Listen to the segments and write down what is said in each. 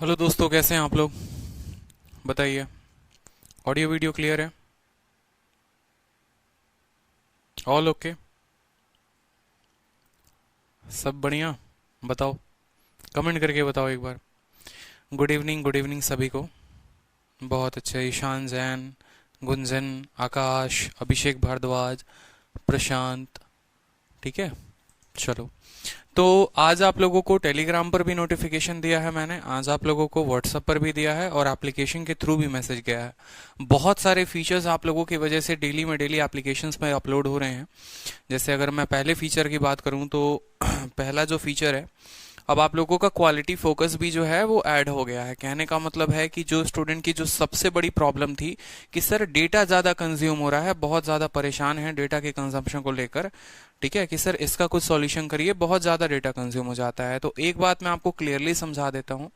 Hello दोस्तों, कैसे हैं आप लोग? बताइए। ऑडियो वीडियो क्लियर है? All okay? सब बढ़िया? बताओ, कमेंट करके बताओ एक बार। गुड इवनिंग सभी को। बहुत अच्छे। ईशान जैन, गुंजन, आकाश, अभिषेक भारद्वाज, प्रशांत। ठीक है, चलो। तो आज आप लोगों को टेलीग्राम पर भी नोटिफिकेशन दिया है मैंने, आज आप लोगों को व्हाट्सएप पर भी दिया है और एप्लीकेशन के थ्रू भी मैसेज गया है। बहुत सारे फीचर्स आप लोगों की वजह से डेली में डेली एप्लीकेशंस में अपलोड हो रहे हैं। जैसे अगर मैं पहले फीचर की बात करूं तो पहला जो फीचर है, अब आप लोगों का क्वालिटी फोकस भी जो है वो ऐड हो गया है। कहने का मतलब है कि जो स्टूडेंट की जो सबसे बड़ी प्रॉब्लम थी कि सर डेटा ज़्यादा कंज्यूम हो रहा है, बहुत ज़्यादा परेशान है डेटा के कंजम्पशन को लेकर, ठीक है, कि सर इसका कुछ सॉल्यूशन करिए, बहुत ज़्यादा डेटा कंज्यूम हो जाता है। तो एक बात मैं आपको क्लियरली समझा देता हूँ।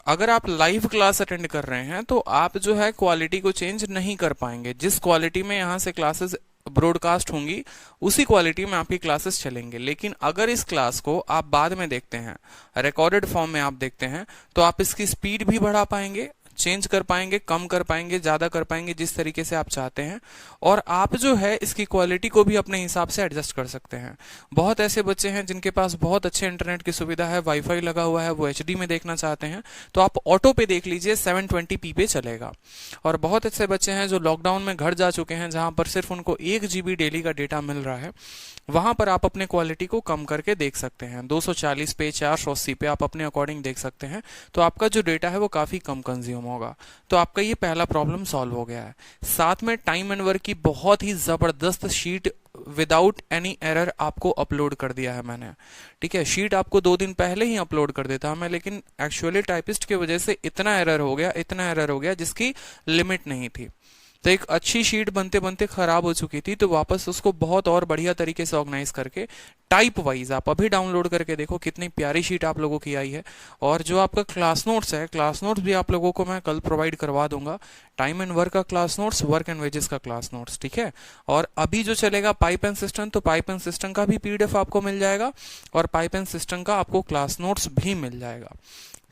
अगर आप लाइव क्लास अटेंड कर रहे हैं तो आप जो है क्वालिटी को चेंज नहीं कर पाएंगे। जिस क्वालिटी में यहाँ से क्लासेस ब्रॉडकास्ट होंगी उसी क्वालिटी में आपकी क्लासेस चलेंगे। लेकिन अगर इस क्लास को आप बाद में देखते हैं, रिकॉर्डेड फॉर्म में आप देखते हैं, तो आप इसकी स्पीड भी बढ़ा पाएंगे, चेंज कर पाएंगे, कम कर पाएंगे, ज्यादा कर पाएंगे, जिस तरीके से आप चाहते हैं। और आप जो है इसकी क्वालिटी को भी अपने हिसाब से एडजस्ट कर सकते हैं। बहुत ऐसे बच्चे हैं जिनके पास बहुत अच्छे इंटरनेट की सुविधा है, वाईफाई लगा हुआ है, वो एचडी में देखना चाहते हैं, तो आप ऑटो पे देख लीजिए, 720p पे चलेगा। और बहुत अच्छे बच्चे हैं जो लॉकडाउन में घर जा चुके हैं, जहां पर सिर्फ उनको 1 GB डेली का डेटा मिल रहा है, वहां पर आप अपने क्वालिटी को कम करके देख सकते हैं। 240 पे, 480 पे आप अपने अकॉर्डिंग देख सकते हैं। तो आपका जो डेटा है वो काफी कम कंज्यूम होगा। तो आपका ये पहला प्रॉब्लम सॉल्व हो गया है। साथ में टाइम एंड वर्क की बहुत ही जबरदस्त शीट विदाउट एनी एरर आपको अपलोड कर दिया है मैंने। ठीक है, शीट आपको 2 दिन पहले ही अपलोड कर देता मैं, लेकिन एक्चुअली टाइपिस्ट की वजह से इतना एरर हो गया, इतना एरर हो गया जिसकी लिमिट नहीं थी। तो एक अच्छी शीट बनते बनते खराब हो चुकी थी, तो वापस उसको बहुत और बढ़िया तरीके से ऑर्गेनाइज करके टाइप वाइज आप अभी डाउनलोड करके देखो कितनी प्यारी शीट आप लोगों की आई है। और जो आपका क्लास नोट्स है, क्लास नोट्स भी आप लोगों को मैं कल प्रोवाइड करवा दूंगा। टाइम एंड वर्क का class notes, work and wages का क्लास नोट्स, ठीक है। और अभी जो चलेगा पाइप एंड सिस्टम, तो पाइप एंड सिस्टम का भी पीडीएफ आपको मिल जाएगा और पाइप एंड सिस्टम का आपको क्लास नोट्स भी मिल जाएगा।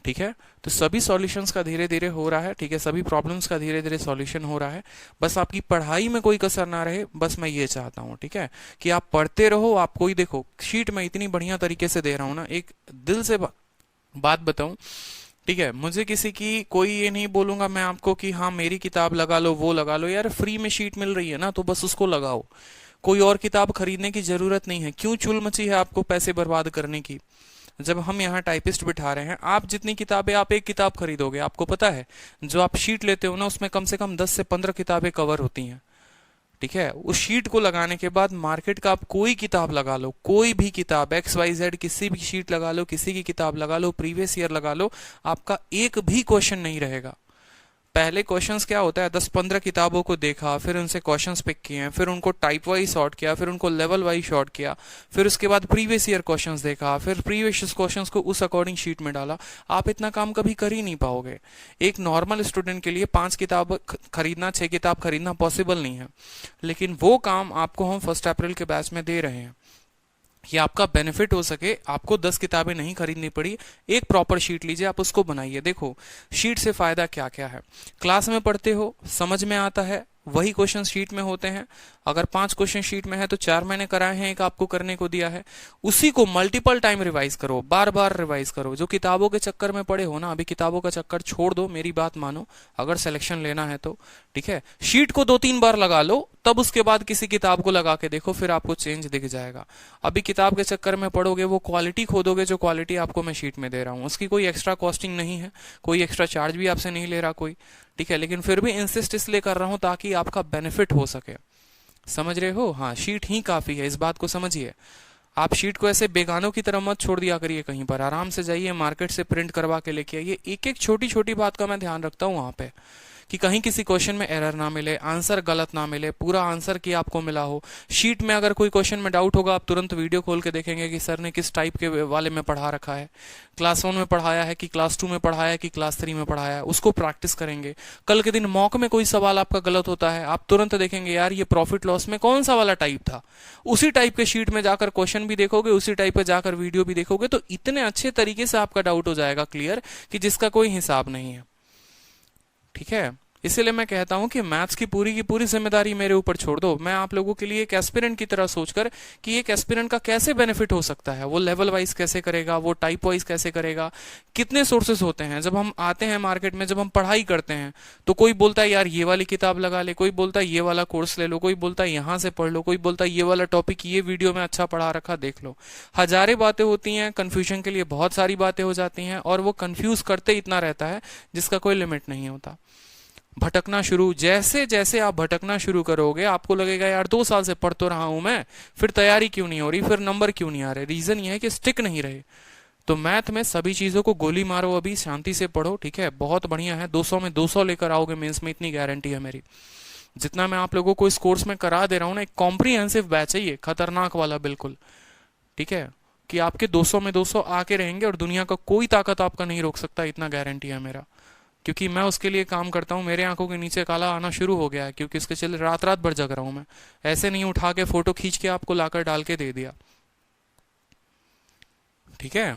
ठीक है, तो सभी सॉल्यूशंस का धीरे धीरे हो रहा है, ठीक है, सभी प्रॉब्लम्स का धीरे धीरे सॉल्यूशन हो रहा है। बस आपकी पढ़ाई में कोई कसर ना रहे, बस मैं ये चाहता हूँ, ठीक है, कि आप पढ़ते रहो। आप कोई देखो शीट में इतनी बढ़िया तरीके से दे रहा हूँ ना, एक दिल से बात बताऊं, ठीक है, मुझे किसी की कोई ये नहीं बोलूंगा मैं आपको कि हाँ मेरी किताब लगा लो, वो लगा लो। यार फ्री में शीट मिल रही है ना, तो बस उसको लगाओ। कोई और किताब खरीदने की जरूरत नहीं है। क्यों चुल मची है आपको पैसे बर्बाद करने की? जब हम यहाँ टाइपिस्ट बिठा रहे हैं, आप जितनी किताबें, आप एक किताब खरीदोगे, आपको पता है जो आप शीट लेते हो ना उसमें कम से कम 10 से 15 किताबें कवर होती हैं। ठीक है, उस शीट को लगाने के बाद मार्केट का आप कोई किताब लगा लो, कोई भी किताब XYZ, किसी भी शीट लगा लो, किसी की किताब लगा लो, प्रीवियस ईयर लगा लो, आपका एक भी क्वेश्चन नहीं रहेगा। पहले क्वेश्चंस क्या होता है, 10-15 किताबों को देखा, फिर उनसे क्वेश्चंस पिक किए, फिर उनको टाइप वाइज सॉर्ट किया, फिर उनको लेवल वाइज सॉर्ट किया, फिर उसके बाद प्रीवियस ईयर क्वेश्चंस देखा, फिर प्रीवियस क्वेश्चंस को उस अकॉर्डिंग शीट में डाला। आप इतना काम कभी कर ही नहीं पाओगे। एक नॉर्मल स्टूडेंट के लिए 5 किताब खरीदना, 6 किताब खरीदना पॉसिबल नहीं है, लेकिन वो काम आपको हम 1 अप्रैल के बैच में दे रहे हैं। ये आपका बेनिफिट हो सके, आपको 10 किताबें नहीं खरीदनी पड़ी। एक प्रॉपर शीट लीजिए, आप उसको बनाइए। देखो शीट से फायदा क्या क्या है। क्लास में पढ़ते हो, समझ में आता है, वही क्वेश्चन शीट में होते हैं। अगर 5 क्वेश्चन शीट में है तो 4 मैंने कराए हैं, एक आपको करने को दिया है। उसी को मल्टीपल टाइम रिवाइज करो, बार बार रिवाइज करो। जो किताबों के चक्कर में पड़े हो ना, अभी किताबों का चक्कर छोड़ दो, मेरी बात मानो, अगर सिलेक्शन लेना है तो। ठीक है, शीट को 2-3 बार लगा लो, तब उसके बाद किसी किताब को लगा के देखो, फिर आपको चेंज दिख जाएगा। अभी किताब के चक्कर में पढ़ोगे, वो क्वालिटी खोदोगे जो क्वालिटी आपको मैं शीट में दे रहा हूँ, उसकी कोई एक्स्ट्रा कॉस्टिंग नहीं है, कोई एक्स्ट्रा चार्ज भी आपसे नहीं ले रहा कोई। ठीक है, लेकिन फिर भी इंसिस्ट इसलिए कर रहा हूं ताकि आपका बेनिफिट हो सके। समझ रहे हो? हाँ, शीट ही काफी है, इस बात को समझिए। आप शीट को ऐसे बेगानों की तरह मत छोड़ दिया करिए कहीं पर। आराम से जाइए मार्केट से प्रिंट करवा के लेके आइए। एक एक छोटी छोटी बात का मैं ध्यान रखता हूँ वहां पे, कि कहीं किसी क्वेश्चन में एरर ना मिले, आंसर गलत ना मिले, पूरा आंसर की आपको मिला हो। शीट में अगर कोई क्वेश्चन में डाउट होगा, आप तुरंत वीडियो खोल के देखेंगे कि सर ने किस टाइप के वाले में पढ़ा रखा है, क्लास 1 में पढ़ाया है कि क्लास 2 में पढ़ाया है कि क्लास 3 में पढ़ाया है, उसको प्रैक्टिस करेंगे। कल के दिन मॉक में कोई सवाल आपका गलत होता है, आप तुरंत देखेंगे यार ये प्रॉफिट लॉस में कौन सा वाला टाइप था, उसी टाइप के शीट में जाकर क्वेश्चन भी देखोगे, उसी टाइप पे जाकर वीडियो भी देखोगे, तो इतने अच्छे तरीके से आपका डाउट हो जाएगा क्लियर कि जिसका कोई हिसाब नहीं है। ठीक है, इसीलिए मैं कहता हूं कि मैथ्स की पूरी जिम्मेदारी मेरे ऊपर छोड़ दो। मैं आप लोगों के लिए एक एस्पिरेंट की तरह सोचकर कि एक एस्पिरेंट का कैसे बेनिफिट हो सकता है, वो लेवल वाइज कैसे करेगा, वो टाइप वाइज कैसे करेगा, कितने सोर्सेस होते हैं। जब हम आते हैं मार्केट में, जब हम पढ़ाई करते हैं, तो कोई बोलता है यार ये वाली किताब लगा ले, कोई बोलता है ये वाला कोर्स ले लो, कोई बोलता है यहां से पढ़ लो, कोई बोलता है ये वाला टॉपिक ये वीडियो में अच्छा पढ़ा रखा देख लो। हजारें बातें होती हैं, कंफ्यूजन के लिए बहुत सारी बातें हो जाती हैं, और वो कंफ्यूज करते इतना रहता है जिसका कोई लिमिट नहीं होता। भटकना शुरू, जैसे जैसे आप भटकना शुरू करोगे आपको लगेगा यार 2 साल से पढ़ तो रहा हूं मैं, फिर तैयारी क्यों नहीं हो रही, फिर नंबर क्यों नहीं आ रहे। रीजन ये है कि स्टिक नहीं रहे। तो मैथ में सभी चीजों को गोली मारो, अभी शांति से पढ़ो। ठीक है, बहुत बढ़िया है, 200 में 200 लेकर आओगे मेंस में, इतनी गारंटी है मेरी। जितना मैं आप लोगों को इस कोर्स में करा दे रहा हूं ना, एक कॉम्प्रिहेंसिव बैच है ये, खतरनाक वाला बिल्कुल। ठीक है, कि आपके 200 में 200 आके रहेंगे और दुनिया का कोई ताकत आपका नहीं रोक सकता, इतना गारंटी है मेरा। क्योंकि मैं उसके लिए काम करता हूँ, मेरे आंखों के नीचे काला आना शुरू हो गया है, क्योंकि इसके चले रात रात भर जग रहा हूं मैं। ऐसे नहीं उठा के फोटो खींच के आपको लाकर डाल के दे दिया। ठीक है,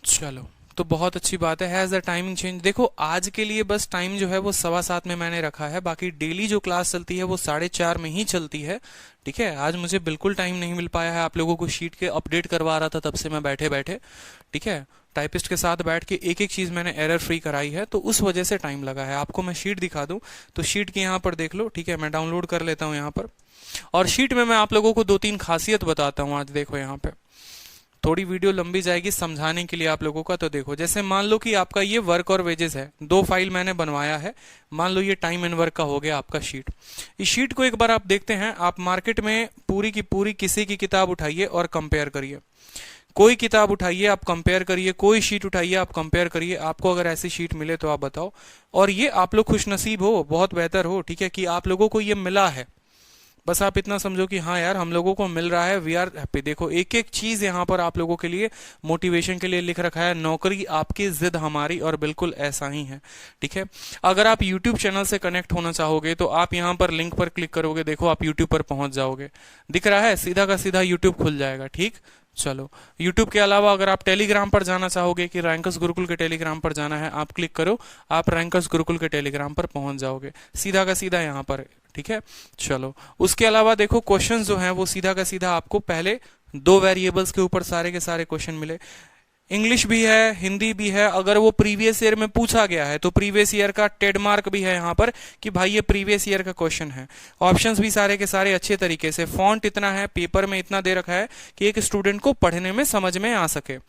चलो, तो बहुत अच्छी बात है। Has the timing change? देखो आज के लिए बस टाइम जो है वो 7:15 में मैंने रखा है, बाकी डेली जो क्लास चलती है वो 4:30 में ही चलती है। ठीक है, आज मुझे बिल्कुल टाइम नहीं मिल पाया है, आप लोगों को शीट के अपडेट करवा रहा था तब से मैं बैठे बैठे। ठीक है, टाइपिस्ट के साथ बैठ के एक एक चीज मैंने एरर फ्री कराई है, तो उस वजह से टाइम लगा है। आपको मैं शीट दिखा दूं तो शीट की यहाँ पर देख लो। ठीक है, मैं डाउनलोड कर लेता हूँ यहाँ पर, और शीट में मैं आप लोगों को 2-3 खासियत बताता हूँ आज। देखो यहाँ पे थोड़ी वीडियो लंबी जाएगी समझाने के लिए आप लोगों का। तो देखो, जैसे मान लो कि आपका ये वर्क और वेजेस है, 2 फाइल मैंने बनवाया है। मान लो ये टाइम एंड वर्क का हो गया आपका शीट। इस शीट को एक बार आप देखते हैं, आप मार्केट में पूरी की पूरी किसी की किताब उठाइए और कंपेयर करिए। कोई किताब उठाइए आप कंपेयर करिए, कोई शीट उठाइए आप कंपेयर करिए। आपको अगर ऐसी शीट मिले तो आप बताओ। और ये आप लोग खुशनसीब हो, बहुत बेहतर हो, ठीक है, कि आप लोगों को ये मिला है। बस आप इतना समझो कि हाँ यार हम लोगों को मिल रहा है, वी आर हैप्पी। देखो एक एक चीज यहाँ पर आप लोगों के लिए मोटिवेशन के लिए लिख रखा है, नौकरी आपकी, जिद हमारी, और बिल्कुल ऐसा ही है। ठीक है, अगर आप YouTube चैनल से कनेक्ट होना चाहोगे तो आप यहाँ पर लिंक पर क्लिक करोगे, देखो आप YouTube पर पहुंच जाओगे, दिख रहा है, सीधा का सीधा YouTube खुल जाएगा। ठीक, चलो, YouTube के अलावा अगर आप टेलीग्राम पर जाना चाहोगे कि रैंकर्स गुरुकुल के टेलीग्राम पर जाना है, आप क्लिक करो, आप रैंकर्स गुरुकुल के टेलीग्राम पर पहुंच जाओगे, सीधा का सीधा यहाँ पर। ठीक है, चलो, उसके अलावा देखो क्वेश्चन जो हैं वो सीधा का सीधा आपको पहले 2 वेरिएबल्स के ऊपर सारे के सारे क्वेश्चन मिले। इंग्लिश भी है, हिंदी भी है। अगर वो प्रीवियस ईयर में पूछा गया है तो प्रीवियस ईयर का टेडमार्क भी है यहाँ पर कि भाई ये प्रीवियस ईयर का क्वेश्चन है। ऑप्शंस भी सारे के सारे अच्छे तरीके से, फॉन्ट इतना है, पेपर में इतना दे रखा है कि एक स्टूडेंट को पढ़ने में समझ में आ सके।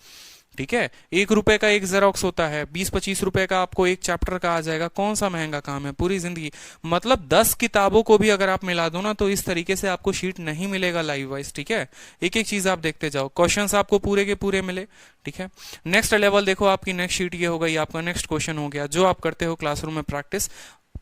ठीक है, 1 रुपए का एक जेरोक्स होता है, 20-25 रुपए का आपको एक चैप्टर का आ जाएगा। कौन सा महंगा काम है पूरी जिंदगी। मतलब 10 किताबों को भी अगर आप मिला दो ना तो इस तरीके से आपको शीट नहीं मिलेगा लाइव वाइज। ठीक है, एक एक चीज आप देखते जाओ, क्वेश्चंस आपको पूरे के पूरे मिले। ठीक है, नेक्स्ट लेवल देखो, आपकी नेक्स्ट शीट ये हो गई, आपका नेक्स्ट क्वेश्चन हो गया जो आप करते हो क्लासरूम में प्रैक्टिस।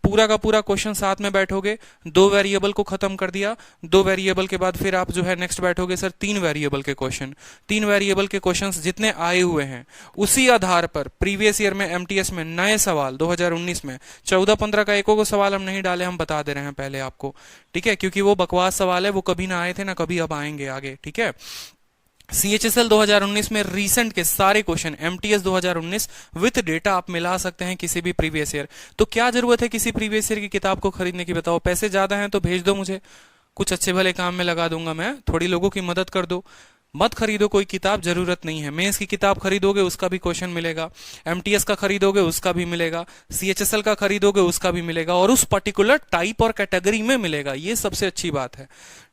पूरा का पूरा क्वेश्चन साथ में बैठोगे, 2 वेरिएबल को खत्म कर दिया, 2 वेरिएबल के बाद फिर आप जो है नेक्स्ट बैठोगे सर 3 वेरिएबल के क्वेश्चन। 3 वेरिएबल के क्वेश्चंस जितने आए हुए हैं उसी आधार पर प्रीवियस ईयर में एमटीएस में नए सवाल 2019 में 14-15 का एको को सवाल हम नहीं डाले, हम बता दे रहे हैं पहले आपको। ठीक है, क्योंकि वो बकवास सवाल है, वो कभी ना आए थे ना कभी अब आएंगे आगे। ठीक है, CHSL 2019 में रीसेंट के सारे क्वेश्चन, MTS 2019 विथ डेटा आप मिला सकते हैं किसी भी प्रीवियस ईयर। तो क्या जरूरत है किसी प्रीवियस ईयर की किताब को खरीदने की, बताओ। पैसे ज्यादा हैं तो भेज दो मुझे, कुछ अच्छे भले काम में लगा दूंगा मैं, थोड़ी लोगों की मदद कर दो। मत खरीदो कोई किताब, जरूरत नहीं है। मेंस की किताब खरीदोगे उसका भी क्वेश्चन मिलेगा, MTS का खरीदोगे उसका भी मिलेगा, CHSL का खरीदोगे उसका भी मिलेगा, और उस पर्टिकुलर टाइप और कैटेगरी में मिलेगा। ये सबसे अच्छी बात है।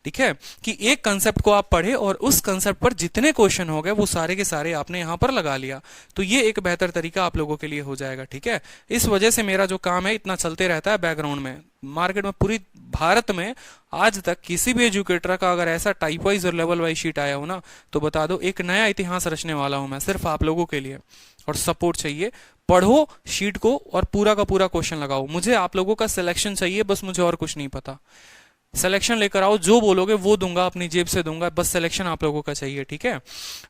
ठीक है, कि एक कंसेप्ट को आप पढ़े और उस कंसेप्ट पर जितने क्वेश्चन हो गए वो सारे के सारे आपने यहां पर लगा लिया, तो ये एक बेहतर तरीका आप लोगों के लिए हो जाएगा। ठीक है, इस वजह से मेरा जो काम है इतना चलते रहता है बैकग्राउंड में। मार्केट में पूरी भारत में आज तक किसी भी एजुकेटर का अगर ऐसा टाइप वाइज और लेवल वाइज शीट आया हो ना तो बता दो, एक नया इतिहास रचने वाला हूं मैं सिर्फ आप लोगों के लिए। और सपोर्ट चाहिए, पढ़ो शीट को और पूरा का पूरा क्वेश्चन लगाओ। मुझे आप लोगों का सिलेक्शन चाहिए, बस मुझे और कुछ नहीं पता। सिलेक्शन लेकर आओ, जो बोलोगे वो दूंगा, अपनी जेब से दूंगा, बस सिलेक्शन आप लोगों का चाहिए, ठीक है।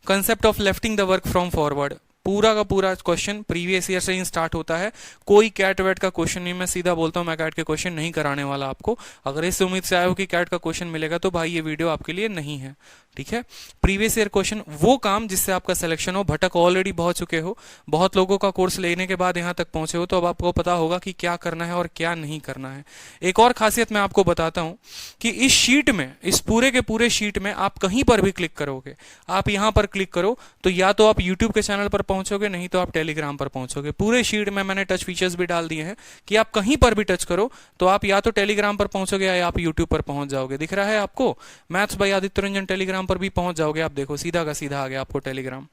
Concept of lifting the work from forward, पूरा का पूरा क्वेश्चन प्रीवियस ईयर से ही स्टार्ट होता है। कोई कैट वैट का क्वेश्चन नहीं, मैं सीधा बोलता हूं, मैं कैट के क्वेश्चन नहीं कराने वाला आपको। अगर इस उम्मीद से आए हो कि कैट का क्वेश्चन मिलेगा तो भाई ये वीडियो आपके लिए नहीं है, ठीक है। प्रीवियस ईयर क्वेश्चन, वो काम जिससे आपका सिलेक्शन हो। भटक ऑलरेडी बहुत चुके हो, बहुत लोगों का कोर्स लेने के बाद यहां तक पहुंचे हो, तो अब आपको पता होगा कि क्या करना है और क्या नहीं करना है। एक और खासियत मैं आपको बताता हूं कि इस शीट में, इस पूरे के पूरे शीट में आप कहीं पर भी क्लिक करोगे, आप यहां पर क्लिक करो तो या तो आप यूट्यूब के चैनल पर पहुंचोगे, नहीं तो आप टेलीग्राम पर पहुंचोगे। पूरे शीट में मैंने टच फीचर्स भी डाल दिए हैं कि आप कहीं पर भी टच करो तो आप या तो टेलीग्राम पर पहुंचोगे या आप यूट्यूब पर पहुंच जाओगे। दिख रहा है आपको, maths by Aditya Ranjan Telegram पर भी पहुंच जाओगे। आप देखो सीधा का सीधा आ गया आपको टेलीग्राम,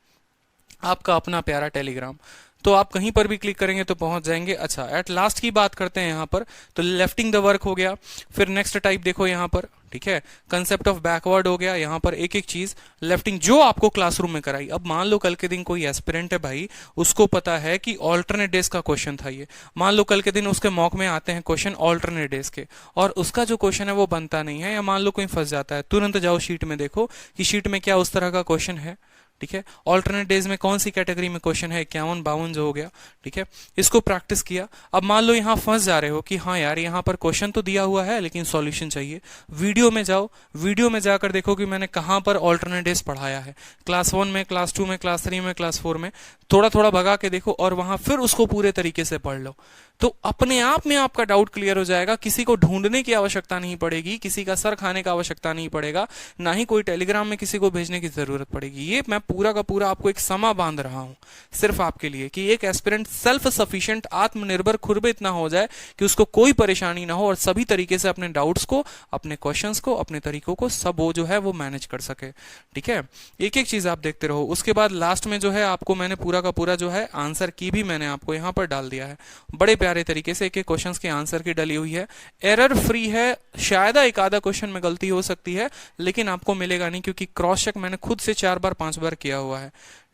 आपका अपना प्यारा टेलीग्राम। तो आप कहीं पर भी क्लिक करेंगे तो पहुंच जाएंगे। अच्छा, एट लास्ट की बात करते हैं यहां पर, तो लेफ्टिंग द वर्क हो गया। फिर नेक्स्ट टाइप देखो यहां पर, ठीक है, कंसेप्ट ऑफ बैकवर्ड हो गया। यहां पर एक एक चीज लेफ्टिंग जो आपको क्लासरूम में कराई। अब मान लो कल के दिन कोई एस्पिरेंट है भाई, उसको पता है कि ऑल्टरनेट डेज का क्वेश्चन था ये, मान लो कल के दिन उसके मॉक में आते हैं क्वेश्चन ऑल्टरनेट डेज के, और उसका जो क्वेश्चन है वो बनता नहीं है, या मान लो कोई फंस जाता है, तुरंत जाओ शीट में देखो कि शीट में क्या उस तरह का क्वेश्चन है, ठीक है। ऑल्टरनेट डेज में कौन सी कैटेगरी में क्वेश्चन है, 51 52 जो हो गया, ठीक है। इसको प्रैक्टिस किया। अब मान लो यहां फंस जा रहे हो कि हाँ यार यहां पर क्वेश्चन तो दिया हुआ है लेकिन सॉल्यूशन चाहिए, वीडियो में जाओ, वीडियो में जाकर देखो कि मैंने कहां पर ऑल्टरनेट डेज पढ़ाया है, क्लास 1 में, क्लास 2 में, क्लास 3 में, क्लास 4 में, थोड़ा थोड़ा भगा के देखो और वहां फिर उसको पूरे तरीके से पढ़ लो। तो अपने आप में आपका डाउट क्लियर हो जाएगा, किसी को ढूंढने की आवश्यकता नहीं पड़ेगी, किसी का सर खाने का आवश्यकता नहीं पड़ेगा, ना ही कोई टेलीग्राम में किसी को भेजने की जरूरत पड़ेगी। ये मैं पूरा का पूरा आपको एक समा बांध रहा हूं सिर्फ आपके लिए कि एक एस्पिरेंट सेल्फ सफिशिएंट, आत्मनिर्भर खुद पे इतना हो जाए कि उसको कोई परेशानी ना हो और सभी तरीके से अपने डाउट्स को, अपने क्वेश्चंस को, अपने तरीकों को सब वो जो है वो मैनेज कर सके, ठीक है। एक एक चीज आप देखते रहो। उसके बाद लास्ट में जो है आपको मैंने पूरा का पूरा जो है आंसर की भी मैंने आपको यहां पर डाल दिया है, बड़े प्यारे तरीके से एक एक क्वेश्चंस के आंसर की डली हुई है। एरर फ्री है, शायद एक आधा क्वेश्चन में गलती हो सकती है लेकिन आपको मिलेगा नहीं, क्योंकि क्रॉस चेक मैंने खुद से 4 बार 5 बार किया हुआ है,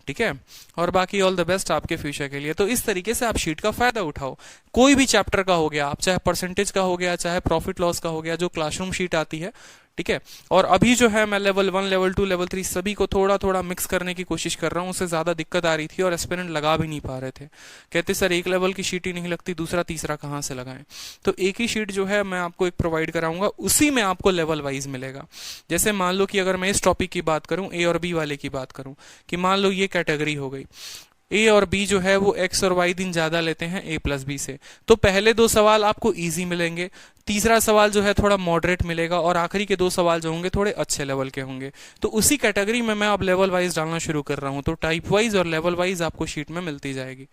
ठीक है। और बाकी ऑल द बेस्ट आपके फ्यूचर के लिए। तो इस तरीके से आप शीट का फायदा उठाओ। कोई भी चैप्टर का हो गया, आप चाहे परसेंटेज का हो गया, चाहे प्रॉफिट लॉस का हो गया, जो क्लासरूम शीट आती है, ठीक है। और अभी जो है मैं लेवल 1, लेवल 2, लेवल 3 सभी को थोड़ा थोड़ा मिक्स करने की कोशिश कर रहा हूं। उससे ज्यादा दिक्कत आ रही थी और एस्पिरेंट लगा भी नहीं पा रहे थे, कहते सर एक लेवल की शीट ही नहीं लगती, दूसरा तीसरा कहां से लगाएं। तो एक ही शीट जो है मैं आपको एक प्रोवाइड कराऊंगा, उसी में आपको लेवल वाइज मिलेगा। जैसे मान लो कि अगर मैं इस टॉपिक की बात करूं, ए और बी वाले की बात करूं, कि मान लो ये कैटेगरी हो गई, ए और बी जो है वो एक्स और वाई दिन ज्यादा लेते हैं ए प्लस बी से, तो पहले 2 सवाल आपको इजी मिलेंगे, तीसरा सवाल जो है थोड़ा मॉडरेट मिलेगा और आखिरी के 2 सवाल जो होंगे थोड़े अच्छे लेवल के होंगे। तो उसी कैटेगरी में मैं अब लेवल वाइज डालना शुरू कर रहा हूं, तो टाइप वाइज और लेवल वाइज आपको शीट में मिलती जाएगी,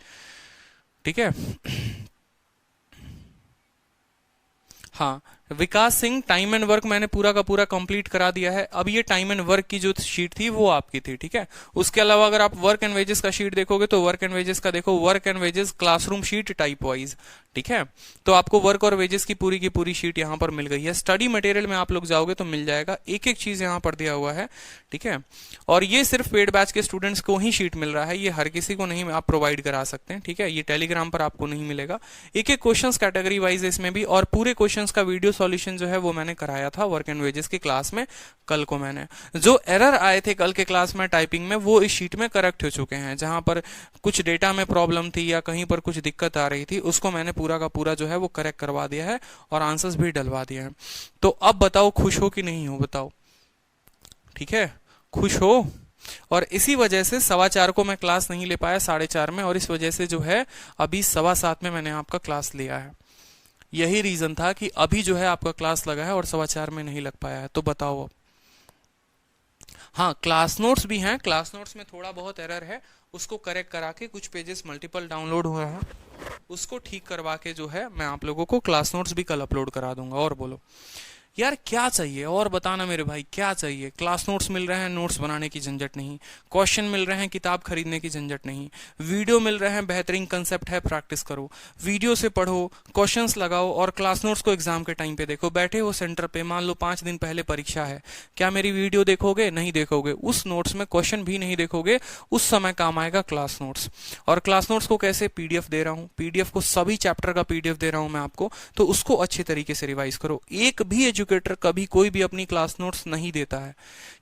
ठीक है। हाँ, विकास सिंह, टाइम एंड वर्क मैंने पूरा का पूरा कंप्लीट करा दिया है। अब ये टाइम एंड वर्क की जो शीट थी वो आपकी थी, ठीक है। उसके अलावा अगर आप वर्क एंड वेजेस का शीट देखोगे तो वर्क एंड वेजेस का देखो, work and wages classroom sheet type wise, ठीक है। तो आपको वर्क और वेजेस की पूरी शीट यहां पर मिल गई है। स्टडी मटेरियल में आप लोग जाओगे तो मिल जाएगा, एक एक चीज यहां पर दिया हुआ है, ठीक है। और ये सिर्फ पेड बैच के स्टूडेंट्स को ही शीट मिल रहा है, ये हर किसी को नहीं आप प्रोवाइड करा सकते हैं, ठीक है। ये टेलीग्राम पर आपको नहीं मिलेगा। एक एक क्वेश्चन कैटेगरी वाइज इसमें भी, और पूरे क्वेश्चन का वीडियो सॉल्यूशन जो है वो मैंने कराया था वर्क एंड वेजेस की क्लास में कल को। मैंने जो एरर आए थे कल के क्लास में टाइपिंग में, वो इस शीट में करेक्ट हो चुके हैं। जहां पर कुछ डेटा में प्रॉब्लम थी या कहीं पर कुछ दिक्कत आ रही थी, उसको मैंने पूरा का पूरा जो है वो करेक्ट करवा दिया है और आंसर्स भी डलवा दिए हैं। तो अब बताओ खुश हो कि नहीं हो, बताओ, ठीक है, खुश हो। और इसी वजह से 4:15 को मैं क्लास नहीं ले पाया, 4:30 में, और इस वजह से जो है अभी 7:15 में मैंने आपका क्लास लिया है। यही रीजन था कि अभी जो है आपका क्लास लगा है और 4:15 में नहीं लग पाया है। तो बताओ अब। हाँ, क्लास नोट्स भी हैं, क्लास नोट्स में थोड़ा बहुत एरर है, उसको करेक्ट करा के, कुछ पेजेस मल्टीपल डाउनलोड हुए हैं, उसको ठीक करवा के जो है मैं आप लोगों को क्लास नोट्स भी कल अपलोड करा दूंगा। और बोलो, यार क्या चाहिए और बताना मेरे भाई, क्या चाहिए? क्लास नोट्स मिल रहे हैं, नोट्स बनाने की झंझट नहीं। क्वेश्चन मिल रहे हैं, किताब खरीदने की झंझट नहीं। वीडियो मिल रहे हैं, बेहतरीन कंसेप्ट है, प्रैक्टिस करो, वीडियो से पढ़ो, क्वेश्चंस लगाओ और क्लास नोट्स को एग्जाम के टाइम पे देखो। बैठे हो सेंटर पे, मान लो 5 दिन पहले परीक्षा है, क्या मेरी वीडियो देखोगे? नहीं देखोगे। उस नोट्स में क्वेश्चन भी नहीं देखोगे, उस समय काम आएगा क्लास नोट्स। और क्लास नोट्स को कैसे? पीडीएफ दे रहा हूं, पीडीएफ को सभी चैप्टर का पीडीएफ दे रहा हूं मैं आपको, तो उसको अच्छे तरीके से रिवाइज करो। एक भी एजुकेटर कभी कोई भी अपनी क्लास नोट्स नहीं देता है,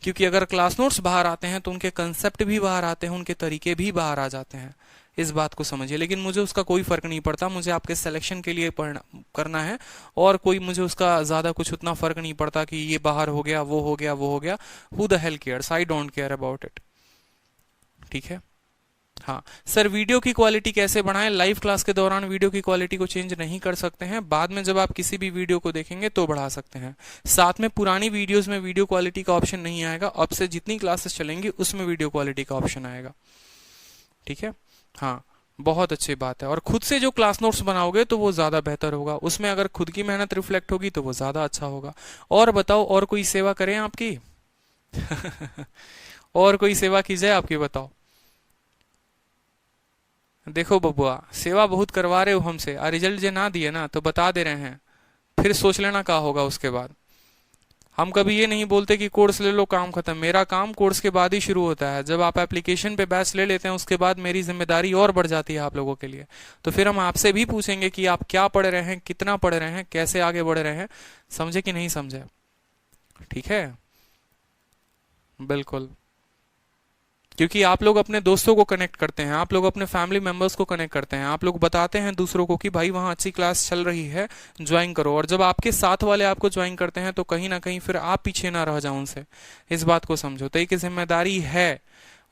क्योंकि अगर क्लास नोट्स बाहर आते हैं तो उनके कंसेप्ट भी बाहर आते हैं, उनके तरीके भी बाहर आ जाते हैं। इस बात को समझिए। लेकिन मुझे उसका कोई फर्क नहीं पड़ता, मुझे आपके सिलेक्शन के लिए पढ़ना करना है, और कोई मुझे उसका ज्यादा कुछ उतना फर्क नहीं पड़ता कि ये बाहर हो गया, वो हो गया, वो हो गया। Who the hell cares, I don't care about it. ठीक है। हाँ सर, वीडियो की क्वालिटी कैसे बढ़ाएं? लाइव क्लास के दौरान वीडियो की क्वालिटी को चेंज नहीं कर सकते हैं, बाद में जब आप किसी भी वीडियो को देखेंगे तो बढ़ा सकते हैं। साथ में पुरानी वीडियोस में वीडियो क्वालिटी का ऑप्शन नहीं आएगा, अब से जितनी क्लासेस चलेंगी उसमें वीडियो क्वालिटी का ऑप्शन आएगा। ठीक है। हाँ, बहुत अच्छी बात है। और खुद से जो क्लास नोट्स बनाओगे तो वो ज्यादा बेहतर होगा, उसमें अगर खुद की मेहनत रिफ्लेक्ट होगी तो वो ज्यादा अच्छा होगा। और बताओ, और कोई सेवा करें आपकी? और कोई सेवा की जाए आपकी, बताओ। देखो बबुआ, सेवा बहुत करवा रहे हो हमसे, रिजल्ट जे ना दिए ना तो बता दे रहे हैं, फिर सोच लेना क्या होगा उसके बाद। हम कभी ये नहीं बोलते कि कोर्स ले लो काम खत्म। मेरा काम कोर्स के बाद ही शुरू होता है। जब आप एप्लीकेशन पे बैच ले लेते हैं उसके बाद मेरी जिम्मेदारी और बढ़ जाती है आप लोगों के लिए। तो फिर हम आपसे भी पूछेंगे कि आप क्या पढ़ रहे हैं, कितना पढ़ रहे हैं, कैसे आगे बढ़ रहे हैं। समझे कि नहीं समझे? ठीक है, बिल्कुल। क्योंकि आप लोग अपने दोस्तों को कनेक्ट करते हैं, आप लोग अपने फैमिली मेंबर्स को कनेक्ट करते हैं, आप लोग बताते हैं दूसरों को कि भाई वहाँ अच्छी क्लास चल रही है, ज्वाइन करो। और जब आपके साथ वाले आपको ज्वाइन करते हैं तो कहीं ना कहीं फिर आप पीछे ना रह जाओ उनसे। इस बात को समझो। तो एक जिम्मेदारी है,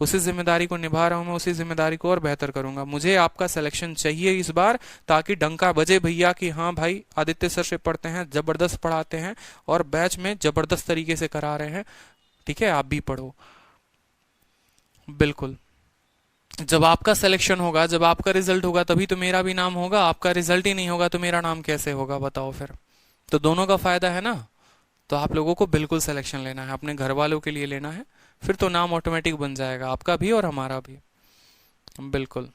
उसी जिम्मेदारी को निभा रहा हूं मैं, उसी जिम्मेदारी को और बेहतर करूंगा। मुझे आपका सिलेक्शन चाहिए इस बार, ताकि डंका बजे भैया कि हाँ भाई आदित्य सर से पढ़ते हैं, जबरदस्त पढ़ाते हैं और बैच में जबरदस्त तरीके से करा रहे हैं। ठीक है, आप भी पढ़ो। बिल्कुल। जब आपका सिलेक्शन होगा, जब आपका रिजल्ट होगा, तभी तो मेरा भी नाम होगा। आपका रिजल्ट ही नहीं होगा तो मेरा नाम कैसे होगा, बताओ फिर। तो दोनों का फायदा है ना। तो आप लोगों को बिल्कुल सिलेक्शन लेना है, अपने घर वालों के लिए लेना है, फिर तो नाम ऑटोमेटिक बन जाएगा आपका भी और हमारा भी। बिल्कुल,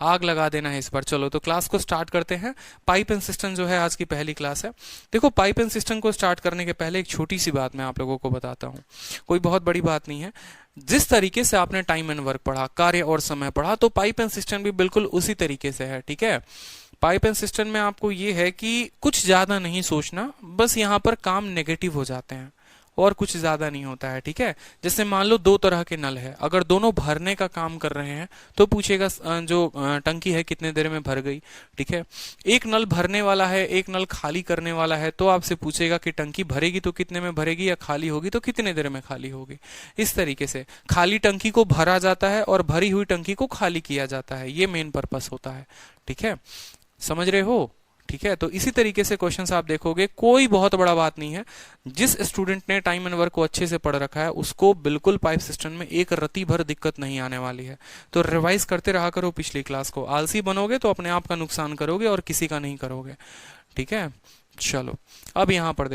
आग लगा देना है इस बार। चलो तो क्लास को स्टार्ट करते हैं। पाइप एंड सिस्टम जो है आज की पहली क्लास है। देखो, पाइप एंड सिस्टम को स्टार्ट करने के पहले एक छोटी सी बात मैं आप लोगों को बताता हूँ, कोई बहुत बड़ी बात नहीं है। जिस तरीके से आपने टाइम एंड वर्क पढ़ा, कार्य और समय पढ़ा, तो पाइप एंड सिस्टम भी बिल्कुल उसी तरीके से है। ठीक है। पाइप एंड सिस्टम में आपको ये है कि कुछ ज्यादा नहीं सोचना, बस यहाँ पर काम नेगेटिव हो जाते हैं और कुछ ज्यादा नहीं होता है। ठीक है। जैसे मान लो 2 तरह के नल है, अगर दोनों भरने का काम कर रहे हैं तो पूछेगा जो टंकी है कितने देर में भर गई। ठीक है। एक नल भरने वाला है, एक नल खाली करने वाला है, तो आपसे पूछेगा कि टंकी भरेगी तो कितने में भरेगी, या खाली होगी तो कितने देर में खाली होगी। इस तरीके से खाली टंकी को भरा जाता है और भरी हुई टंकी को खाली किया जाता है, ये मेन पर्पस होता है। ठीक है, समझ रहे हो? ठीक है। तो इसी तरीके से क्वेश्चंस आप देखोगे, कोई बहुत बड़ा बात नहीं है। जिस स्टूडेंट ने टाइम एंड वर्क को अच्छे से पढ़ रखा है उसको बिल्कुल पाइप सिस्टम में एक रत्ती भर दिक्कत नहीं आने वाली है। तो रिवाइज करते रहा करो पिछली क्लास को। आलसी बनोगे तो अपने आप का नुकसान करोगे और किसी का नहीं करोगे। ठीक है। चलो, अब यहां पर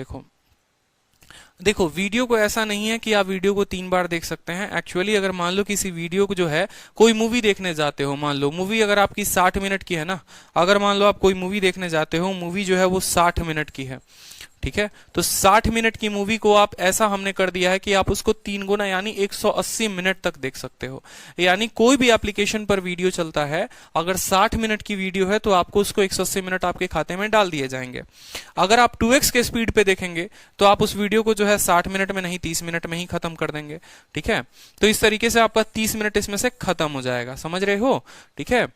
देखो वीडियो को ऐसा नहीं है कि आप वीडियो को 3 बार देख सकते हैं। एक्चुअली अगर मान लो किसी वीडियो को जो है, कोई मूवी देखने जाते हो, मान लो मूवी अगर आपकी 60 मिनट की है ना, अगर मान लो आप कोई मूवी देखने जाते हो, मूवी जो है वो 60 मिनट की है। ठीक है। तो 60 मिनट की मूवी को आप ऐसा हमने कर दिया है कि आप उसको 3 गुना यानी 180 मिनट तक देख सकते हो। यानी कोई भी एप्लीकेशन पर वीडियो चलता है, अगर 60 मिनट की वीडियो है तो आपको उसको 180 मिनट आपके खाते में डाल दिए जाएंगे। अगर आप 2x के स्पीड पे देखेंगे तो आप उस वीडियो को जो है 60 मिनट में नहीं 30 मिनट में ही खत्म कर देंगे। ठीक है। तो इस तरीके से आपका 30 मिनट इसमें से खत्म हो जाएगा। समझ रहे हो? ठीक है।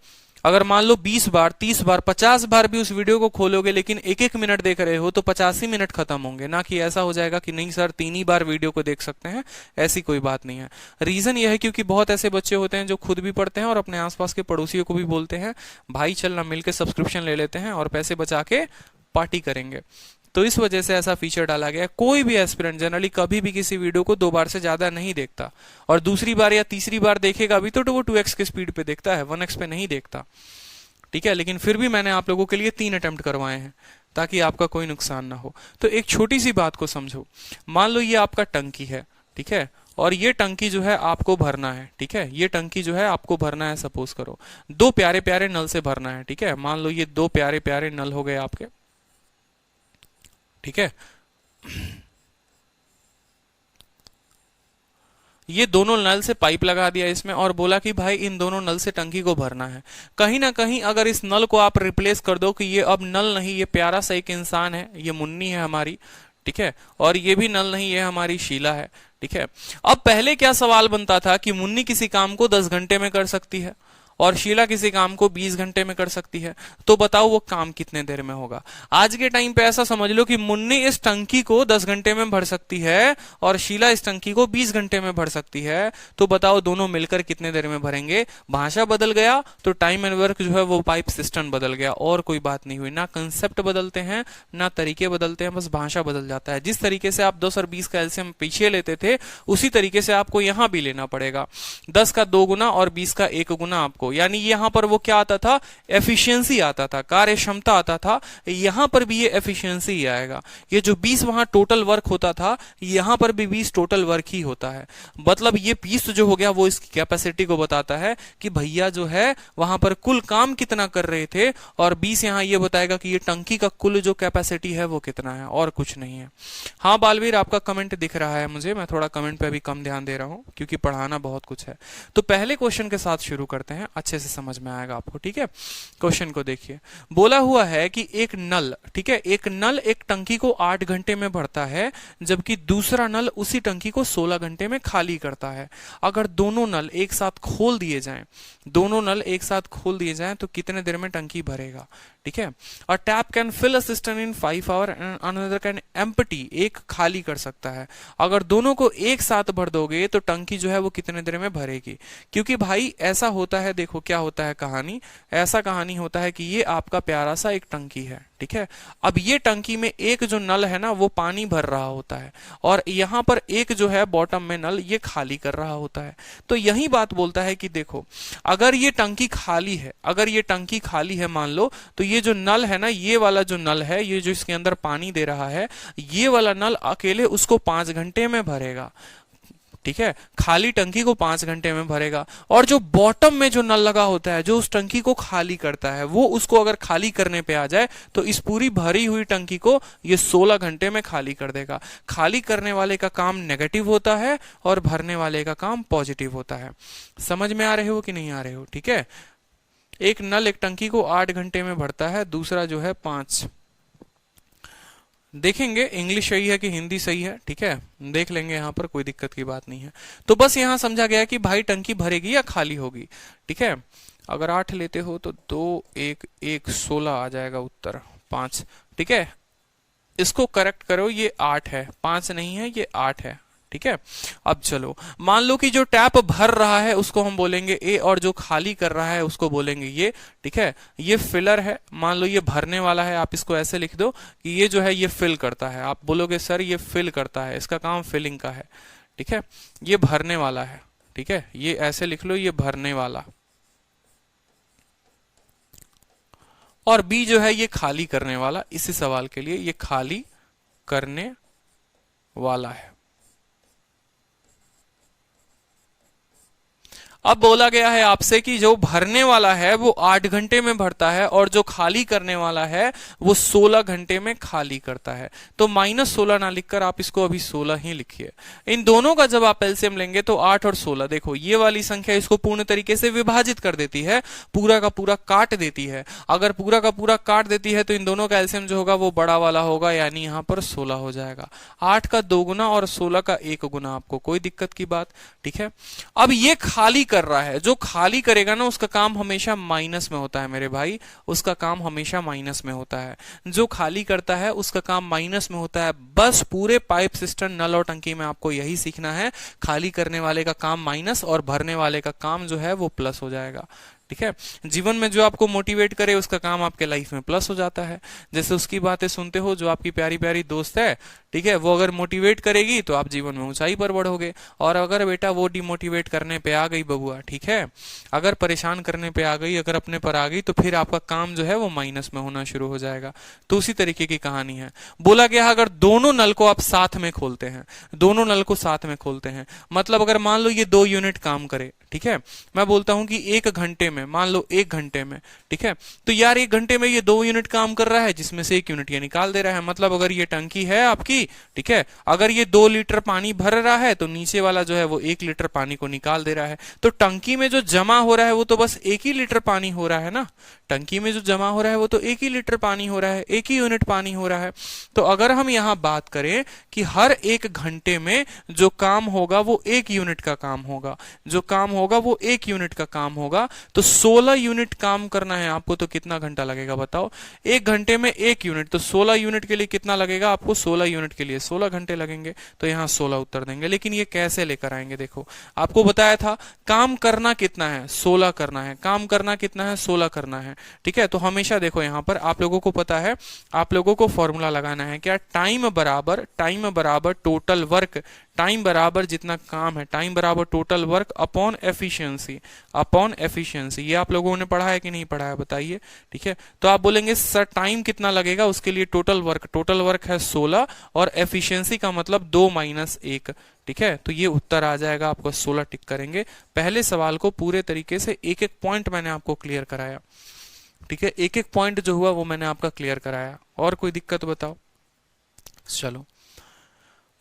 अगर मान लो 20 बार, 30 बार, 50 बार भी उस वीडियो को खोलोगे लेकिन 1-1 मिनट देख रहे हो तो 85 मिनट खत्म होंगे। ना कि ऐसा हो जाएगा कि नहीं सर 3 ही बार वीडियो को देख सकते हैं, ऐसी कोई बात नहीं है। रीजन यह है क्योंकि बहुत ऐसे बच्चे होते हैं जो खुद भी पढ़ते हैं और अपने आसपास के पड़ोसियों को भी बोलते हैं भाई चल ना मिलकर सब्सक्रिप्शन ले लेते हैं और पैसे बचा के पार्टी करेंगे। तो इस वजह से ऐसा फीचर डाला गया। कोई भी एस्पिरेंट जनरली कभी भी किसी वीडियो को 2 बार से ज्यादा नहीं देखता, और दूसरी बार या तीसरी बार देखेगा भी तो वो 2x के स्पीड पे देखता है, 1x पे नहीं देखता। ठीक है। लेकिन फिर भी मैंने आप लोगों के लिए 3 अटेम्प्ट करवाए हैं। ताकि आपका कोई नुकसान ना हो। तो एक छोटी सी बात को समझो, मान लो ये आपका टंकी है, ठीक है, और ये टंकी जो है आपको भरना है, ठीक है, ये टंकी जो है आपको भरना है, सपोज करो दो प्यारे प्यारे नल से भरना है, ठीक है, मान लो ये दो प्यारे प्यारे नल हो गए आपके, ठीक है। ये दोनों नल से पाइप लगा दिया इसमें और बोला कि भाई इन दोनों नल से टंकी को भरना है। कहीं ना कहीं अगर इस नल को आप रिप्लेस कर दो कि ये अब नल नहीं, ये प्यारा सा एक इंसान है, ये मुन्नी है हमारी, ठीक है, और ये भी नल नहीं, ये हमारी शीला है, ठीक है। अब पहले क्या सवाल बनता था कि मुन्नी किसी काम को 10 घंटे में कर सकती है और शीला किसी काम को 20 घंटे में कर सकती है, तो बताओ वो काम कितने देर में होगा। आज के टाइम पे ऐसा समझ लो कि मुन्नी इस टंकी को 10 घंटे में भर सकती है और शीला इस टंकी को 20 घंटे में भर सकती है, तो बताओ दोनों मिलकर कितने देर में भरेंगे। भाषा बदल गया तो टाइम एंड वर्क जो है वो पाइप सिस्टम बदल गया, और कोई बात नहीं हुई। ना कंसेप्ट बदलते हैं ना तरीके बदलते हैं, बस भाषा बदल जाता है। जिस तरीके से आप 10 और 20 का एलसीएम पीछे लेते थे उसी तरीके से आपको यहां भी लेना पड़ेगा। 10 का 2 गुना और 20 का 1 गुना आपको, यानी यहां पर वो क्या आता था, एफिशिएंसी आता था, कार्य क्षमता आता था, यहां पर भी ये एफिशिएंसी ही आएगा। ये जो 20 वहां टोटल वर्क होता था, यहां पर भी 20 टोटल वर्क ही होता है। मतलब ये 20 जो हो गया वो इसकी कैपेसिटी को बताता है कि भैया जो है वहां पर कुल काम कितना कर रहे थे, और 20 यहां ये बताएगा कि ये टंकी का कुल जो कैपेसिटी है वो कितना है, और कुछ नहीं है। हाँ बालवीर, आपका कमेंट दिख रहा है मुझे, मैं थोड़ा कमेंट पे अभी कम ध्यान दे रहा हूं क्योंकि पढ़ाना बहुत कुछ है। तो पहले क्वेश्चन के साथ शुरू करते हैं, अच्छे से समझ में आएगा आपको, ठीक है। क्वेश्चन को देखिए, बोला हुआ है कि एक नल, ठीक है, एक नल एक टंकी को 8 घंटे में भरता है, जबकि दूसरा नल उसी टंकी को 16 घंटे में खाली करता है। अगर दोनों नल एक साथ खोल दिए जाएं, दोनों नल एक साथ खोल दिए जाएं तो कितने देर में टंकी भरेगा, ठीक है। और tap can fill a cistern in 5 hour and another can empty, एक खाली कर सकता है। अगर दोनों को एक साथ भर दोगे तो टंकी जो है वो कितने देर में भरेगी। क्योंकि भाई ऐसा होता है, देखो क्या होता है कहानी, ऐसा कहानी होता है कि ये आपका प्यारा सा एक टंकी है, ठीक है। अब ये टंकी में एक जो नल है ना वो पानी भर रहा होता है, और यहां पर एक जो है बॉटम में नल ये खाली कर रहा होता है। तो यही बात बोलता है कि देखो अगर ये टंकी खाली है, अगर ये टंकी खाली है मान लो, तो ये जो नल है ना, ये वाला जो नल है, ये जो इसके अंदर पानी दे रहा है, ये वाला नल अकेले उसको 5 घंटे में भरेगा, ठीक है, खाली टंकी को 5 घंटे में भरेगा। और जो बॉटम में जो नल लगा होता है जो उस टंकी को खाली करता है, वो उसको अगर खाली करने पे आ जाए तो इस पूरी भरी हुई टंकी को ये 16 घंटे में खाली कर देगा। खाली करने वाले का काम नेगेटिव होता है और भरने वाले का काम पॉजिटिव होता है। समझ में आ रहे हो कि नहीं आ रहे हो, ठीक है। एक नल एक टंकी को 8 घंटे में भरता है, दूसरा जो है 5। देखेंगे इंग्लिश सही है कि हिंदी सही है, ठीक है, देख लेंगे, यहां पर कोई दिक्कत की बात नहीं है। तो बस यहां समझा गया कि भाई टंकी भरेगी या खाली होगी, ठीक है। अगर 8 लेते हो तो 2 1 1 16 आ जाएगा उत्तर 5, ठीक है। इसको करेक्ट करो, ये 8 है, 5 नहीं है, ये 8 है, ठीक है। अब चलो मान लो कि जो टैप भर रहा है उसको हम बोलेंगे ए, और जो खाली कर रहा है उसको बोलेंगे ये, ठीक है। ये फिलर है, मान लो ये भरने वाला है, आप इसको ऐसे लिख दो कि ये जो है ये फिल करता है। आप बोलोगे सर ये फिल करता है, इसका काम फिलिंग का है, ठीक है। ये भरने वाला है, ठीक है, ये ऐसे लिख लो, ये भरने वाला। और बी जो है ये खाली करने वाला, इसी सवाल के लिए ये खाली करने वाला है। अब बोला गया है आपसे कि जो भरने वाला है वो 8 घंटे में भरता है और जो खाली करने वाला है वो 16 घंटे में खाली करता है। तो -16 ना लिखकर आप इसको अभी 16 ही लिखिए। इन दोनों का जब आप एलसीएम लेंगे तो 8 और 16, देखो ये वाली संख्या इसको पूर्ण तरीके से विभाजित कर देती है, पूरा का पूरा काट देती है। अगर पूरा का पूरा काट देती है तो इन दोनों का एलसीएम जो होगा वो बड़ा वाला होगा, यानी यहां पर 16 हो जाएगा। 8 का 2 गुना और 16 का 1 गुना, आपको कोई दिक्कत की बात, ठीक है। अब ये खाली कर रहा है, जो खाली करेगा ना उसका काम हमेशा माइनस में होता है मेरे भाई, उसका काम हमेशा माइनस में होता है। जो खाली करता है उसका काम माइनस में होता है। बस पूरे पाइप सिस्टम नल और टंकी में आपको यही सीखना है, खाली करने वाले का काम माइनस और भरने वाले का काम जो है वो प्लस हो जाएगा, ठीक है। जीवन में जो आपको मोटिवेट करे उसका काम आपके लाइफ में प्लस हो जाता है। जैसे उसकी बातें सुनते हो, जो आपकी प्यारी प्यारी दोस्त है, ठीक है, वो अगर मोटिवेट करेगी तो आप जीवन में ऊंचाई पर बढ़ोगे। और अगर बेटा वो डिमोटिवेट करने पे आ गई बबुआ, ठीक है, अगर परेशान करने पे आ गई, अगर अपने पर आ गई, तो फिर आपका काम जो है वो माइनस में होना शुरू हो जाएगा। तो उसी तरीके की कहानी है। बोला गया अगर दोनों नल को आप साथ में खोलते हैं, दोनों नल को साथ में खोलते हैं, मतलब अगर मान लो ये 2 यूनिट काम करे, ठीक है, मैं बोलता हूं कि 1 घंटे में, मान लो 1 घंटे में, ठीक है, तो यार 1 घंटे में ये 2 यूनिट काम कर रहा है, जिसमें से 1 यूनिट ये निकाल दे रहा है। मतलब अगर ये टंकी है आपकी, ठीक है, अगर ये 2 लीटर पानी भर रहा है तो नीचे वाला जो है वो 1 लीटर पानी को निकाल दे रहा है। तो टंकी में जो जमा हो रहा है वो तो बस 1 ही लीटर पानी हो रहा है ना। टंकी में जो जमा हो रहा है वो तो 1 ही लीटर पानी हो रहा है, 1 ही यूनिट पानी हो रहा है। तो अगर हम यहां बात करें कि हर 1 घंटे में जो काम होगा वो 1 यूनिट का काम होगा, जो काम होगा वो 1 यूनिट का काम होगा, तो 16 यूनिट काम करना है आपको, तो कितना घंटा लगेगा बताओ? 1 घंटे में 1 यूनिट, तो 16 यूनिट के लिए कितना लगेगा आपको? 16 यूनिट के लिए 16 घंटे लगेंगे। तो यहां 16 उत्तर देंगे। लेकिन ये कैसे लेकर आएंगे? देखो, आपको बताया था काम करना कितना है, 16 करना है। काम करना कितना है? 16 करना है, ठीक है। तो हमेशा देखो यहां पर आप लोगों को पता है, आप लोगों को फॉर्मूला लगाना है क्या? टाइम बराबर टोटल वर्क, टाइम बराबर जितना काम है, टाइम बराबर total work upon efficiency, upon efficiency. ये आप लोगों ने पढ़ा है कि नहीं पढ़ा है बताइए, ठीक है। तो आप बोलेंगे सर टाइम कितना लगेगा, उसके लिए टोटल वर्क है 16 और एफिशिएंसी का मतलब 2 - 1, ठीक है। तो ये उत्तर आ जाएगा, आपको 16 टिक करेंगे। पहले सवाल को पूरे तरीके से एक एक पॉइंट मैंने आपको क्लियर कराया, ठीक है, एक एक पॉइंट जो हुआ वो मैंने आपका क्लियर कराया। और कोई दिक्कत बताओ? चलो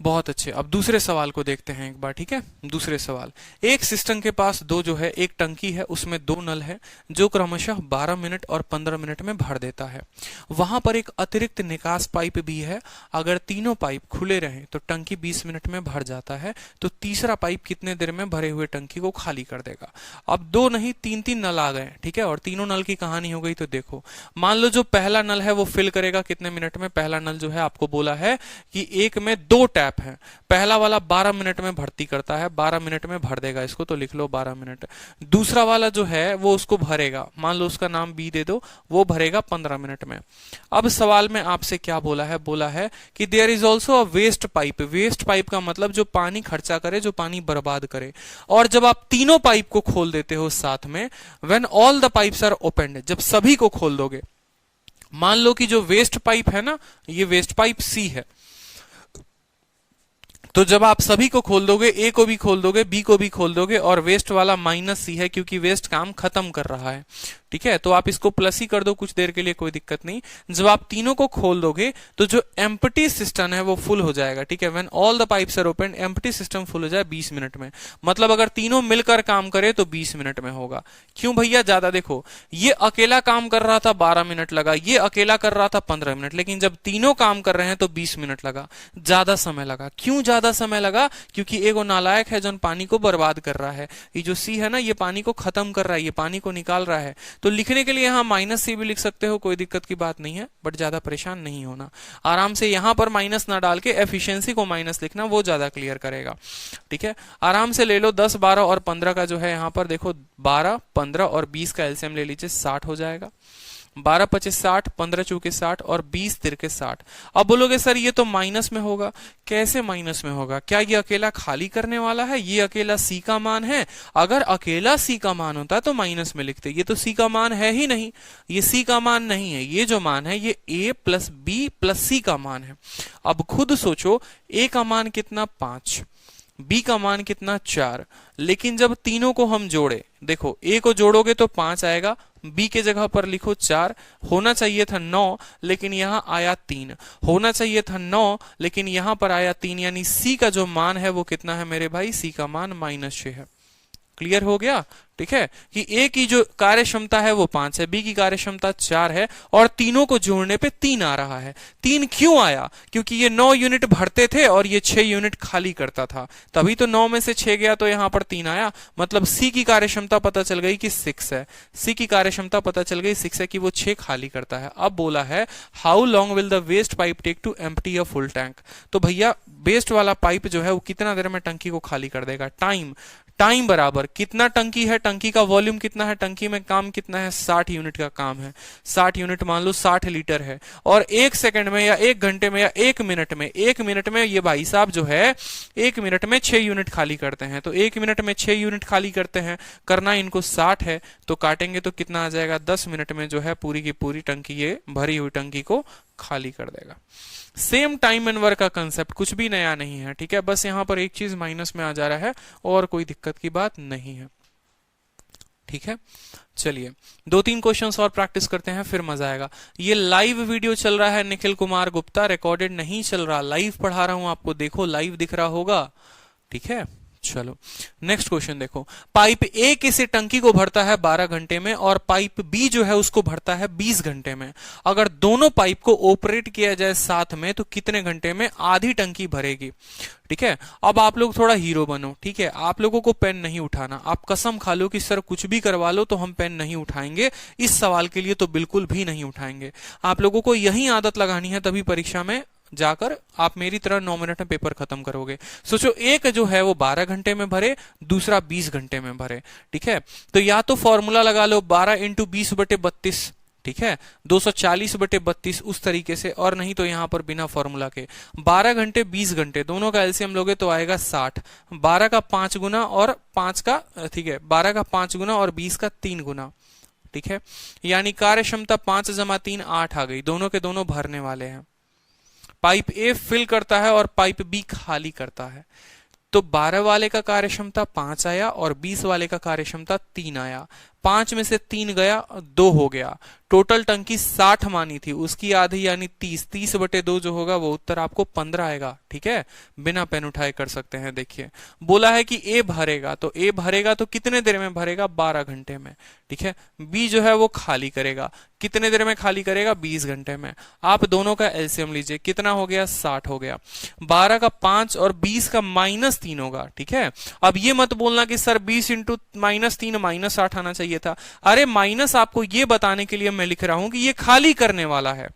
बहुत अच्छे। अब दूसरे सवाल को देखते हैं एक बार, ठीक है। दूसरे सवाल, एक सिस्टम के पास दो जो है, एक टंकी है, उसमें 2 नल है जो क्रमशः 12 मिनट और 15 मिनट में भर देता है। वहां पर एक अतिरिक्त निकास पाइप भी है। अगर तीनों पाइप खुले रहें तो टंकी 20 मिनट में भर जाता है। तो तीसरा पाइप कितने देर में भरे हुए टंकी को खाली कर देगा? अब 2 नहीं 3-3 नल आ गए, ठीक है, और तीनों नल की कहानी हो गई। तो देखो, मान लो जो पहला नल है वो फिल करेगा कितने मिनट में? पहला नल जो है आपको बोला है कि एक में 2 टैप है। पहला वाला 12 मिनट में भर्ती करता है, 12 मिनट में भर देगा इसको, तो लिख लो 12 मिनट। दूसरा वाला जो है वो उसको भरेगा, मान लो उसका नाम बी दे दो, वो भरेगा 15 मिनट में। अब सवाल में आपसे क्या बोला है? बोला है कि there is also a waste pipe. Waste pipe का मतलब जो पानी खर्चा करे, जो पानी बर्बाद करे। और जब आप तीनों पाइप को खोल देते हो साथ में, when all the pipes are opened, जब सभी को खोल दोगे, मान लो कि जो वेस्ट पाइप है ना, ये वेस्ट पाइप सी है, तो जब आप सभी को खोल दोगे, ए को भी खोल दोगे, बी को भी खोल दोगे, और वेस्ट वाला -सी है क्योंकि वेस्ट काम खत्म कर रहा है, ठीक है। तो आप इसको प्लस ही कर दो कुछ देर के लिए, कोई दिक्कत नहीं। जब आप तीनों को खोल दोगे तो जो एम्प्टी सिस्टम है वो फुल हो जाएगा, ठीक है। When all the pipes are open, empty cistern full हो जाए 20 मिनट में। मतलब अगर तीनों मिलकर काम करे तो 20 मिनट में होगा। क्यों भैया ज्यादा? देखो, ये अकेला काम कर रहा था 12 मिनट लगा, ये अकेला कर रहा था 15 मिनट, लेकिन जब तीनों काम कर रहे हैं तो 20 मिनट लगा, ज्यादा समय लगा। क्यों ज्यादा समय लगा? क्योंकि एगो नालायक है जो पानी को बर्बाद कर रहा है। ये जो सी है ना, ये पानी को खत्म कर रहा है, ये पानी को निकाल रहा है। तो लिखने के लिए यहां -सी भी लिख सकते हो, कोई दिक्कत की बात नहीं है, बट ज्यादा परेशान नहीं होना। आराम से यहां पर माइनस ना डाल के एफिशिएंसी को माइनस लिखना, वो ज्यादा क्लियर करेगा, ठीक है। आराम से ले लो 10, 12 और 15 का जो है यहां पर देखो, 12, 15 और 20 का एलसीएम ले लीजिए, 60 हो जाएगा। 12 × 25 = 60, 15 × 4 = 60 और 20 × 3 = 60। अब बोलोगे सर ये तो माइनस में होगा। कैसे माइनस में होगा? क्या ये अकेला खाली करने वाला है? ये अकेला सी का मान है? अगर अकेला सी का मान होता तो माइनस में लिखते। ये तो सी का मान है ही नहीं, ये सी का मान नहीं है। ये जो मान है ये a + b + c का मान है। अब खुद सोचो, a का मान कितना? 5, b का मान कितना? 4। लेकिन जब तीनों को हम जोड़े, देखो a को जोड़ोगे तो 5 आएगा, b के जगह पर लिखो 4, होना चाहिए था 9 लेकिन यहां आया 3, होना चाहिए था 9 लेकिन यहां पर आया 3, यानी c का जो मान है वो कितना है मेरे भाई? c का मान -6 है। क्लियर हो गया, ठीक है, कि ए की जो कार्य क्षमता है वो 5 है, बी की कार्य क्षमता 4 है, और तीनों को जोड़ने पे 3 आ रहा है। 3 क्यों आया? क्योंकि ये 9 यूनिट भरते थे और ये 6 यूनिट खाली करता था, तभी तो 9 में से 6 गया तो यहां पर 3 आया। मतलब सी की कार्य क्षमता पता चल गई कि 6 है, सी की कार्य क्षमता पता चल गई 6 है कि वो 6 खाली करता है। अब बोला है how long will the waste pipe take to empty a full tank. तो भैया वेस्ट वाला पाइप जो है वो कितना देर में टंकी को खाली कर देगा? टाइम बराबर कितना टंकी है, टंकी का वॉल्यूम कितना है, टंकी में काम कितना है, 60 यूनिट का काम है। 60 यूनिट मान लो 60 लीटर है, और 1 सेकंड में या 1 घंटे में या 1 मिनट में, 1 मिनट में ये भाई साहब जो है 1 मिनट में 6 यूनिट खाली करते हैं। तो 1 मिनट में 6 यूनिट खाली करते हैं, करना इनको 60 है, तो काटेंगे तो कितना आ जाएगा, 10 मिनट में जो है पूरी की पूरी टंकी, ये भरी हुई टंकी को खाली कर देगा। सेम टाइम एंड वर्क का कंसेप्ट, कुछ भी नया नहीं है, ठीक है। बस यहां पर एक चीज माइनस में आ जा रहा है और कोई दिक्कत की बात नहीं है, ठीक है। चलिए 2-3 क्वेश्चंस और प्रैक्टिस करते हैं, फिर मजा आएगा। ये लाइव वीडियो चल रहा है निखिल कुमार गुप्ता, रिकॉर्डेड नहीं चल रहा, लाइव पढ़ा रहा हूं आपको, देखो लाइव दिख रहा होगा, ठीक है। चलो नेक्स्ट क्वेश्चन देखो, पाइप ए किसी टंकी को भरता है 12 घंटे में और पाइप बी जो है उसको भरता है 20 घंटे में। अगर दोनों पाइप को ऑपरेट किया जाए साथ में तो कितने घंटे में आधी टंकी भरेगी, ठीक है। अब आप लोग थोड़ा हीरो बनो, ठीक है। आप लोगों को पेन नहीं उठाना, आप कसम खा लो कि सर कुछ भी करवा लो तो हम पेन नहीं उठाएंगे, इस सवाल के लिए तो बिल्कुल भी नहीं उठाएंगे। आप लोगों को यही आदत लगानी है, तभी परीक्षा में जाकर आप मेरी तरह 9 मिनट में पेपर खत्म करोगे। सोचो एक जो है वो 12 घंटे में भरे, दूसरा 20 घंटे में भरे, ठीक है। तो या तो फॉर्मूला लगा लो 12 इंटू 20/32, ठीक है, 240/32 उस तरीके से, और नहीं तो यहां पर बिना फॉर्मूला के 12 घंटे 20 घंटे दोनों का एलसीएम लोगे तो आएगा 60। 12 का 5 गुना और 5 का, ठीक है, 12 का 5 गुना और 20 का 3 गुना, ठीक है। यानी कार्य क्षमता 5 + 3 8 आ गई, दोनों के दोनों भरने वाले हैं। पाइप ए फिल करता है और पाइप बी खाली करता है, तो 12 वाले का कार्य क्षमता 5 आया और 20 वाले का कार्य क्षमता 3 आया। 5 में से 3 गया, 2 हो गया। टोटल टंकी 60 मानी थी, उसकी आधी यानी 30, 30/2 जो होगा वो उत्तर आपको 15 आएगा, ठीक है। बिना पेन उठाए कर सकते हैं। देखिए बोला है कि ए भरेगा, तो ए भरेगा तो कितने देर में भरेगा, 12 घंटे में, ठीक है। बी जो है वो खाली करेगा, कितने देर में खाली करेगा, 20 घंटे में। आप दोनों का एलसीएम लीजिए, कितना हो गया, 60 हो गया। 12 का 5 और 20 का -3 होगा, ठीक है। अब ये मत बोलना कि सर 20 इंटू -3 -8 आना चाहिए था। अरे माइनस आपको ये बताने के लिए मैं लिख रहा हूं कि ये खाली करने वाला है,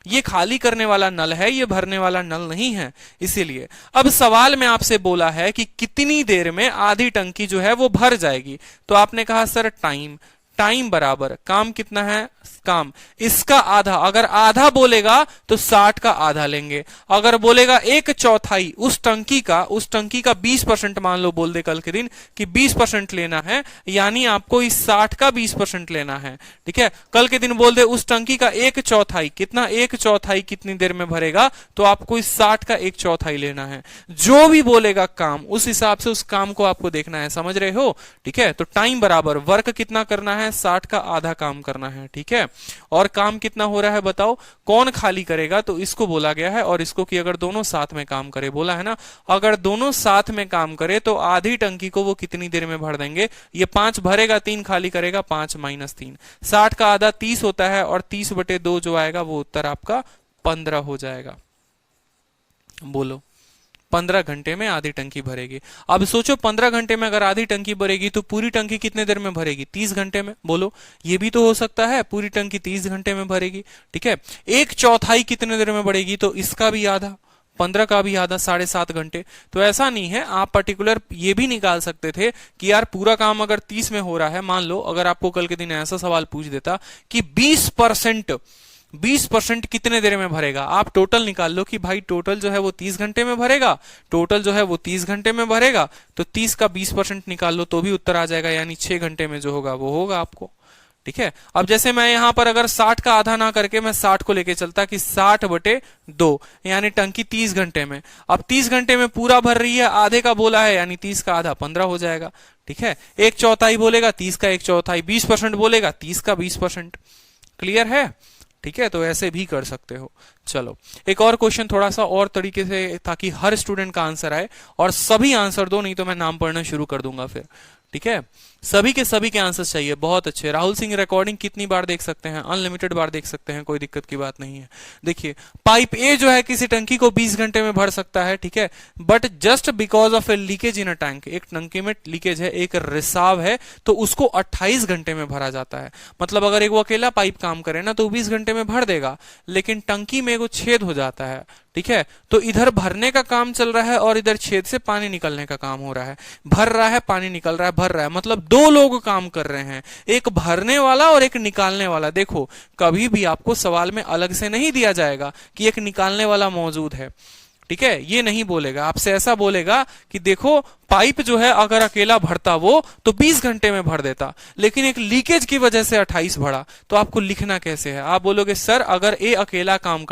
ये खाली करने वाला नल है, ये भरने वाला नल नहीं है, इसीलिए। अब सवाल में आपसे बोला है कि कितनी देर में आधी टंकी जो है वो भर जाएगी, तो आपने कहा सर टाइम, टाइम बराबर काम कितना है, काम इसका आधा। अगर आधा बोलेगा तो 60 का आधा लेंगे, अगर बोलेगा 1/4 उस टंकी का, उस टंकी का 20% मान लो, बोल दे कल के दिन कि 20% लेना है, यानी आपको इस 60 का 20% लेना है, ठीक है। कल के दिन बोल दे उस टंकी का 1/4, कितना 1/4 कितनी देर में भरेगा, तो आपको इस 60 का 1/4 लेना है। जो भी बोलेगा काम, उस हिसाब से उस काम को आपको देखना है, समझ रहे हो, ठीक है। तो टाइम बराबर वर्क कितना करना है, 60 का आधा काम करना है, ठीक है। और काम कितना हो रहा है बताओ, कौन खाली करेगा, तो इसको बोला गया है, और इसको कि अगर दोनों साथ में काम करे, बोला है ना, अगर दोनों साथ में काम करे तो आधी टंकी को वो कितनी देर में भर देंगे। ये 5 भरेगा, 3 खाली करेगा, 5 - 3, 60 का आधा 30 होता है, और 30/2 जो आएगा वो उत्तर आपका 15 हो जाएगा। बोलो 15 घंटे में आधी टंकी भरेगी। अब सोचो 15 घंटे में अगर आधी टंकी भरेगी तो पूरी टंकी कितने देर में भरेगी, 30 घंटे में। बोलो ये भी तो हो सकता है, पूरी टंकी 30 घंटे में भरेगी, ठीक है। 1/4 कितने देर में बढ़ेगी, तो इसका भी आधा, 15 का भी आधा, 7.5 घंटे। तो ऐसा नहीं है, आप पर्टिकुलर ये भी निकाल सकते थे कि यार पूरा काम अगर 30 में हो रहा है, मान लो अगर आपको कल के दिन ऐसा सवाल पूछ देता कि 20% कितने देर में भरेगा, आप टोटल निकाल लो कि भाई टोटल जो है वो 30 घंटे में भरेगा, टोटल जो है वो 30 घंटे में भरेगा, तो 30 का 20% निकाल लो तो भी उत्तर आ जाएगा, यानी 6 घंटे में जो होगा वो होगा आपको, ठीक है। अब जैसे मैं यहां पर अगर 60 का आधा ना करके मैं 60 को लेके चलता कि 60/2, यानी टंकी 30 घंटे में। अब 30 घंटे में पूरा भर रही है, आधे का बोला है, यानी 30 का आधा 15 हो जाएगा, ठीक है। 1/4 बोलेगा 30 का 1/4, 20% बोलेगा 30 का 20%। क्लियर है, ठीक है। तो ऐसे भी कर सकते हो। चलो एक और क्वेश्चन थोड़ा सा और तरीके से, ताकि हर स्टूडेंट का आंसर आए, और सभी आंसर दो, नहीं तो मैं नाम पढ़ना शुरू कर दूंगा फिर, ठीक है, सभी के आंसर्स चाहिए, बहुत अच्छे। राहुल सिंह रिकॉर्डिंग कितनी बार देख सकते हैं? अनलिमिटेड बार देख सकते हैं, कोई दिक्कत की बात नहीं है। देखिए पाइप ए जो है किसी टंकी को 20 घंटे में भर सकता है, ठीक है, but just because of A leakage in a tank, एक टंकी में लीकेज है, एक रिसाव है, तो उसको 28 घंटे में भरा जाता है। मतलब अगर एक वो अकेला पाइप काम करे ना तो 20 घंटे में भर देगा, लेकिन टंकी में एक छेद हो जाता है, ठीक है, तो इधर भरने का काम चल रहा है और इधर छेद से पानी निकलने का काम हो रहा है। भर रहा है, पानी निकल रहा है, भर रहा है, मतलब दो लोग काम कर रहे हैं, एक भरने वाला और एक निकालने वाला। देखो कभी भी आपको सवाल में अलग से नहीं दिया जाएगा कि एक निकालने वाला मौजूद है, ठीक है, ये नहीं बोलेगा आपसे, ऐसा बोलेगा कि देखो पाइप जो है अगर अकेला भरता वो तो 20 घंटे में भर देता, लेकिन एक लीकेज की वजह से 28 भरा, तो आपको लिखना कैसे है? आप बोलोगे सर अगर ए अकेला काम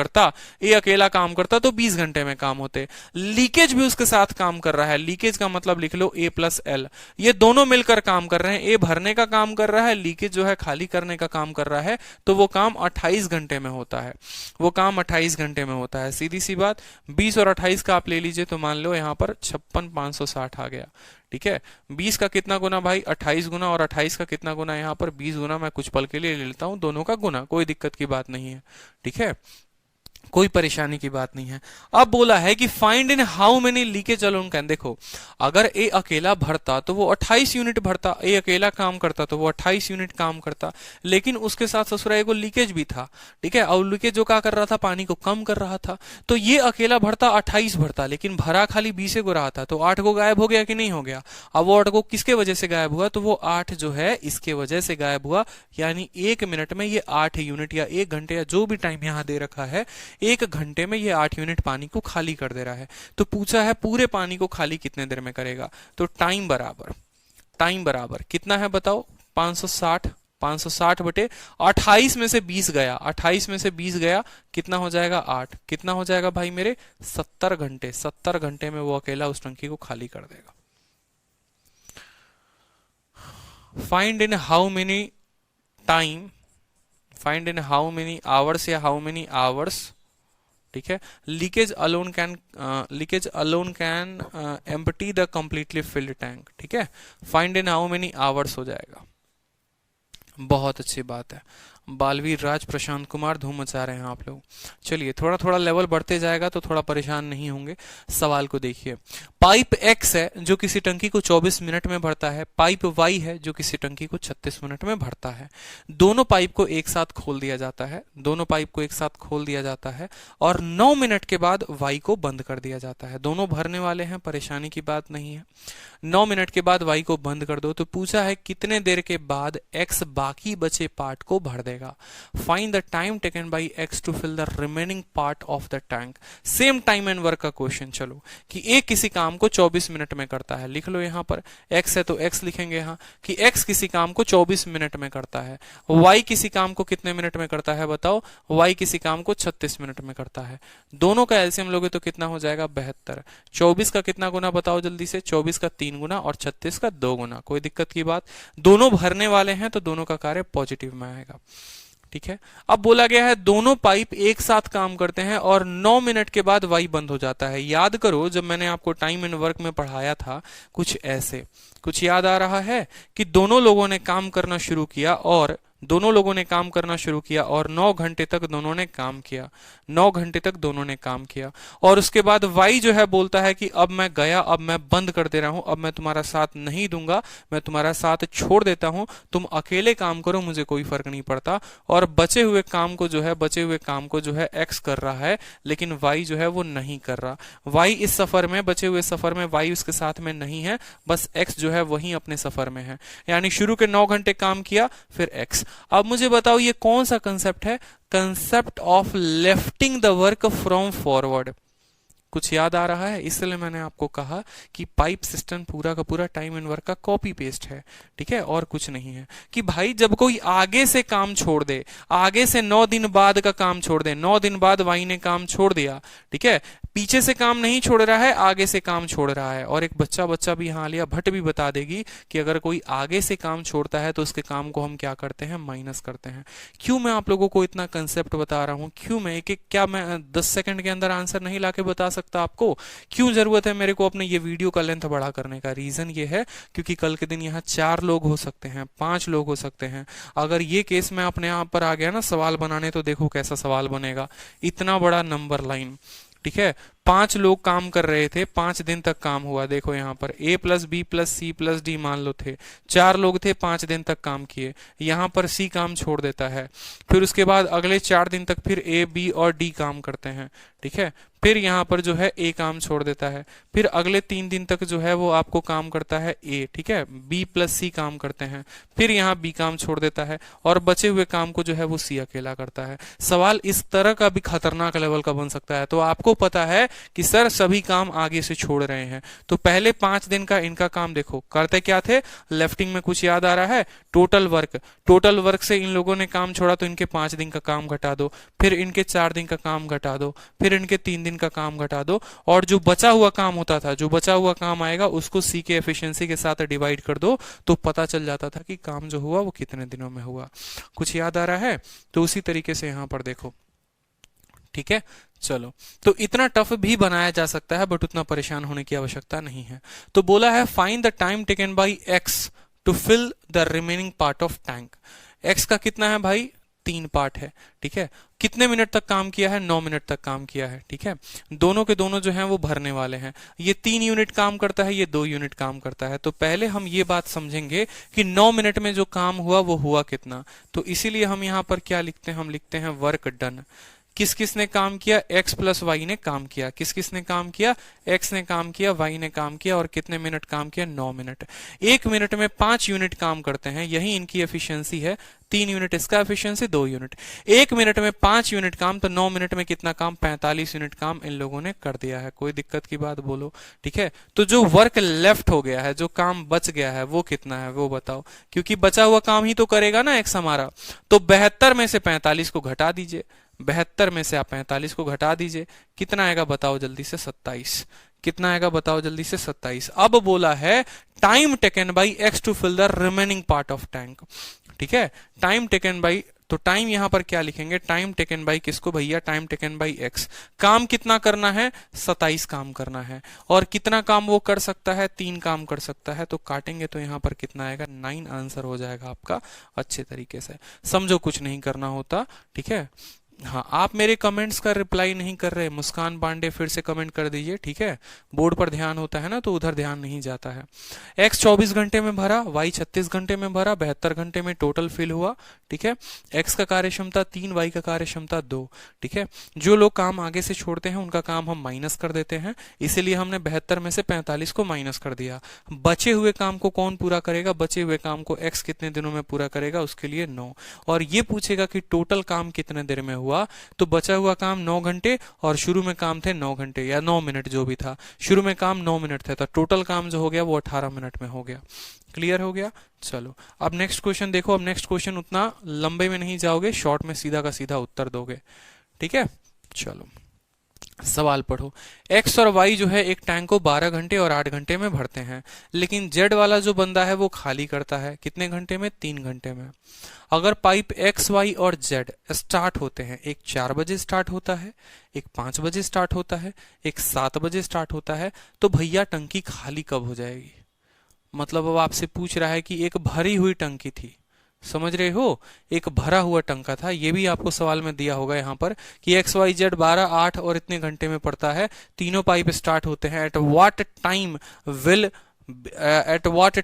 करता तो 20 घंटे में काम होते, लीकेज भी उसके साथ काम कर रहा है, लीकेज का मतलब लिख लो ए प्लस एल, ये दोनों मिलकर काम कर रहे हैं, ए भरने का काम कर रहा है, लीकेज जो है खाली करने का काम कर रहा है, तो वो काम 28 घंटे में होता है, वो काम 28 घंटे में होता है। सीधी सी बात, 20 और 28 का आप ले लीजिए तो मान लो यहां पर 56,560 आ गया, ठीक है। 20 का कितना गुना भाई? 28 गुना, और 28 का कितना गुना? यहाँ पर 20 गुना। मैं कुछ पल के लिए ले लेता हूं दोनों का गुना, कोई दिक्कत की बात नहीं है, ठीक है, कोई परेशानी की बात नहीं है। अब बोला है कि find in how many leakage alone can. देखो अगर ए अकेला भरता तो वो 28 यूनिट भरता, ए अकेला काम करता तो वो 28 यूनिट काम करता, लेकिन उसके साथ ससुरा को लीकेज भी था, ठीक है, और लीकेज जो क्या कर रहा था, पानी को कम कर रहा था, तो ये अकेला भरता 28 भरता, लेकिन भरा खाली 20 को रहा था, तो 8 को गायब हो गया कि नहीं हो गया? अब वो 8 को किसके वजह से गायब हुआ? तो वो 8 जो है इसके वजह से गायब हुआ, यानी 1 मिनट में ये 8 यूनिट या 1 घंटे या जो भी टाइम यहां दे रखा है, 1 घंटे में ये 8 यूनिट पानी को खाली कर दे रहा है। तो पूछा है पूरे पानी को खाली कितने देर में करेगा? तो टाइम बराबर कितना है बताओ? 560 बटे 28 में से 20 गया, 28 में से 20 गया, कितना हो जाएगा? 8। कितना हो जाएगा भाई मेरे? 70 घंटे। 70 घंटे में वो अकेला उस टंकी को खाली कर देगा। Find in how many time, find in how many hours या हाउ मेनी आवर्स, ठीक है, leakage alone can empty the completely filled tank, ठीक है, find in how many hours हो जाएगा। बहुत अच्छी बात है, बालवीर राज, प्रशांत कुमार, धूम मचा रहे हैं आप लोग। चलिए थोड़ा थोड़ा लेवल बढ़ते जाएगा तो थोड़ा परेशान नहीं होंगे। सवाल को देखिए, पाइप एक्स है जो किसी टंकी को 24 मिनट में भरता है, पाइप वाई है जो किसी टंकी को 36 मिनट में भरता है। दोनों पाइप को एक साथ खोल दिया जाता है, दोनों पाइप को एक साथ खोल दिया जाता है और 9 मिनट के बाद वाई को बंद कर दिया जाता है। दोनों भरने वाले हैं, परेशानी की बात नहीं है। 9 मिनट के बाद वाई को बंद कर दो, तो पूछा है कितने देर के बाद एक्स बाकी बचे पार्ट को भर देगा। Find the time taken by x to fill the remaining part of the tank. Same time and work का क्वेश्चन। चलो कि ए किसी काम को 24 मिनट में करता है, लिख लो यहां पर एक्स है तो एक्स लिखेंगे यहां कि एक्स किसी काम को 24 मिनट में करता है। वाई किसी काम को कितने मिनट में करता है बताओ? वाई किसी काम को 36 मिनट में करता है। दोनों का एलसीएम लोगे तो कितना हो जाएगा? 72। 24 का कितना गुना बताओ जल्दी से? 24 का 3 गुना और 36 का 2 गुना। कोई दिक्कत की बात? दोनों भरने वाले हैं तो दोनों का कार्य पॉजिटिव में आएगा, ठीक है। अब बोला गया है दोनों पाइप एक साथ काम करते हैं और 9 मिनट के बाद वाई बंद हो जाता है। याद करो जब मैंने आपको टाइम एंड वर्क में पढ़ाया था कुछ ऐसे, कुछ याद आ रहा है कि दोनों लोगों ने काम करना शुरू किया और 9 घंटे तक दोनों ने काम किया, 9 घंटे तक दोनों ने काम किया और उसके बाद वाई जो है बोलता है कि अब मैं गया, अब मैं बंद कर दे रहा हूं, अब मैं तुम्हारा साथ नहीं दूंगा, मैं तुम्हारा साथ छोड़ देता हूं, तुम अकेले काम करो, मुझे कोई फर्क नहीं पड़ता। और बचे हुए काम को जो है एक्स कर रहा है, लेकिन वाई जो है वो नहीं कर रहा। वाई इस सफर में, बचे हुए सफर में वाई उसके साथ में नहीं है, बस एक्स जो है वही अपने सफर में है। यानी शुरू के 9 घंटे काम किया, फिर एक्स। अब मुझे बताओ ये कौन सा कंसेप्ट है? Concept of lifting the work from forward. कुछ याद आ रहा है? इसलिए मैंने आपको कहा कि पाइप सिस्टम पूरा का पूरा टाइम एंड वर्क का कॉपी पेस्ट है, ठीक है, और कुछ नहीं है। कि भाई जब कोई आगे से काम छोड़ दे, आगे से 9 दिन बाद का काम छोड़ दे, 9 दिन बाद वाई ने काम छोड़ दिया, ठीक है, पीछे से काम नहीं छोड़ रहा है, आगे से काम छोड़ रहा है। और एक बच्चा भी यहाँ आलिया भट्ट भी बता देगी कि अगर कोई आगे से काम छोड़ता है तो उसके काम को हम क्या करते हैं? माइनस करते हैं। क्यों मैं आप लोगों को इतना कंसेप्ट बता रहा हूं? क्यों मैं क्या मैं 10 सेकंड के अंदर आंसर नहीं लाके बता सकता आपको। क्यों जरूरत है मेरे को अपने ये वीडियो का लेंथ बड़ा करने का? रीजन ये है क्योंकि कल के दिन यहाँ 4 लोग हो सकते हैं, 5 लोग हो सकते हैं। अगर ये केस में अपने आप पर आ गया ना सवाल बनाने, तो देखो कैसा सवाल बनेगा, इतना बड़ा नंबर लाइन, ठीक है। 5 लोग काम कर रहे थे, 5 दिन तक काम हुआ। देखो यहाँ पर a plus B plus C plus D मान लो थे, 4 लोग थे, 5 दिन तक काम किए। यहाँ पर c काम छोड़ देता है, फिर उसके बाद अगले 4 दिन तक फिर a b और d काम करते हैं, ठीक है। फिर यहाँ पर जो है a काम छोड़ देता है, फिर अगले 3 दिन तक जो है वो आपको काम करता है a, ठीक है। b प्लस c काम करते हैं, फिर यहाँ b काम छोड़ देता है, और बचे हुए काम को जो है वो c अकेला करता है। सवाल इस तरह का भी खतरनाक लेवल का बन सकता है। तो आपको पता है कि सर सभी काम आगे से छोड़ रहे हैं, तो पहले 5 दिन का इनका काम देखो करते क्या थे। लेफ्टिंग में कुछ याद आ रहा है? टोटल वर्क, टोटल वर्क से इन लोगों ने काम छोड़ा तो इनके 5 दिन का काम घटा दो, फिर इनके 4 दिन का काम घटा दो, फिर इनके 3 दिन का काम घटा दो, और जो बचा हुआ काम होता था, जो बचा हुआ काम आएगा उसको सी के एफिशिएंसी के साथ डिवाइड कर दो, तो पता चल जाता था कि काम जो हुआ वो कितने दिनों में हुआ। कुछ याद आ रहा है? तो उसी तरीके से यहां पर देखो, ठीक है। चलो, तो इतना टफ भी बनाया जा सकता है, बट उतना परेशान होने की आवश्यकता नहीं है। तो बोला है find the time taken by x to fill the remaining part of tank. X का कितना है भाई? 3 पार्ट है, ठीक है। कितने मिनट तक काम किया है? 9 मिनट तक काम किया है, ठीक है। दोनों के दोनों जो हैं वो भरने वाले हैं। ये 3 यूनिट काम करता है, ये 2 यूनिट काम करता है। तो पहले हम ये बात समझेंगे कि 9 मिनट में जो काम हुआ वो हुआ कितना। तो इसीलिए हम यहाँ पर क्या लिखते हैं? हम लिखते हैं वर्क डन। किस किस ने काम किया? x प्लस वाई ने काम किया। किस किस ने काम किया? x ने काम किया, y ने काम किया, और कितने मिनट काम किया? 9 मिनट। 1 मिनट में 5 यूनिट काम करते हैं, यही इनकी एफिशिएंसी है। 3 यूनिट इसका एफिशिएंसी, 2 यूनिट। 1 मिनट में 5 यूनिट काम, तो 9 मिनट में कितना काम? 45 यूनिट काम इन लोगों ने कर दिया है। कोई दिक्कत की बात बोलो, ठीक है। तो जो वर्क लेफ्ट हो गया है, जो काम बच गया है, वो कितना है वो बताओ, क्योंकि बचा हुआ काम ही तो करेगा ना x हमारा। तो 72 में से 45 को घटा दीजिए, 72 में से आप 45 को घटा दीजिए, कितना आएगा बताओ जल्दी से? 27। कितना आएगा बताओ जल्दी से? 27। अब बोला है time taken by x to fill the remaining part of tank, ठीक है। टाइम टेकन बाई, तो टाइम यहां पर क्या लिखेंगे? टाइम टेकन बाई किसको भैया? Time taken by x. काम कितना करना है? 27 काम करना है। और कितना काम वो कर सकता है? 3 काम कर सकता है। तो काटेंगे तो यहां पर कितना आएगा? 9 आंसर हो जाएगा आपका अच्छे तरीके से। समझो, कुछ नहीं करना होता, ठीक है। हाँ, आप मेरे कमेंट्स का रिप्लाई नहीं कर रहे। मुस्कान पांडे फिर से कमेंट कर दीजिए, ठीक है। बोर्ड पर ध्यान होता है ना, तो उधर ध्यान नहीं जाता है। x 24 घंटे में भरा, y 36 घंटे में भरा, 72 घंटे में टोटल फिल हुआ, ठीक है। x का कार्य क्षमता 3, y का कार्य क्षमता 2, ठीक है। जो लोग काम आगे से छोड़ते हैं उनका काम हम माइनस कर देते हैं, इसीलिए हमने 72 में से 45 को माइनस कर दिया। बचे हुए काम को कौन पूरा करेगा? बचे हुए काम को x कितने दिनों में पूरा करेगा? उसके लिए 9। और ये पूछेगा कि टोटल काम कितने देर में हुआ, तो बचा हुआ काम 9 घंटे, और शुरू में काम थे 9 घंटे या 9 मिनट, जो भी था। शुरू में काम 9 मिनट थे, तो टोटल काम जो हो गया वो 18 मिनट में हो गया। क्लियर हो गया? चलो, अब नेक्स्ट क्वेश्चन देखो। अब नेक्स्ट क्वेश्चन उतना लंबे में नहीं जाओगे, शॉर्ट में सीधा का सीधा उत्तर दोगे, ठीक है। चलो, सवाल पढ़ो। x और y जो है एक टैंक को 12 घंटे और 8 घंटे में भरते हैं, लेकिन z वाला जो बंदा है वो खाली करता है कितने घंटे में? 3 घंटे में। अगर पाइप x, y और z स्टार्ट होते हैं, एक 4 बजे स्टार्ट होता है, एक 5 बजे स्टार्ट होता है, एक 7 बजे स्टार्ट होता है, तो भैया टंकी खाली कब हो जाएगी? मतलब अब आपसे पूछ रहा है कि एक भरी हुई टंकी थी, समझ रहे हो, एक भरा हुआ टंका था। ये भी आपको सवाल में दिया होगा यहाँ पर कि एक्स वाई जेड 12, 8 और इतने घंटे में पड़ता है, तीनों पाइप स्टार्ट होते हैं। At what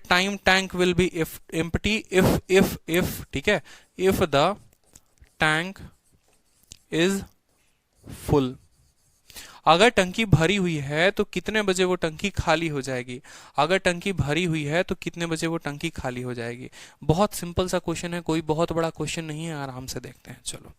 time tank will be empty if ठीक है, if the tank is full. अगर टंकी भरी हुई है तो कितने बजे वो टंकी खाली हो जाएगी? अगर टंकी भरी हुई है तो कितने बजे वो टंकी खाली हो जाएगी? बहुत सिंपल सा क्वेश्चन है, कोई बहुत बड़ा क्वेश्चन नहीं है, आराम से देखते हैं। चलो,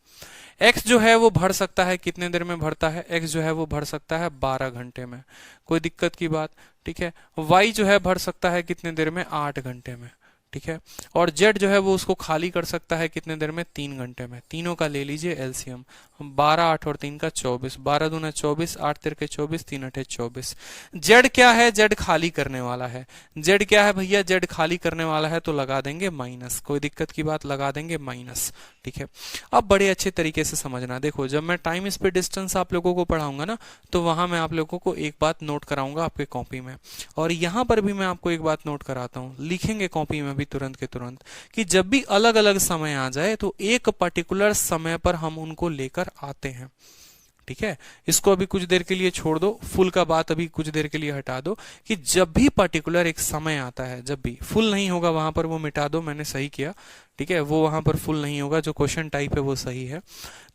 x जो है वो भर सकता है कितने देर में भरता है? x जो है वो भर सकता है 12 घंटे में, कोई दिक्कत की बात, ठीक है। y जो है भर सकता है कितने देर में? 8 घंटे में, ठीक है। और जेड जो है वो उसको खाली कर सकता है कितने देर में, 3 घंटे में। तीनों का ले लीजिए एलसीएम, 12 8 और 3 का 24, 12 दूना 24, 8 तिरके 24, 3 अठे 24। जेड क्या है, जेड खाली करने वाला है। जेड क्या है भैया, जेड खाली करने वाला है, तो लगा देंगे माइनस, कोई दिक्कत की बात, लगा देंगे माइनस, ठीक है। अब बड़े अच्छे तरीके से समझना, देखो जब मैं टाइम स्पीड डिस्टेंस आप लोगों को पढ़ाऊंगा ना, तो वहां मैं आप लोगों को एक बात नोट कराऊंगा आपके कॉपी में, और यहां पर भी मैं आपको एक बात नोट कराता हूं, लिखेंगे कॉपी में भी तुरंत के तुरंत, कि जब भी अलग अलग समय आ जाए तो एक पर्टिकुलर समय पर हम उनको लेकर आते हैं, ठीक है। इसको अभी कुछ देर के लिए छोड़ दो, फुल का बात अभी कुछ देर के लिए हटा दो, कि जब भी पर्टिकुलर एक समय आता है, जब भी फुल नहीं होगा वहां पर वो मिटा दो, मैंने सही किया, ठीक है, वो वहां पर फुल नहीं होगा, जो क्वेश्चन टाइप है वो सही है।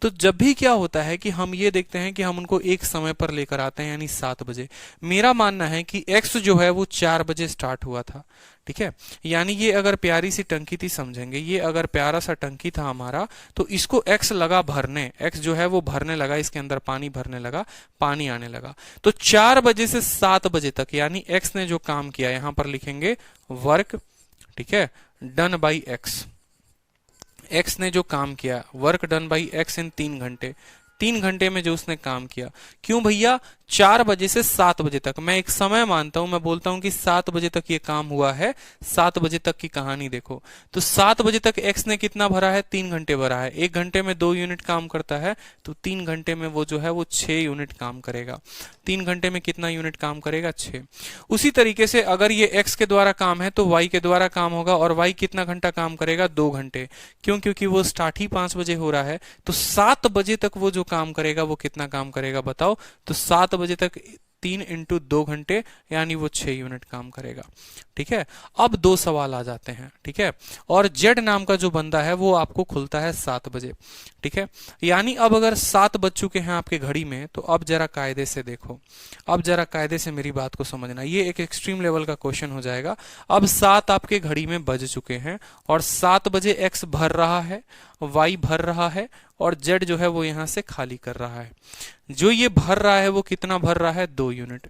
तो जब भी क्या होता है कि हम ये देखते हैं कि हम उनको एक समय पर लेकर आते हैं, यानी 7 बजे। मेरा मानना है कि एक्स जो है वो 4 बजे स्टार्ट हुआ था, ठीक है। यानी ये अगर प्यारी सी टंकी थी, समझेंगे, ये अगर प्यारा सा टंकी था हमारा, तो इसको एक्स लगा भरने, एक्स जो है वो भरने लगा, इसके अंदर पानी भरने लगा, पानी आने लगा। तो 4 बजे से 7 बजे तक, यानी एक्स ने जो काम किया, यहां पर लिखेंगे वर्क, ठीक है, डन बाई एक्स। एक्स ने जो काम किया, वर्क डन बाई एक्स इन 3 घंटे, 3 घंटे में जो उसने काम किया। क्यों भैया, 4 बजे से 7 बजे तक, मैं एक समय मानता हूं, मैं बोलता हूं कि 7 बजे तक ये काम हुआ है, 7 बजे तक की कहानी देखो। तो 7 बजे तक एक्स ने कितना भरा है, 3 घंटे भरा है। 1 घंटे में 2 यूनिट काम करता है, तो 3 घंटे में वो जो है वो 6 यूनिट काम करेगा। 3 घंटे में कितना यूनिट काम करेगा, 6। उसी तरीके से अगर ये एक्स के द्वारा काम है तो वाई के द्वारा काम होगा, और वाई कितना घंटा काम करेगा, 2 घंटे। क्यों, क्योंकि वो स्टार्ट ही 5 बजे हो रहा है, तो 7 बजे तक वो जो काम करेगा वो कितना काम करेगा बताओ, तो 7 बजे तक 3 इंटू 2 घंटे, यानी वो 6 यूनिट काम करेगा, ठीक है। अब 2 सवाल आ जाते हैं, ठीक है। और जेड नाम का जो बंदा है वो आपको खुलता है 7 बजे, ठीक है। यानी अब अगर 7 बज चुके हैं आपके घड़ी में, तो अब जरा कायदे से देखो, अब जरा कायदे से मेरी बात को समझना, ये एक एक्सट्रीम लेवल का क्वेश्चन हो जाएगा। अब 7 आपके घड़ी में बज चुके हैं, और 7 बजे एक्स भर रहा है, वाई भर रहा है, और जेड जो है वो यहां से खाली कर रहा है। जो ये भर रहा है वो कितना भर रहा है, 2 यूनिट।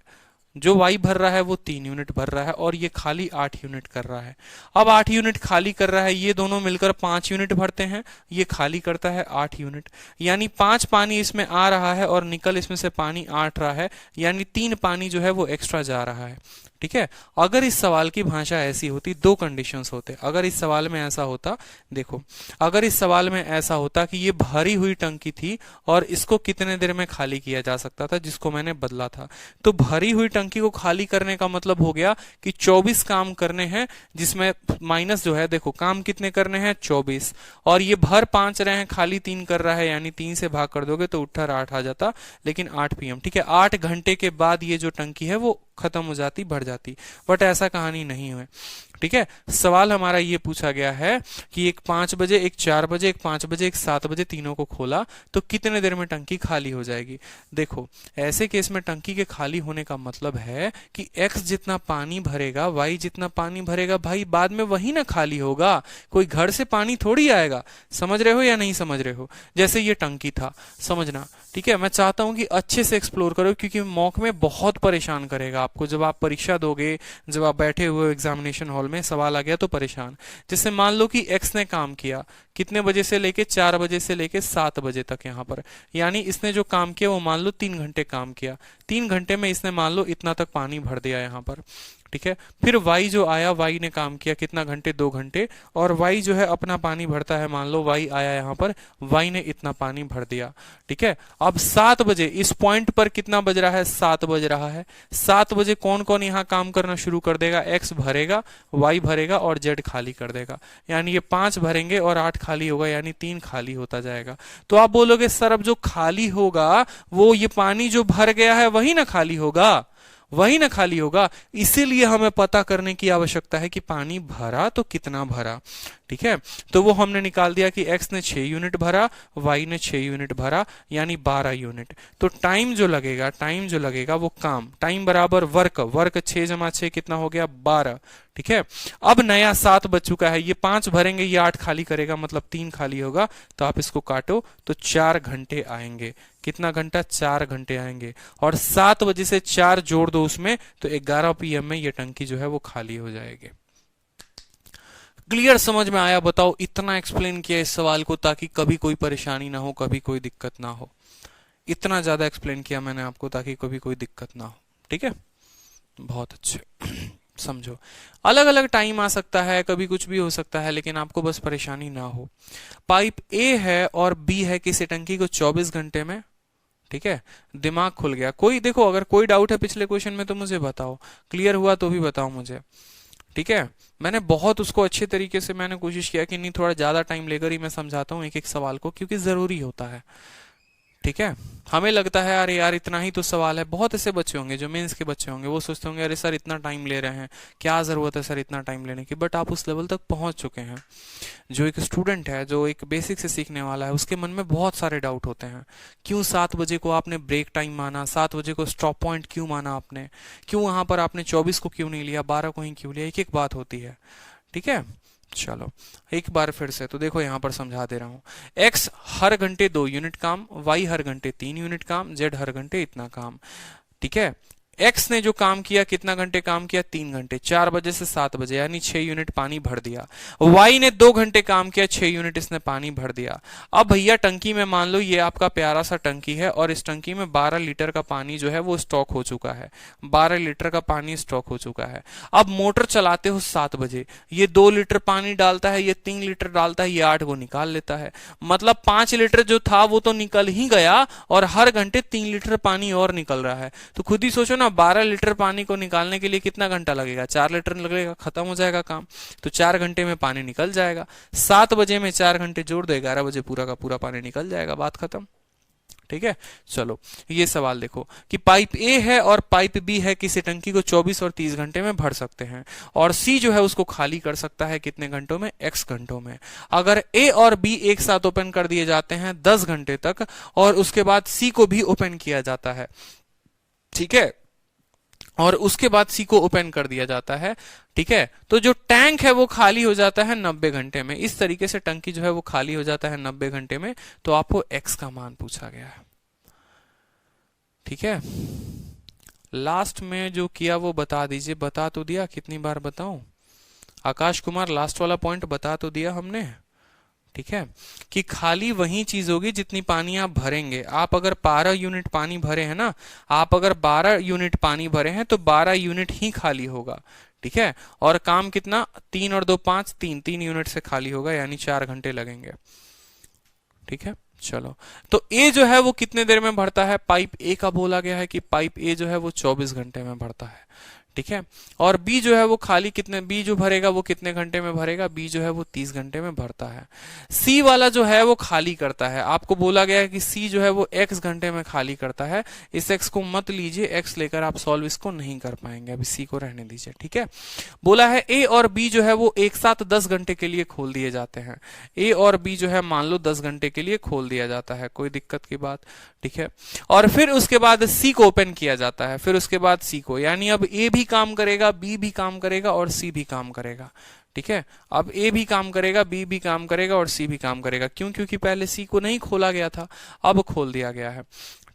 जो वाई भर रहा है वो 3 यूनिट भर रहा है, और ये खाली 8 यूनिट कर रहा है। अब 8 यूनिट खाली कर रहा है, ये दोनों मिलकर 5 यूनिट भरते हैं, ये खाली करता है 8 यूनिट, यानी 5 पानी इसमें आ रहा है और निकल इसमें से पानी 8 रहा है, यानी 3 पानी जो है वो एक्स्ट्रा जा रहा है, ठीक है। अगर इस सवाल की भाषा ऐसी होती, 2 कंडीशंस होते, अगर इस सवाल में ऐसा होता, देखो, अगर इस सवाल में ऐसा होता कि ये भरी हुई टंकी थी और इसको कितने देर में खाली किया जा सकता था, जिसको मैंने बदला था, तो भरी हुई टंकी को खाली करने का मतलब हो गया कि 24 काम करने हैं, जिसमें माइनस जो है, देखो काम कितने करने हैं, 24, और ये भर 5 रहे हैं, खाली 3 कर रहा है, यानी 3 से भाग कर दोगे तो उत्तर 8 आ जाता, लेकिन 8 PM, ठीक है। 8 घंटे के बाद ये जो टंकी है वो खत्म हो जाती, भर जाती, बट ऐसा कहानी नहीं है, ठीक है। सवाल हमारा ये पूछा गया है कि एक 5 बजे, एक 4 बजे, एक 5 बजे, एक 7 बजे, तीनों को खोला तो कितने देर में टंकी खाली हो जाएगी। देखो ऐसे केस में टंकी के खाली होने का मतलब है कि x जितना पानी भरेगा, y जितना पानी भरेगा, भाई बाद में वही ना खाली होगा, कोई घर से पानी थोड़ी आएगा। समझ रहे हो या नहीं समझ रहे हो? जैसे ये टंकी था, समझना, ठीक है। मैं चाहता हूं कि अच्छे से एक्सप्लोर करो, क्योंकि मॉक में बहुत परेशान करेगा आपको। जब आप परीक्षा दोगे, जब आप बैठे हुए एग्जामिनेशन हॉल में, सवाल आ गया तो परेशान। जैसे मान लो कि एक्स ने काम किया कितने बजे से लेके, 4 बजे से लेके 7 बजे तक यहाँ पर, यानी इसने जो काम किया वो मान लो 3 घंटे काम किया। 3 घंटे में इसने मान लो इतना तक पानी भर दिया यहाँ पर, ठीक है। फिर y जो आया, y ने काम किया कितना घंटे, 2 घंटे, और y जो है अपना पानी भरता है, मान लो y आया यहाँ पर, y ने इतना पानी भर दिया, ठीक है। अब 7 बजे इस पॉइंट पर कितना बज रहा है, 7 बज रहा है। 7 बजे कौन कौन यहाँ काम करना शुरू कर देगा, x भरेगा, y भरेगा और z खाली कर देगा, यानी ये 5 भरेंगे और 8 खाली होगा, यानी 3 खाली होता जाएगा। तो आप बोलोगे सर अब जो खाली होगा वो ये पानी जो भर गया है वही ना खाली होगा, वही ना खाली होगा। इसीलिए हमें पता करने की आवश्यकता है कि पानी भरा तो कितना भरा, ठीक है। तो वो हमने निकाल दिया कि x ने 6 यूनिट भरा, y ने 6 यूनिट भरा, यानी 12 यूनिट। तो टाइम जो लगेगा, टाइम जो लगेगा वो काम, टाइम बराबर वर्क, वर्क 6 जमा 6 कितना हो गया, 12, ठीक है। अब नया 7 बच चुका है, ये 5 भरेंगे, ये 8 खाली करेगा, मतलब 3 खाली होगा। तो आप इसको काटो तो 4 घंटे आएंगे। कितना घंटा, 4 घंटे आएंगे। और 7 बजे से 4 जोड़ दो उसमें, तो 11 PM में ये टंकी जो है वो खाली हो जाएगी। क्लियर समझ में आया? बताओ, इतना एक्सप्लेन किया इस सवाल को ताकि कभी कोई परेशानी ना हो, कभी कोई दिक्कत ना हो। इतना ज्यादा एक्सप्लेन किया मैंने आपको ताकि कभी कोई दिक्कत ना हो। ठीक है, बहुत अच्छे। समझो, अलग अलग टाइम आ सकता है, कभी कुछ भी हो सकता है, लेकिन आपको बस परेशानी ना हो। पाइप ए है और बी है किसी टंकी को 24 घंटे में। ठीक है, दिमाग खुल गया। कोई देखो, अगर कोई डाउट है पिछले क्वेश्चन में तो मुझे बताओ, क्लियर हुआ तो भी बताओ मुझे। ठीक है, मैंने बहुत उसको अच्छे तरीके से मैंने कोशिश किया कि नहीं, थोड़ा ज्यादा टाइम लेकर ही मैं समझाता हूँ एक एक सवाल को, क्योंकि जरूरी होता है। ठीक है, हमें लगता है अरे यार इतना ही तो सवाल है। बहुत ऐसे बच्चे होंगे जो मेंस के बच्चे होंगे, वो सोचते होंगे अरे सर इतना टाइम ले रहे हैं, क्या जरूरत है सर इतना टाइम लेने की। बट आप उस लेवल तक पहुंच चुके हैं। जो एक स्टूडेंट है, जो एक बेसिक से सीखने वाला है, उसके मन में बहुत सारे डाउट होते हैं। क्यों 7 बजे को आपने ब्रेक टाइम माना, 7 बजे को स्टॉप पॉइंट क्यों माना आपने, क्यों वहां पर आपने 24 को क्यों नहीं लिया, 12 को ही क्यों लिया, एक एक बात होती है। ठीक है, चलो एक बार फिर से तो देखो, यहां पर समझा दे रहा हूं। x हर घंटे 2 यूनिट काम, y हर घंटे 3 यूनिट काम, z हर घंटे इतना काम। ठीक है, x ने जो काम किया, कितना घंटे काम किया, 3 घंटे, 4 बजे से 7 बजे, यानी 6 यूनिट पानी भर दिया। y ने 2 घंटे काम किया, 6 यूनिट इसने पानी भर दिया। अब भैया टंकी में मान लो ये आपका प्यारा सा टंकी है और इस टंकी में 12 लीटर का पानी जो है वो स्टॉक हो चुका है। 12 लीटर का पानी स्टॉक हो चुका है। अब मोटर चलाते हो 7 बजे, ये 2 लीटर पानी डालता है, ये 3 लीटर डालता है, ये 8 को निकाल लेता है। मतलब 5 लीटर जो था वो तो निकल ही गया और हर घंटे 3 लीटर पानी और निकल रहा है। तो खुद ही सोचो ना, 12 लीटर पानी को निकालने के लिए कितना घंटा लगेगा, 4 लीटर लगेगा, खत्म हो जाएगा काम। तो 4 घंटे में पानी निकल जाएगा। 7 बजे में 4 घंटे जोड़ दो, 11 बजे पूरा का पूरा पानी निकल जाएगा, बात खत्म। ठीक है, चलो ये सवाल देखो कि पाइप ए है और पाइप बी है, किसी टंकी को 24 और 30 घंटे में भर सकते हैं, और सी जो है उसको खाली कर सकता है कितने घंटों में, x घंटों में। अगर ए और बी एक साथ ओपन कर दिए जाते हैं 10 घंटे तक, और उसके बाद सी को भी ओपन किया जाता है। ठीक है, और उसके बाद सी को ओपन कर दिया जाता है। ठीक है, तो जो टैंक है वो खाली हो जाता है 90 घंटे में। इस तरीके से टंकी जो है वो खाली हो जाता है 90 घंटे में। तो आपको x का मान पूछा गया है। ठीक है, लास्ट में जो किया वो बता दीजिए। बता तो दिया, कितनी बार बताऊं? आकाश कुमार, लास्ट वाला पॉइंट बता तो दिया हमने। ठीक है, कि खाली वही चीज होगी जितनी पानी आप भरेंगे। आप अगर 12 यूनिट पानी भरे हैं ना, आप अगर 12 यूनिट पानी भरे हैं तो 12 यूनिट ही खाली होगा। ठीक है, और काम कितना, 3 और 2 5, 3 यूनिट से खाली होगा, यानी 4 घंटे लगेंगे। ठीक है, चलो तो ए जो है वो कितने देर में भरता है, पाइप ए का बोला गया है कि पाइप ए जो है वो 24 घंटे में भरता है। ठीक है, और बी जो है वो खाली कितने, बी जो भरेगा वो कितने घंटे में भरेगा, बी जो है वो 30 घंटे में भरता है। सी वाला जो है वो खाली करता है। आपको बोला गया है कि सी जो है वो x घंटे में खाली करता है। इस x को मत लीजिए, x लेकर आप सॉल्व इसको नहीं कर पाएंगे, अभी सी को रहने दीजिए। ठीक है, बोला है ए और बी जो है वो एक साथ 10 घंटे के लिए खोल दिए जाते हैं। ए और बी जो है मान लो 10 घंटे के लिए खोल दिया जाता है, कोई दिक्कत की बात। ठीक है, और फिर उसके बाद सी को ओपन किया जाता है, फिर उसके बाद सी को, यानी अब ए भी काम करेगा, बी भी काम करेगा और सी भी काम करेगा। ठीक है, अब ए भी काम करेगा, बी भी काम करेगा और सी भी काम करेगा। क्यों? क्योंकि पहले सी को नहीं खोला गया था, अब खोल दिया गया है।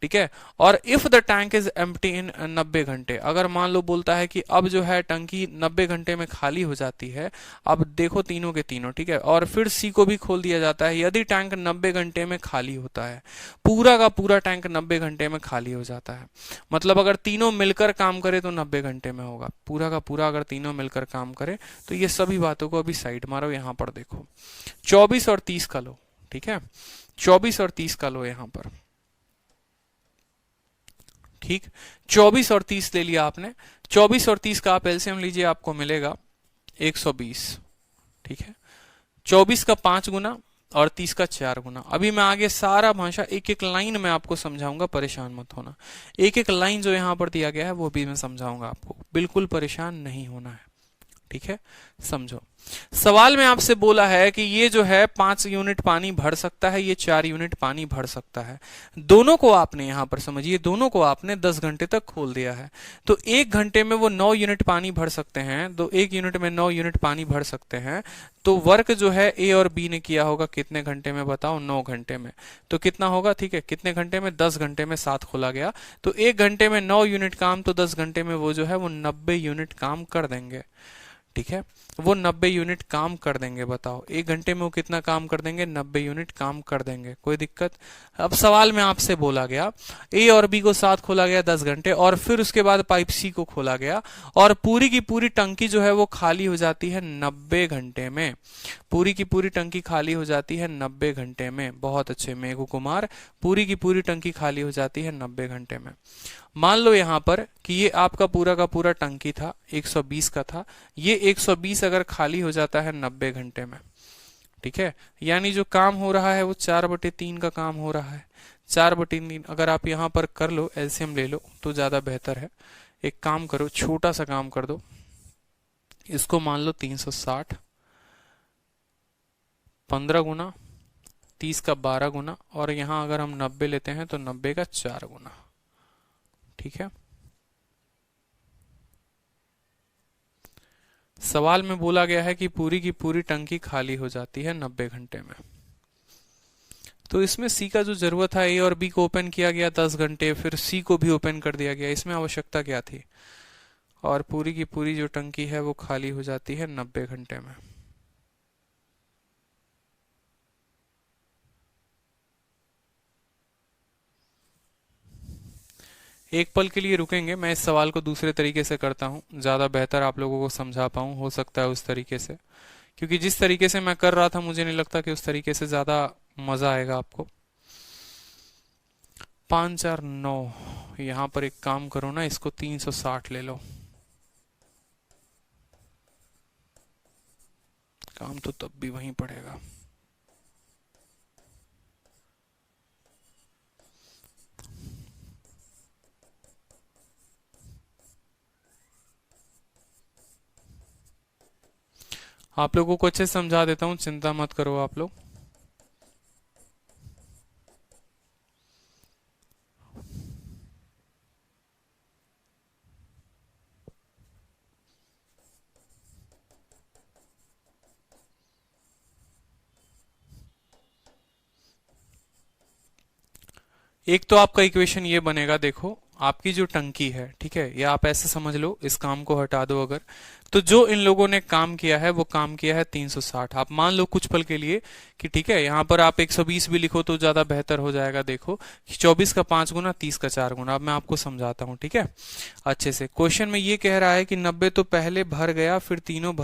ठीक है, और if the tank is empty in 90 घंटे, अगर मान लो बोलता है कि अब जो है टंकी 90 घंटे में खाली हो जाती है। अब देखो तीनों के तीनों। ठीक है, और फिर सी को भी खोल दिया जाता है यदि टैंक 90 घंटे में खाली होता है। पूरा का पूरा टैंक 90 घंटे में खाली हो जाता है। मतलब अगर तीनों मिलकर काम करे तो 90 घंटे में होगा, पूरा का पूरा अगर तीनों मिलकर काम करे तो। ये सभी बातों को अभी साइड मारो, यहां पर देखो 24 और 30 का लो। ठीक है, 24 और 30 का लो यहां पर। ठीक, 24 और 30 ले लिया आपने। 24 और 30 का आप एलसीएम लीजिए, आपको मिलेगा 120। ठीक है, 24 का 5 गुना और 30 का 4 गुना। अभी मैं आगे सारा भाषा एक एक लाइन में आपको समझाऊंगा, परेशान मत होना। एक एक लाइन जो यहां पर दिया गया है वो भी मैं समझाऊंगा आपको, बिल्कुल परेशान नहीं होना है। ठीक है, समझो। सवाल में आपसे बोला है कि ये जो है 5 यूनिट पानी भर सकता है, ये 4 यूनिट पानी भर सकता है। दोनों को आपने यहां पर समझिए, दोनों को आपने 10 घंटे तक खोल दिया है। तो 1 घंटे में वो 9 यूनिट पानी भर सकते हैं, तो 1 यूनिट में 9 यूनिट पानी भर सकते हैं। तो वर्क जो है ए और बी ने किया होगा कितने घंटे में बताओ, 9 घंटे में। तो कितना होगा, ठीक है, कितने घंटे में, 10 घंटे में 7 खोला गया। तो 1 घंटे में 9 यूनिट काम, तो 10 घंटे में वो जो है वो 90 यूनिट काम कर देंगे। ठीक है, वो 90 यूनिट काम कर देंगे। बताओ 1 घंटे में वो कितना काम कर देंगे? 90 यूनिट काम कर देंगे। कोई दिक्कत? अब सवाल में आपसे बोला गया ए और बी को साथ खोला गया 10 घंटे, और फिर उसके बाद पाइप सी को खोला गया, और पूरी की पूरी टंकी जो है वो खाली हो जाती है 90 घंटे में। पूरी की पूरी टंकी खाली हो जाती है 90 घंटे में। बहुत अच्छे मेघू कुमार, पूरी की पूरी टंकी खाली हो जाती है 90 घंटे में। मान लो यहां पर कि ये आपका पूरा का पूरा टंकी था, 120 का था, ये 120 अगर खाली हो जाता है 90 घंटे में, ठीक है, यानी जो काम हो रहा है वो 4/3 का काम हो रहा है। 4/3 अगर आप यहां पर कर लो, एलसीएम ले लो तो ज्यादा बेहतर है। एक काम करो, छोटा सा काम कर दो, इसको मान लो 360, 15 गुना, 30 का 12 गुना, और यहां अगर हम 90 लेते हैं तो 90 का 4 गुना। ठीक है, सवाल में बोला गया है कि पूरी की पूरी टंकी खाली हो जाती है 90 घंटे में। तो इसमें सी का जो जरूरत है, ए और बी को ओपन किया गया 10 घंटे, फिर सी को भी ओपन कर दिया गया, इसमें आवश्यकता क्या थी? और पूरी की पूरी जो टंकी है वो खाली हो जाती है 90 घंटे में। एक पल के लिए रुकेंगे, मैं इस सवाल को दूसरे तरीके से करता हूं, ज्यादा बेहतर आप लोगों को समझा पाऊं, हो सकता है उस तरीके से, क्योंकि जिस तरीके से मैं कर रहा था मुझे नहीं लगता कि उस तरीके से ज्यादा मजा आएगा आपको। 5 4 9, यहां पर एक काम करो ना, इसको 360 ले लो, काम तो तब भी वहीं पड़ेगा। आप लोगों को अच्छे से समझा देता हूं, चिंता मत करो आप लोग। एक तो आपका इक्वेशन ये बनेगा, देखो आपकी जो टंकी है, ठीक है, या आप ऐसे समझ लो, इस काम को हटा दो अगर, तो जो इन लोगों ने काम किया है वो काम किया है 360। आप मान लो कुछ पल के लिए कि ठीक है, यहां पर आप 120 भी लिखो तो ज्यादा बेहतर हो जाएगा। देखो 24 का 5 गुना, 30 का 4 गुना। अब मैं आपको समझाता हूं, ठीक है, अच्छे से। क्वेश्चन में ये कह रहा है कि 90 तो पहले भर गया, फिर तीनों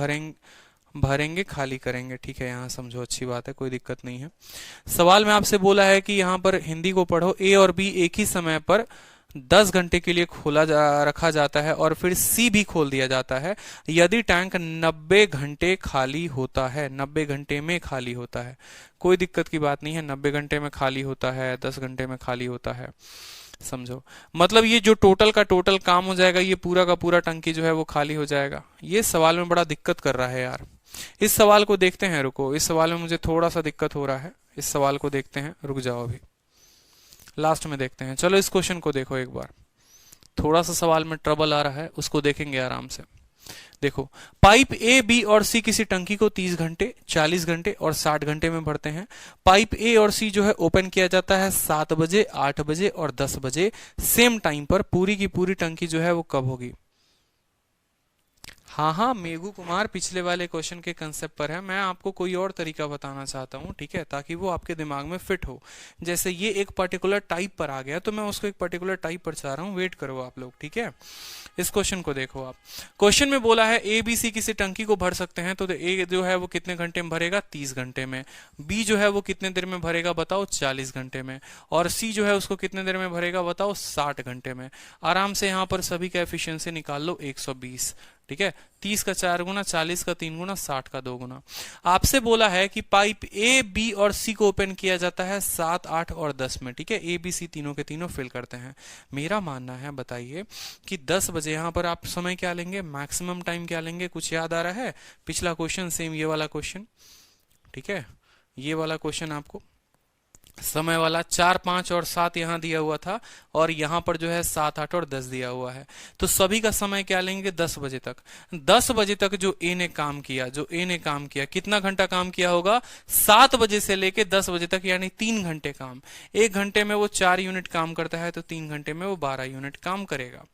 भरेंगे खाली करेंगे, ठीक है, यहां समझो, अच्छी बात है, कोई दिक्कत नहीं है। सवाल में आपसे बोला है कि यहां पर हिंदी को पढ़ो, ए और बी एक ही समय पर 10 घंटे के लिए रखा जाता है, और फिर सी भी खोल दिया जाता है यदि टैंक 90 घंटे खाली होता है। 90 घंटे में खाली होता है, कोई दिक्कत की बात नहीं है, 90 घंटे में खाली होता है, 10 घंटे में खाली होता है, समझो। मतलब ये जो टोटल का टोटल काम हो जाएगा, ये पूरा का पूरा टंकी जो है वो खाली हो जाएगा। ये सवाल में बड़ा दिक्कत कर रहा है यार। इस सवाल को देखते हैं, रुको, इस सवाल में मुझे थोड़ा सा दिक्कत हो रहा है, इस सवाल को देखते हैं, रुक जाओ, अभी लास्ट में देखते हैं। चलो इस क्वेश्चन को देखो एक बार, थोड़ा सा सवाल में ट्रबल आ रहा है, उसको देखेंगे आराम से। देखो, पाइप ए, बी और सी किसी टंकी को 30 घंटे, 40 घंटे और 60 घंटे में भरते हैं। पाइप ए और सी जो है ओपन किया जाता है 7 बजे, 8 बजे और 10 बजे सेम टाइम पर। पूरी की पूरी टंकी जो है वो कब होगी? हाँ हाँ मेघू कुमार, पिछले वाले क्वेश्चन के कंसेप्ट पर है, मैं आपको कोई और तरीका बताना चाहता हूँ, ठीक है, ताकि वो आपके दिमाग में फिट हो। जैसे ये एक पर्टिकुलर टाइप पर आ गया तो मैं उसको एक पर्टिकुलर टाइप पर चाह रहा हूँ, वेट करो आप लोग, ठीक है। इस क्वेश्चन को देखो आप, क्वेश्चन में बोला है ए बी सी किसी टंकी को भर सकते हैं, तो ए जो है वो कितने घंटे में भरेगा? 30 घंटे में। बी जो है वो कितने देर में भरेगा बताओ? 40 घंटे में। और सी जो है उसको कितने देर में भरेगा बताओ? 60 घंटे में। आराम से यहाँ पर सभी का एफिशिएंसी निकाल लो, 120, ठीक है, 30 का 4 गुना, 40 का 3 गुना, 60 का 2 गुना। आपसे बोला है कि पाइप ए, बी और सी को ओपन किया जाता है 7, 8 और 10 में, ठीक है, ए बी सी तीनों के तीनों फिल करते हैं। मेरा मानना है, बताइए कि 10 बजे यहां पर आप समय क्या लेंगे, मैक्सिमम टाइम क्या लेंगे? कुछ याद आ रहा है? पिछला क्वेश्चन सेम, ये वाला क्वेश्चन, ठीक है, ये वाला क्वेश्चन आपको समय वाला 4, 5 और 7 यहाँ दिया हुआ था, और यहाँ पर जो है 7, 8 और 10 दिया हुआ है। तो सभी का समय क्या लेंगे? 10 बजे तक। 10 बजे तक जो ए ने काम किया, जो ए ने काम किया, कितना घंटा काम किया होगा? 7 बजे से लेके 10 बजे तक, यानी 3 घंटे काम। 1 घंटे में वो 4 यूनिट काम करता है, तो 3 घंटे में वो 12 यूनिट काम करेगा।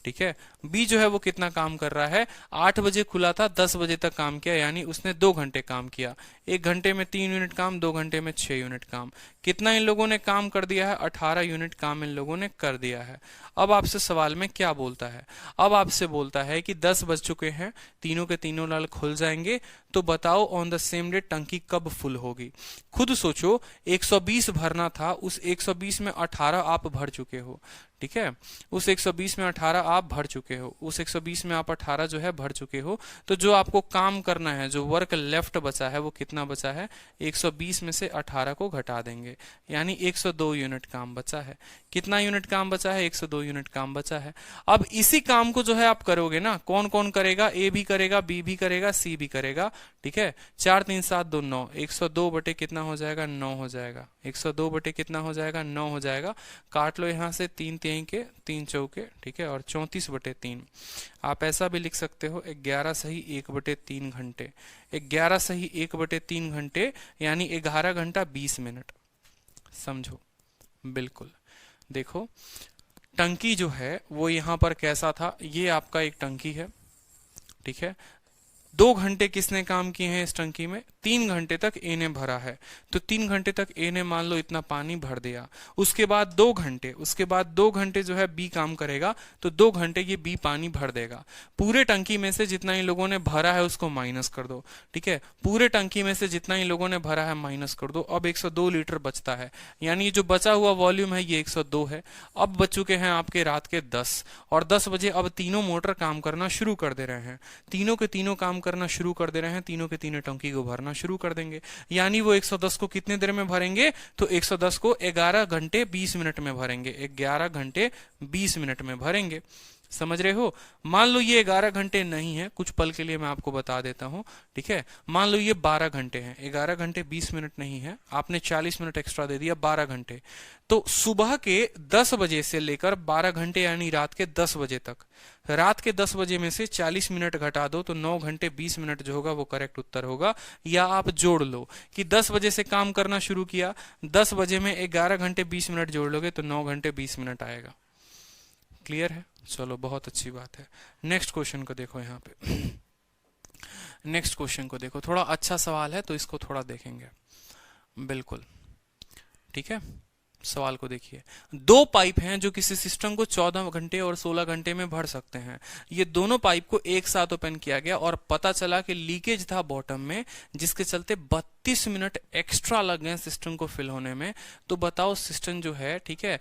ठीक है। बी जो है वो कितना काम कर रहा है? 8 बजे खुला था, 10 बजे तक काम किया, यानी उसने 2 घंटे काम किया। 1 घंटे में 3 यूनिट काम, 2 घंटे में 6 यूनिट काम। कितना इन लोगों ने काम कर दिया है? 18 यूनिट काम इन लोगों ने कर दिया है। अब आपसे सवाल में क्या बोलता है? अब आपसे बोलता है कि 10 बज चुके हैं, तीनों के तीनों नल खुल जाएंगे, तो बताओ ऑन द सेम डे टंकी कब फुल होगी? खुद सोचो, 120 भरना था, उस 120 में 18 आप भर चुके हो। ठीक है। उस 120 में 18 आप भर चुके हो, उस 120 में आप 18 जो है भर चुके हो। तो जो आपको काम करना है, जो वर्क लेफ्ट बचा है, वो कितना बचा है? 120 में से 18 को घटा देंगे, यानी 102 यूनिट काम बचा है। कितना यूनिट काम बचा है? 102 यूनिट काम बचा है। अब इसी काम को जो है आप करोगे ना, कौन कौन करेगा? ए भी करेगा, बी भी करेगा, सी भी करेगा। ठीक है। 4, 3, 7, 2, 9। 102 बटे कितना हो जाएगा? 9 हो जाएगा। 102 बटे कितना हो जाएगा? 9 हो जाएगा। काट लो यहां से, 3 3 के 3 चौके, ठीक है, और 34 बटे 3। आप ऐसा भी लिख सकते हो, 11 सही 1 बटे 3 घंटे। 11 सही 1 बटे 3 घंटे, यानी 11 घंटा 20 मिनट। समझो। बिल्कुल। देखो, टंकी जो है वो यहां पर कैसा था? ये आपका एक टंकी है। ठीक है। 2 घंटे किसने काम किए हैं इस टंकी में? 3 घंटे तक ए ने भरा है, तो 3 घंटे तक ए ने मान लो इतना पानी भर दिया। उसके बाद 2 घंटे, उसके बाद 2 घंटे जो है बी काम करेगा, तो 2 घंटे ये बी पानी भर देगा। पूरे टंकी में से जितना इन लोगों ने भरा है उसको माइनस कर दो। ठीक है। पूरे टंकी में से जितना इन लोगों ने भरा है माइनस कर दो। अब 102 लीटर बचता है, यानी ये जो बचा हुआ वॉल्यूम है ये 102 है। अब बच चुके हैं आपके रात के 10, और 10 बजे अब तीनों मोटर काम करना शुरू कर दे रहे हैं। तीनों के तीनों काम करना शुरू कर दे रहे हैं, तीनों के तीनों टंकी को भरना शुरू कर देंगे। यानी वो 110 को कितने देर में भरेंगे? तो 110 को 11 घंटे 20 मिनट में भरेंगे। 11 घंटे 20 मिनट में भरेंगे। समझ रहे हो? मान लो ये 11 घंटे नहीं है, कुछ पल के लिए मैं आपको बता देता हूं। ठीक है। मान लो ये 12 घंटे हैं। 11 घंटे 20 मिनट नहीं है, आपने 40 मिनट एक्स्ट्रा दे दिया, 12 घंटे। तो सुबह के 10 बजे से लेकर 12 घंटे, यानी रात के 10 बजे तक। रात के 10 बजे में से 40 मिनट घटा दो, तो 9 घंटे 20 मिनट जो होगा वो करेक्ट उत्तर होगा। या आप जोड़ लो कि 10 बजे से काम करना शुरू किया, 10 बजे में 11 घंटे 20 मिनट जोड़ लोगे तो 9 घंटे 20 मिनट आएगा। क्लियर है? चलो, बहुत अच्छी बात है। नेक्स्ट क्वेश्चन को देखो यहाँ पे। नेक्स्ट क्वेश्चन को देखो, थोड़ा अच्छा सवाल है तो इसको थोड़ा देखेंगे। बिल्कुल। ठीक है। सवाल को देखिए। 2 पाइप हैं जो किसी सिस्टम को 14 घंटे और 16 घंटे में भर सकते हैं। ये दोनों पाइप को एक साथ ओपन किया गया और पता चला कि लीकेज था बॉटम में, जिसके चलते 32 मिनट एक्स्ट्रा लग गए सिस्टम को फिल होने में। तो बताओ सिस्टम जो है, ठीक है,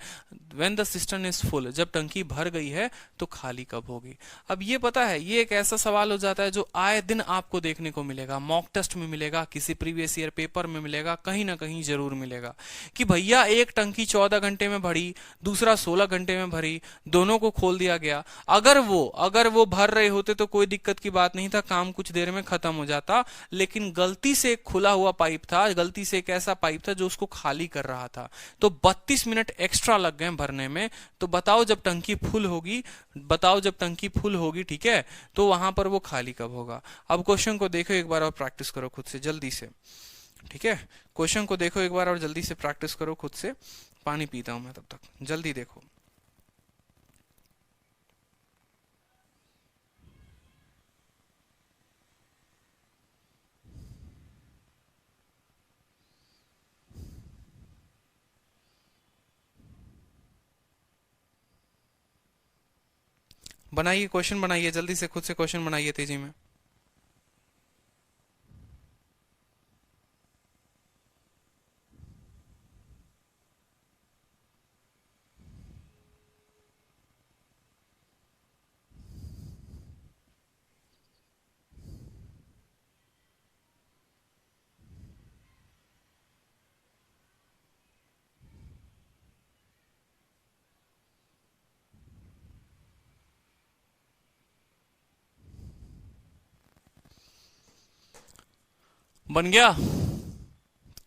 when the system is full, जब टंकी भर गई है तो खाली कब होगी? अब ये पता है, ये एक ऐसा सवाल हो जाता है जो आए दिन आपको देखने को मिलेगा, मॉक टेस्ट में मिलेगा, किसी प्रीवियस ईयर पेपर में मिलेगा, कहीं ना कहीं जरूर मिलेगा कि भैया एक टंकी 14 घंटे में भरी, दूसरा 16 घंटे में भरी, दोनों को खोल दिया गया। अगर वो भर रहे होते तो कोई दिक्कत की बात नहीं था, काम कुछ देर में खत्म हो जाता। लेकिन गलती से एक खुला हुआ पाइप था, गलती से एक ऐसा पाइप था जो उसको खाली कर रहा था, तो 32 मिनट एक्स्ट्रा लग गए भरने में। तो बताओ जब टंकी फुल होगी, बताओ जब टंकी फुल होगी, ठीक है, तो वहां पर वो खाली कब होगा? अब क्वेश्चन को देखो एक बार और प्रैक्टिस करो खुद से जल्दी से। ठीक है। क्वेश्चन को देखो एक बार और जल्दी से प्रैक्टिस करो खुद से। पानी पीता हूं मैं तब तक, जल्दी देखो। बनाइए क्वेश्चन, बनाइए जल्दी से, खुद से क्वेश्चन बनाइए तेजी में। बन गया?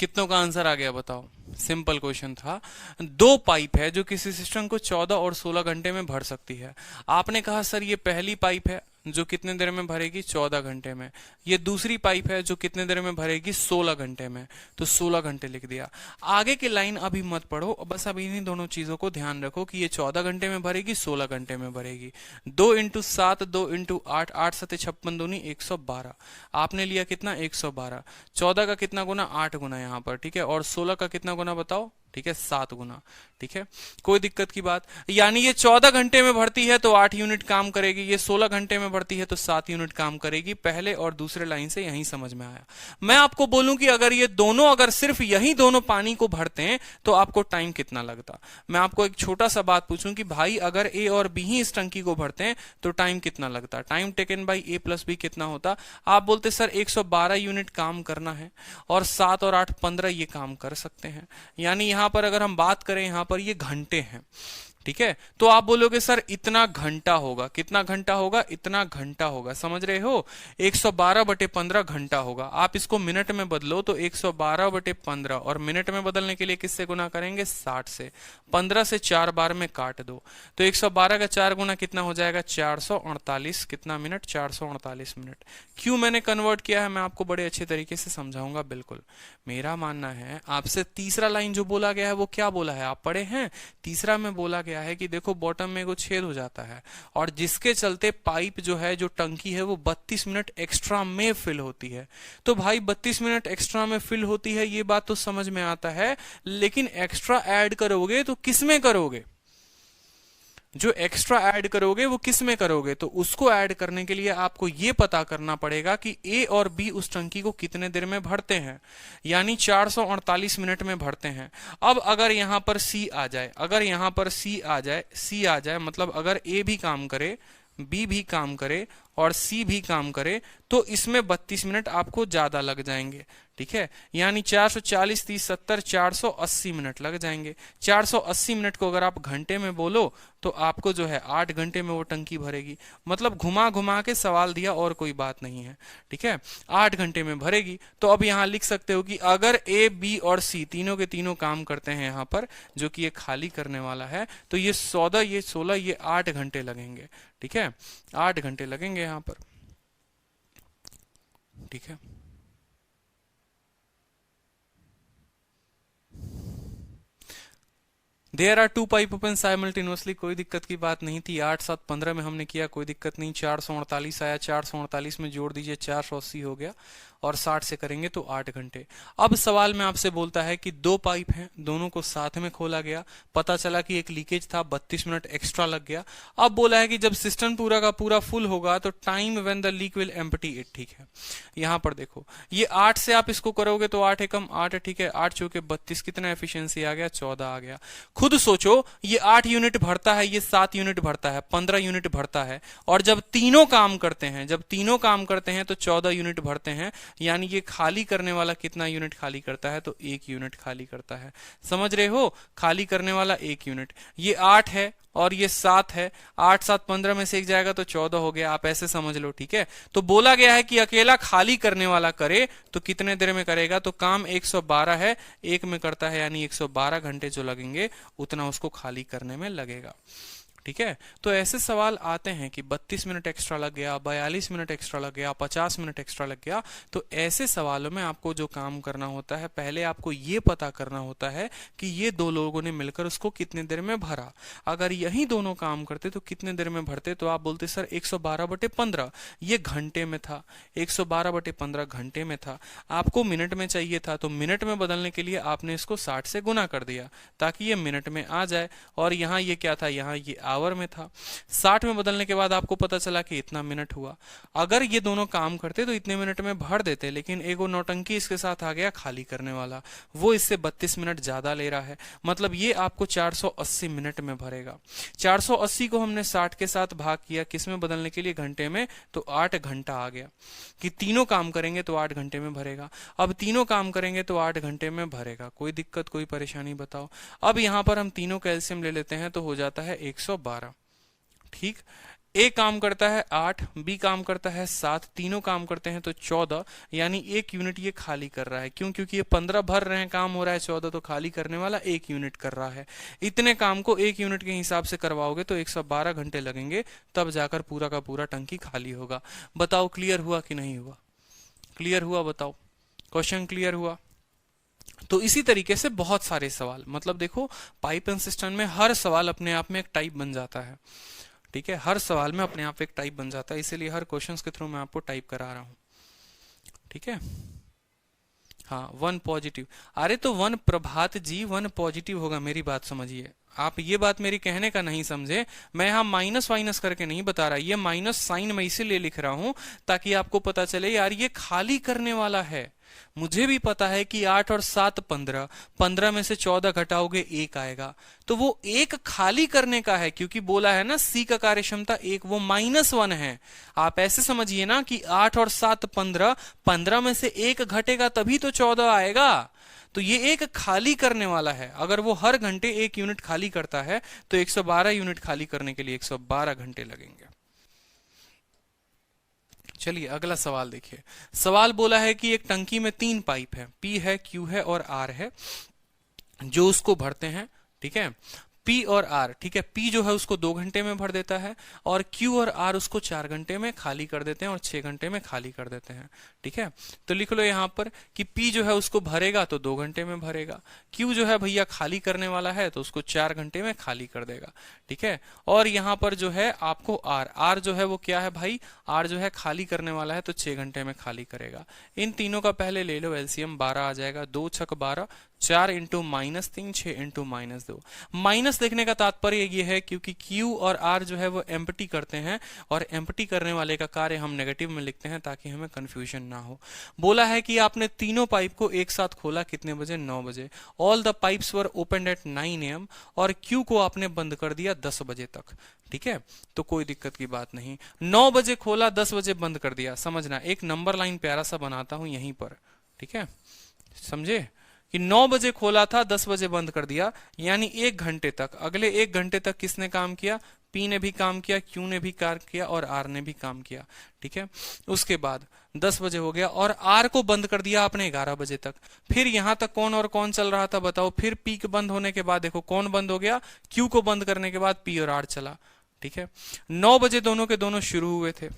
कितनों का आंसर आ गया बताओ? सिंपल क्वेश्चन था। दो पाइप है जो किसी सिस्टम को 14 और 16 घंटे में भर सकती है। आपने कहा सर ये पहली पाइप है जो कितने देर में भरेगी, 14 घंटे में। ये दूसरी पाइप है जो कितने देर में भरेगी, 16 घंटे में, तो 16 घंटे लिख दिया। आगे की लाइन अभी मत पढ़ो, बस अभी इन्हीं दोनों चीजों को ध्यान रखो कि ये 14 घंटे में भरेगी, 16 घंटे में भरेगी। 2 इंटू 7, 2 इंटू 8, 8 सते 56 दूनी 112। आपने लिया कितना, 112। 14 का कितना गुना, 8 गुना यहाँ पर, ठीक है। और 16 का कितना गुना बताओ, ठीक है, 7 गुना, ठीक है। कोई दिक्कत की बात, यानी ये 14 घंटे में भरती है तो 8 यूनिट काम करेगी, ये 16 घंटे में भरती है तो 7 यूनिट काम करेगी। पहले और दूसरे लाइन से यही समझ में आया। मैं आपको बोलूं कि अगर ये दोनों, अगर सिर्फ यही दोनों पानी को भरते हैं तो आपको टाइम कितना लगता। मैं आपको एक छोटा सा बात पूछूं कि भाई अगर ए और बी ही इस टंकी को भरते हैं तो टाइम कितना लगता। Time taken by A plus B कितना होता। आप बोलते सर 112 यूनिट काम करना है और 7 और 8 15 ये काम कर सकते हैं। यानी यहां पर अगर हम बात करें, यहां पर ये घंटे हैं, ठीक है। तो आप बोलोगे सर इतना घंटा होगा, कितना घंटा होगा, इतना घंटा होगा, समझ रहे हो। 112 बटे 15 घंटा होगा। आप इसको मिनट में बदलो तो 112 बटे 15, और मिनट में बदलने के लिए किससे गुना करेंगे, 60 से। 15 से 4 बार में काट दो तो 112 का 4 गुना कितना हो जाएगा, 448। कितना मिनट, 448 मिनट। क्यों मैंने कन्वर्ट किया है मैं आपको बड़े अच्छे तरीके से समझाऊंगा। बिल्कुल मेरा मानना है, आपसे तीसरा लाइन जो बोला गया है वो क्या बोला है, आप पढ़े हैं। तीसरा में बोला गया है कि देखो बॉटम में वो छेद हो जाता है और जिसके चलते पाइप जो है, जो टंकी है, वो 32 मिनट एक्स्ट्रा में फिल होती है। तो भाई 32 मिनट एक्स्ट्रा में फिल होती है, ये बात तो समझ में आता है, लेकिन एक्स्ट्रा ऐड करोगे तो किस में करोगे, जो एक्स्ट्रा ऐड करोगे वो किस में करोगे। तो उसको ऐड करने के लिए आपको ये पता करना पड़ेगा कि ए और बी उस टंकी को कितने देर में भरते हैं, यानी 448 मिनट में भरते हैं। अब अगर यहां पर सी आ जाए, अगर यहां पर सी आ जाए, मतलब अगर ए भी काम करे, बी भी काम करे और सी भी काम करे, तो इसमें 32 मिनट आपको ज्यादा लग जाएंगे, ठीक है। यानी 440, 30, 70, 480 मिनट लग जाएंगे। 480 मिनट को अगर आप घंटे में बोलो तो आपको जो है 8 घंटे में वो टंकी भरेगी। मतलब घुमा घुमा के सवाल दिया और कोई बात नहीं है, ठीक है। 8 घंटे में भरेगी। तो अब यहां लिख सकते हो कि अगर ए, बी और सी तीनों के तीनों काम करते हैं यहां पर, जो कि ये खाली करने वाला है, तो ये 14, ये 16, ये 8 घंटे लगेंगे, ठीक है। 8 घंटे लगेंगे यहां पर, ठीक है। There are 2 pipe open simultaneously, कोई दिक्कत की बात नहीं थी। 8, 7, 15 में हमने किया, कोई दिक्कत नहीं। 448 आया, 448 में जोड़ दीजिए, 480 हो गया, और 60 से करेंगे तो 8 घंटे। अब सवाल में आपसे बोलता है कि 2 पाइप हैं, दोनों को साथ में खोला गया, पता चला कि एक लीकेज था, 32 मिनट एक्स्ट्रा लग गया। अब बोला है कि जब सिस्टम पूरा का पूरा फुल होगा तो time when the leak will empty it, ठीक है। यहां पर देखो, ये 8 से आप इसको करोगे तो 8 एकम 8 है, ठीक है। 8 चौके 32, कितना एफिशिएंसी आ गया, 14 आ गया। खुद सोचो, ये 8 यूनिट भरता है, ये 7 यूनिट भरता है, 15 यूनिट भरता है, और जब तीनों काम करते हैं, जब तीनों काम करते हैं तो 14 यूनिट भरते हैं। यानी ये खाली करने वाला कितना यूनिट खाली करता है, तो 1 यूनिट खाली करता है। समझ रहे हो, खाली करने वाला 1 यूनिट। ये 8 है और ये 7 है, 8, 7, 15 में से एक जाएगा तो 14 हो गया, आप ऐसे समझ लो, ठीक है। तो बोला गया है कि अकेला खाली करने वाला करे तो कितने देर में करेगा, तो काम 112 है, 1 में करता है, यानी 112 घंटे जो लगेंगे उतना उसको खाली करने में लगेगा, ठीक है। तो ऐसे सवाल आते हैं कि 32 मिनट एक्स्ट्रा लग गया, 42 मिनट एक्स्ट्रा लग गया, 50 मिनट एक्स्ट्रा लग गया। तो ऐसे सवालों में आपको जो काम करना होता है, पहले आपको ये पता करना होता है कि ये दो लोगों ने मिलकर उसको कितने देर में भरा। अगर यही दोनों काम करते तो कितने देर में भरते, तो आप बोलते सर 112 बटे 15, ये घंटे में था, 112 बटे 15 घंटे में था। आपको मिनट में चाहिए था, तो मिनट में बदलने के लिए आपने इसको 60 से गुना कर दिया ताकि ये मिनट में आ जाए। और यहाँ ये क्या था, यहाँ ये आवर में था। 60 में बदलने के बाद आपको पता चला कि इतना मिनट हुआ। अगर ये दोनों काम करते तो इतने मिनट में भर देते, लेकिन एगो नौटंकी इसके साथ आ गया खाली करने वाला, वो इससे 32 मिनट ज्यादा ले रहा है। मतलब ये आपको 480 मिनट में भरेगा। 480 को हमने 60 के साथ भाग किया, किस में बदलने के लिए, घंटे में, तो 8 घंटा आ गया कि तीनों काम करेंगे तो 8 घंटे में भरेगा। अब तीनों काम करेंगे तो 8 घंटे में भरेगा। कोई दिक्कत, कोई परेशानी बताओ। अब यहां पर हम तीनों कैल्शियम ले लेते हैं तो हो जाता है 112, ठीक। ए काम करता है 8, बी काम करता है 7, तीनों काम करते हैं तो 14, यानी 1 यूनिट ये खाली कर रहा है। क्यों? क्योंकि ये 15 भर रहे हैं, काम हो रहा है 14, तो खाली करने वाला 1 यूनिट कर रहा है। इतने काम को 1 यूनिट के हिसाब से करवाओगे तो 112 घंटे लगेंगे, तब जाकर पूरा का पूरा टंकी खाली होगा। बताओ क्लियर हुआ कि नहीं हुआ? क्लियर हुआ? बताओ, क्वेश्चन क्लियर हुआ? तो इसी तरीके से बहुत सारे सवाल, मतलब देखो पाइप एंड सिस्टम में हर सवाल अपने आप में एक टाइप बन जाता है। ठीक है, हर सवाल में अपने आप एक टाइप बन जाता है, इसीलिए हर क्वेश्चंस के थ्रू मैं आपको टाइप करा रहा हूं। ठीक है, हाँ 1 पॉजिटिव। अरे तो 1 प्रभात जी 1 पॉजिटिव होगा, मेरी बात समझिए। आप ये बात मेरी कहने का नहीं समझे, मैं यहां माइनस वाइनस करके नहीं बता रहा, ये माइनस साइन मैं इसीलिए लिख रहा हूं ताकि आपको पता चले यार ये खाली करने वाला है। मुझे भी पता है कि 8 और 7 15, 15 में से 14 घटाओगे 1 आएगा, तो वो 1 खाली करने का है, क्योंकि बोला है ना सी का कार्य क्षमता 1, वो -1 है। आप ऐसे समझिए ना कि 8 और 7 15, 15 में से 1 घटेगा तभी तो 14 आएगा। तो ये एक खाली करने वाला है। अगर वो हर घंटे 1 यूनिट खाली करता है तो 112 यूनिट खाली करने के लिए 112 घंटे लगेंगे। चलिए अगला सवाल देखिए। सवाल बोला है कि एक टंकी में 3 पाइप है, P है, Q है और R है, जो उसको भरते हैं। ठीक है, P और R, ठीक है, P जो है उसको 2 घंटे में भर देता है और Q और R उसको 4 घंटे में खाली कर देते हैं और 6 घंटे में खाली कर देते हैं। ठीक है, तो लिख लो यहां पर कि P जो है उसको भरेगा तो 2 घंटे में भरेगा, Q जो है भैया खाली करने वाला है तो उसको 4 घंटे में खाली कर देगा। ठीक है, और यहां पर जो है आपको R जो है वो क्या है भाई, R जो है खाली करने वाला है तो 6 घंटे में खाली करेगा। इन तीनों का पहले ले लो एलसीएम, 12 आ जाएगा, 2 छक 12, 4 इंटू -3, 6 इंटू -2। माइनस देखने का तात्पर्य ये है क्योंकि Q और R जो है वो एम्प्टी करते हैं और एम्प्टी करने वाले का कार्य हम नेगेटिव में लिखते हैं ताकि हमें कंफ्यूजन ना हो। बोला है कि आपने तीनों पाइप को एक साथ खोला, कितने बजे? 9 बजे। All the pipes were opened at 9 AM और Q को आपने बंद कर दिया 10 बजे तक। ठीक है, तो कोई दिक्कत की बात नहीं। 9 बजे खोला, 10 बजे बंद कर दिया। समझना, एक नंबर लाइन प्यारा सा बनाता हूं यहीं पर। ठीक है, समझे कि 9 बजे खोला था, 10 बजे बंद कर दिया, यानी 1 घंटे तक, अगले 1 घंटे तक किसने काम किया? P ने भी काम किया, Q ने भी काम किया और R ने भी काम किया। ठीक है, उसके बाद 10 बजे हो गया और R को बंद कर दिया आपने 11 बजे तक। फिर यहां तक कौन और कौन चल रहा था बताओ? फिर P के बंद होने के बाद देखो कौन बंद हो गया, Q को बंद करने के बाद P और R चला। ठीक है, 9 बजे दोनों के दोनों शुरू हुए थे,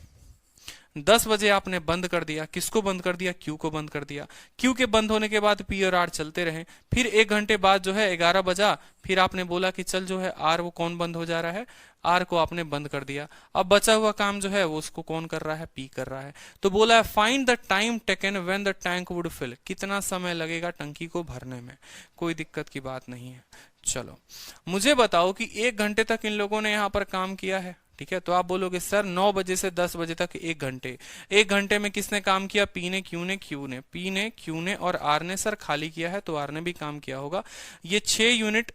10 बजे आपने बंद कर दिया, किसको बंद कर दिया? Q को बंद कर दिया। Q के बंद होने के बाद P और R चलते रहे। फिर 1 घंटे बाद जो है 11 बजा, फिर आपने बोला कि चल जो है R वो कौन बंद हो जा रहा है, R को आपने बंद कर दिया। अब बचा हुआ काम जो है वो उसको कौन कर रहा है? P कर रहा है। तो बोला है find the time taken when the tank would fill, कितना समय लगेगा टंकी को भरने में। कोई दिक्कत की बात नहीं है। चलो मुझे बताओ कि 1 घंटे तक इन लोगों ने यहाँ पर काम किया है। ठीक है, तो आप बोलोगे सर 9 बजे से 10 बजे तक 1 घंटे, 1 घंटे में किसने काम किया? P ने, Q ने, P ने, Q ने और R ने। सर खाली किया है तो R ने भी काम किया होगा। ये 6 यूनिट,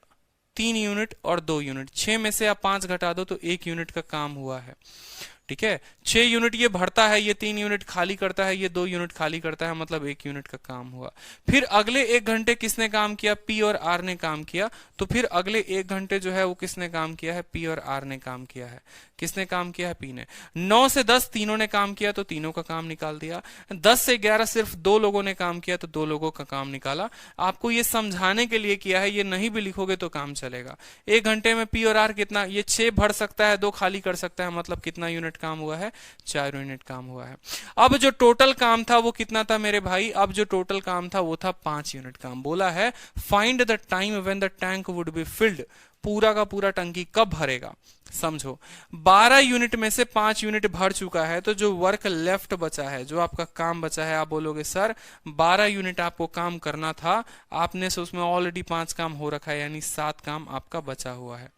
3 यूनिट और 2 यूनिट, 6 में से आप 5 घटा दो तो 1 यूनिट का काम हुआ है। ठीक है, 6 यूनिट ये भरता है, ये 3 यूनिट खाली करता है, ये 2 यूनिट खाली करता है, मतलब 1 यूनिट का काम हुआ। फिर अगले 1 घंटे किसने काम किया? P और R ने काम किया। तो फिर अगले 1 घंटे जो है वो किसने काम किया है? P और R ने काम किया है। किसने काम किया है? P ने। 9 से 10 तीनों ने काम किया तो तीनों का काम निकाल दिया। 10 से 11 सिर्फ 2 लोगों ने काम किया तो 2 लोगों का काम निकाला। आपको ये समझाने के लिए किया है, ये नहीं भी लिखोगे तो काम चलेगा। 1 घंटे में P और R कितना? ये 6 भर सकता है, 2 खाली कर सकता है, मतलब कितना यूनिट काम हुआ है? 4 यूनिट काम हुआ है। अब जो टोटल काम था वो कितना था मेरे भाई? अब जो टोटल काम था वो था 5 यूनिट काम। बोला है find the time when the tank would be filled, पूरा का पूरा टंकी कब भरेगा। समझो 12 यूनिट में से 5 यूनिट भर चुका है, तो जो वर्क लेफ्ट बचा है, जो आपका काम बचा है, आप बोलोगे सर 12 यूनिट आपको काम करना था, आपने से उसमें ऑलरेडी 5 काम हो रखा है, यानी 7 काम आपका बचा हुआ है।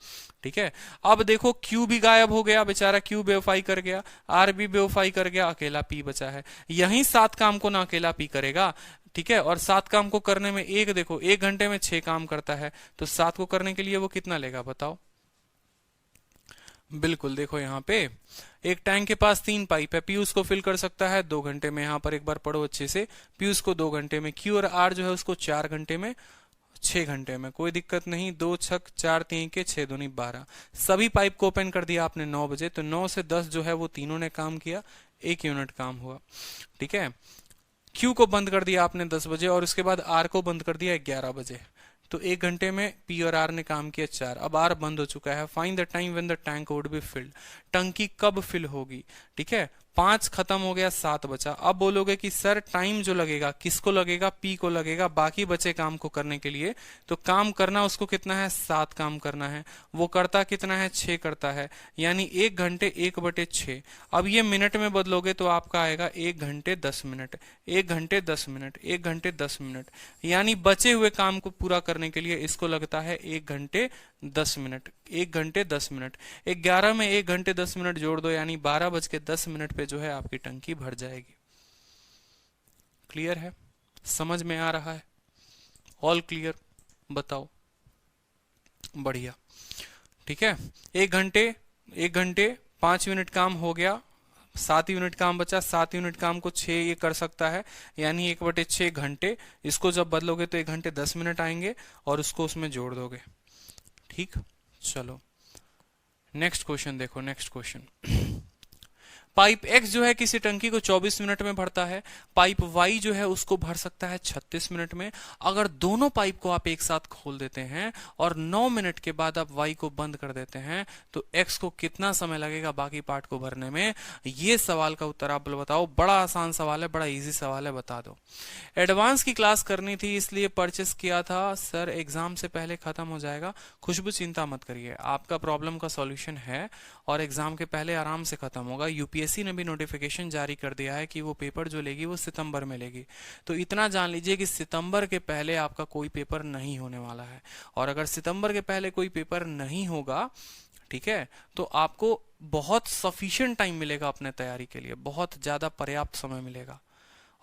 ठीक है, अब देखो Q भी गायब हो गया, बेचारा Q बेवफाई कर गया, R भी बेवफाई कर गया, अकेला P बचा है। यही 7 काम को ना अकेला P करेगा। ठीक है, और 7 काम को करने में एक देखो 1 घंटे में 6 काम करता है, तो 7 को करने के लिए वो कितना लेगा बताओ। बिल्कुल, देखो यहाँ पे एक टैंक के पास 3 पाइप है, P उसको फिल कर सकता है 2 घंटे में। यहाँ पर एक बार पढ़ो अच्छे से, P उसको 2 घंटे में, Q और R जो है उसको 4 घंटे में, 6 घंटे में, कोई दिक्कत नहीं। 2 छक 4 3 के 6 दूनी 12। सभी पाइप को ओपन कर दिया आपने 9 बजे, तो 9 से 10 जो है वो तीनों ने काम किया, 1 यूनिट काम हुआ, ठीक है। क्यू को बंद कर दिया आपने 10 बजे और उसके बाद आर को बंद कर दिया 11 बजे, तो 1 घंटे में पी और आर ने काम किया 4। अब आर बंद हो चुका है। Find the time when the tank would be filled, टंकी कब फिल होगी, ठीक है। 5 खत्म हो गया, 7 बचा। अब बोलोगे कि सर टाइम जो लगेगा किसको लगेगा, पी को लगेगा बाकी बचे काम को करने के लिए। तो काम करना उसको कितना है, 7 काम करना है। वो करता कितना है, 6 करता है, यानी 1 घंटे 1/6। अब ये मिनट में बदलोगे तो आपका आएगा 1 घंटे 10 मिनट, 1 घंटे 10 मिनट, 1 घंटे 10 मिनट, यानी बचे हुए काम को पूरा करने के लिए इसको लगता है 1 घंटे 10 मिनट, 1 घंटे 10 मिनट। 11 में 1 घंटे 10 मिनट जोड़ दो, यानी 12:10 पे जो है आपकी टंकी भर जाएगी। क्लियर है, समझ में आ रहा है, ऑल क्लियर, बताओ, बढ़िया, ठीक है। 1 घंटे 5 यूनिट काम हो गया, 7 यूनिट काम बचा। 7 यूनिट काम को 6 ये कर सकता है, यानी 1/6 घंटे। इसको जब बदलोगे तो 1 घंटे 10 मिनट आएंगे और उसको उसमें जोड़ दोगे, ठीक। चलो नेक्स्ट क्वेश्चन देखो, नेक्स्ट क्वेश्चन। पाइप X जो है किसी टंकी को 24 मिनट में भरता है, पाइप Y जो है उसको भर सकता है 36 मिनट में। अगर दोनों पाइप को आप एक साथ खोल देते हैं और 9 मिनट के बाद आप Y को बंद कर देते हैं, तो X को कितना समय लगेगा बाकी पार्ट को भरने में? ये सवाल का उत्तर आप बताओ। बड़ा आसान सवाल है, बड़ा इजी सवाल है, बता दो। एडवांस की क्लास करनी थी इसलिए परचेस किया था सर, एग्जाम से पहले खत्म हो जाएगा। खुशबू चिंता मत करिए, आपका प्रॉब्लम का सॉल्यूशन है और एग्जाम के पहले आराम से खत्म होगा। यूपीएससी ने भी नोटिफिकेशन जारी कर दिया है कि वो पेपर जो लेगी वो सितंबर में लेगी। तो इतना जान लीजिए कि सितंबर के पहले आपका कोई पेपर नहीं होने वाला है। और अगर सितंबर के पहले कोई पेपर नहीं होगा, ठीक है, तो आपको बहुत सफिशिएंट टाइम मिलेगा अपने तैयारी के लिए, बहुत ज्यादा पर्याप्त समय मिलेगा।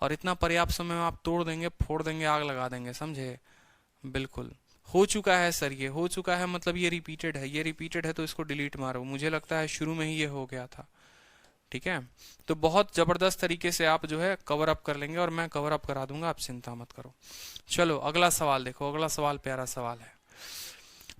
और इतना पर्याप्त समय में आप तोड़ देंगे, फोड़ देंगे, आग लगा देंगे, समझे? बिल्कुल हो चुका है सर, ये हो चुका है, मतलब ये रिपीटेड है, ये रिपीटेड है तो इसको डिलीट मारो। मुझे लगता है शुरू में ही ये हो गया था, ठीक है। तो बहुत जबरदस्त तरीके से आप जो है कवर अप कर लेंगे और मैं कवर अप करा दूंगा, आप चिंता मत करो। चलो अगला सवाल देखो, अगला सवाल प्यारा सवाल है।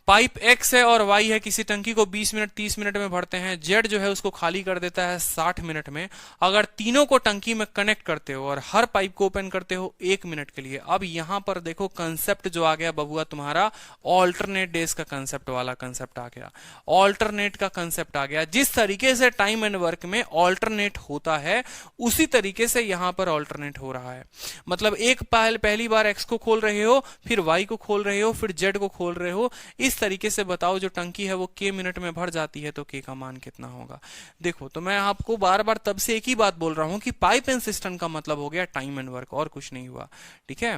पाइप X है और Y है, किसी टंकी को 20 मिनट 30 मिनट में भरते हैं। Z जो है उसको खाली कर देता है 60 मिनट में। अगर तीनों को टंकी में कनेक्ट करते हो और हर पाइप को ओपन करते हो 1 मिनट के लिए। अब यहां पर देखो कंसेप्ट जो आ गया बबुआ तुम्हारा, ऑल्टरनेट डेज का कंसेप्ट वाला कंसेप्ट आ गया, ऑल्टरनेट का कंसेप्ट आ गया। जिस तरीके से टाइम एंड वर्क में ऑल्टरनेट होता है उसी तरीके से यहां पर ऑल्टरनेट हो रहा है। मतलब एक पहली बार X को खोल रहे हो, फिर Y को खोल रहे हो, फिर Z को खोल रहे हो। इस तरीके से बताओ जो टंकी है वो K मिनट में भर जाती है तो K का मान कितना होगा? देखो, तो मैं आपको बार बार तब से एक ही बात बोल रहा हूं कि पाइप एंड सिस्टम का मतलब हो गया टाइम एंड वर्क, और कुछ नहीं हुआ, ठीक है।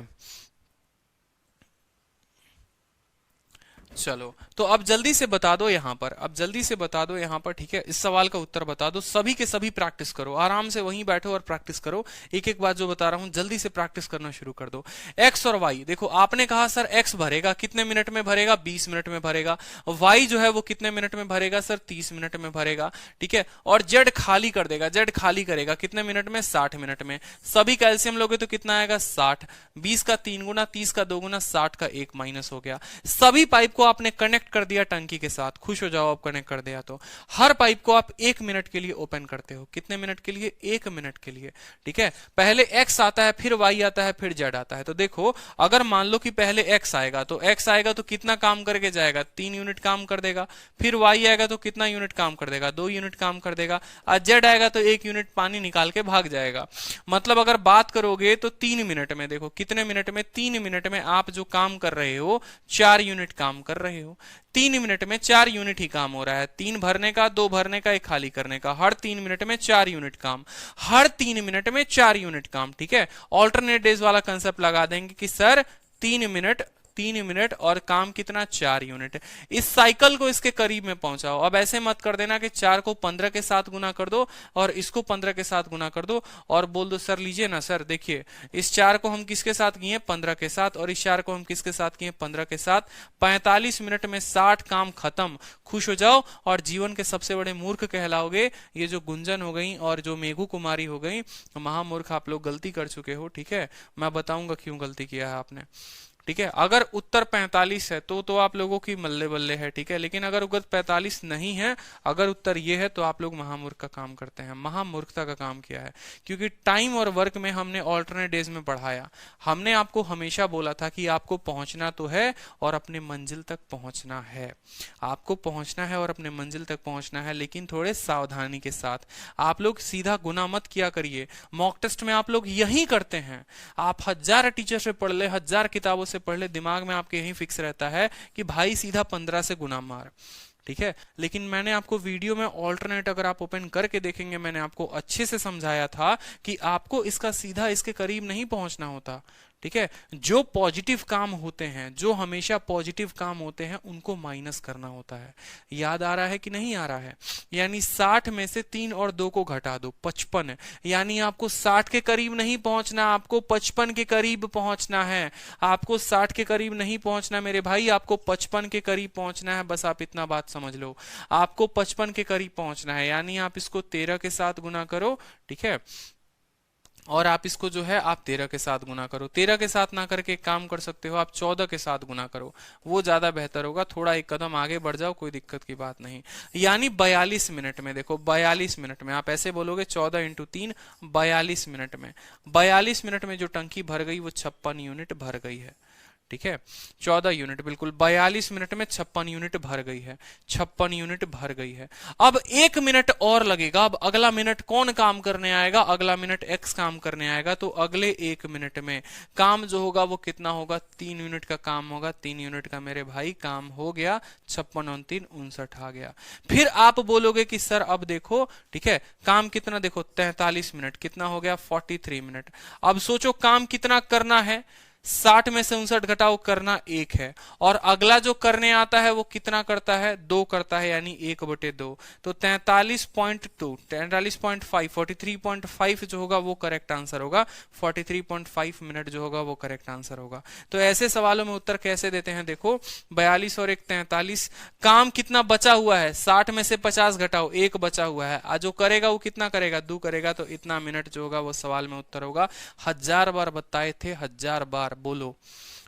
चलो तो अब जल्दी से बता दो यहां पर, अब जल्दी से बता दो यहां पर, ठीक है। इस सवाल का उत्तर बता दो, सभी के सभी प्रैक्टिस करो, आराम से वहीं बैठो और प्रैक्टिस करो। एक एक बात जो बता रहा हूं जल्दी से प्रैक्टिस करना शुरू कर दो। X और Y, देखो आपने कहा सर X भरेगा कितने मिनट में भरेगा? 20 मिनट में भरेगा। Y जो है वो कितने मिनट में भरेगा सर? 30 मिनट में भरेगा, ठीक है। और Z खाली कर देगा, Z खाली करेगा कितने मिनट में? 60 मिनट में। सभी कैल्शियम लोगे तो कितना आएगा? 60। 20 का 3 गुना, 30 का 2 गुना, 60 का 1 माइनस हो गया। सभी पाइप को आपने कनेक्ट कर दिया टंकी के साथ, खुश हो जाओ आप कनेक्ट कर दिया तो। हर पाइप को आप 1 मिनट के लिए ओपन करते हो, कितने मिनट के लिए? 1 मिनट के लिए, ठीक है। पहले X आता है, फिर Y आता है, फिर Z आता है। तो देखो अगर मान लो कि पहले X आएगा तो X आएगा तो कितना काम करके जाएगा? 3 यूनिट काम कर देगा। फिर Y आएगा तो कितना यूनिट काम कर देगा? 2 यूनिट काम कर देगा। और Z आएगा तो 1 यूनिट पानी निकाल के भाग जाएगा। मतलब अगर बात करोगे तो 3 मिनट में, देखो कितने मिनट में? 3 मिनट में आप जो काम कर रहे हो 4 यूनिट काम कर रहे हो। 3 मिनट में 4 यूनिट ही काम हो रहा है। 3 भरने का, 2 भरने का, 1 खाली करने का। हर 3 मिनट में 4 यूनिट काम, हर 3 मिनट में 4 यूनिट काम, ठीक है। ऑल्टरनेट डेज वाला कंसेप्ट लगा देंगे कि सर 3 मिनट और काम कितना? 4 यूनिट। इस साइकिल को इसके करीब में पहुंचाओ। अब ऐसे मत कर देना कि 4 को 15 के साथ गुना कर दो और इसको 15 के साथ गुना कर दो और बोल दो सर लीजिए ना सर, देखिए इस 4 को हम किसके साथ किए? 15 के साथ, और इस 4 को हम किसके साथ किए? 15 के साथ। 45 मिनट में 60 काम खत्म, खुश हो जाओ और जीवन के सबसे बड़े मूर्ख कहलाओगे। ये जो गुंजन हो गई और जो मेघू कुमारी हो गई, महामूर्ख आप लोग गलती कर चुके हो, ठीक है। मैं बताऊंगा क्यों गलती किया है आपने, ठीक है। अगर उत्तर 45 है तो आप लोगों की मल्ले बल्ले है, ठीक है। लेकिन अगर उत्तर 45 नहीं है, अगर उत्तर ये है, तो आप लोग महामूर्ख का काम करते हैं। महामूर्खता का काम किया है, क्योंकि टाइम और वर्क में हमने ऑल्टरनेट डेज में पढ़ाया। हमने आपको हमेशा बोला था कि आपको पहुंचना तो है और अपने मंजिल तक पहुंचना है, आपको पहुंचना है और अपने मंजिल तक पहुंचना है, लेकिन थोड़े सावधानी के साथ। आप लोग सीधा गुना मत किया करिए। मॉक टेस्ट में आप लोग यही करते हैं। आप 1000 टीचर से पढ़ ले, 1000 किताबों से पढ़ ले, दिमाग में आपके यही फिक्स रहता है कि भाई सीधा 15 से गुना मार, ठीक है। लेकिन मैंने आपको वीडियो में ऑल्टरनेट अगर आप ओपन करके देखेंगे, मैंने आपको अच्छे से समझाया था कि आपको इसका सीधा इसके करीब नहीं पहुंचना होता, ठीक है। जो पॉजिटिव काम होते हैं, जो हमेशा पॉजिटिव काम होते हैं, उनको माइनस करना होता है। याद आ रहा है कि नहीं आ रहा है? यानी 60 में से 3 और 2 को घटा दो, 55 है। यानी आपको 60 के करीब नहीं पहुंचना, आपको 55 के करीब पहुंचना है। आपको 60 के करीब नहीं पहुंचना मेरे भाई, आपको 55 के करीब पहुंचना है। बस आप इतना बात समझ लो, आपको 55 के करीब पहुंचना है। यानी आप इसको 13 के साथ गुना करो, ठीक है, और आप इसको जो है आप 13 के साथ गुना करो। 13 के साथ ना करके एक काम कर सकते हो, आप 14 के साथ गुना करो, वो ज्यादा बेहतर होगा। थोड़ा एक कदम आगे बढ़ जाओ, कोई दिक्कत की बात नहीं। यानी 42 मिनट में, देखो 42 मिनट में आप ऐसे बोलोगे 14 इंटू 3, 42 मिनट में, 42 मिनट में जो टंकी भर गई वो 56 यूनिट भर गई है, ठीक है। 14 यूनिट, बिल्कुल 42 मिनट में 56 यूनिट भर गई है, 56 यूनिट भर गई है। अब 1 मिनट और लगेगा। अब अगला मिनट कौन काम करने आएगा? अगला मिनट एक्स काम करने आएगा। तो अगले 1 मिनट में काम जो होगा वो कितना होगा? 3 यूनिट का काम होगा। 3 यूनिट का मेरे भाई काम हो गया। 56 और 3 59 आ गया। फिर आप बोलोगे कि सर अब देखो, ठीक है, काम कितना, देखो 43 मिनट, कितना हो गया? 43 मिनट। अब सोचो काम कितना करना है? 60 में से 59 घटाओ, करना 1 है। और अगला जो करने आता है वो कितना करता है? 2 करता है, यानी 1/2। तो 43.2, 43.5, 43.5 जो होगा वो करेक्ट आंसर होगा। 43.5 मिनट जो होगा वो करेक्ट आंसर होगा। तो ऐसे सवालों में उत्तर कैसे देते हैं? देखो 42 और 1 43। काम कितना बचा हुआ है? 60 में से 50 घटाओ, 1 बचा हुआ है। आज जो करेगा वो कितना करेगा? 2 करेगा। तो इतना मिनट जो होगा वो सवाल में उत्तर होगा। 1000 बार बताए थे, 1000 बार बोलो।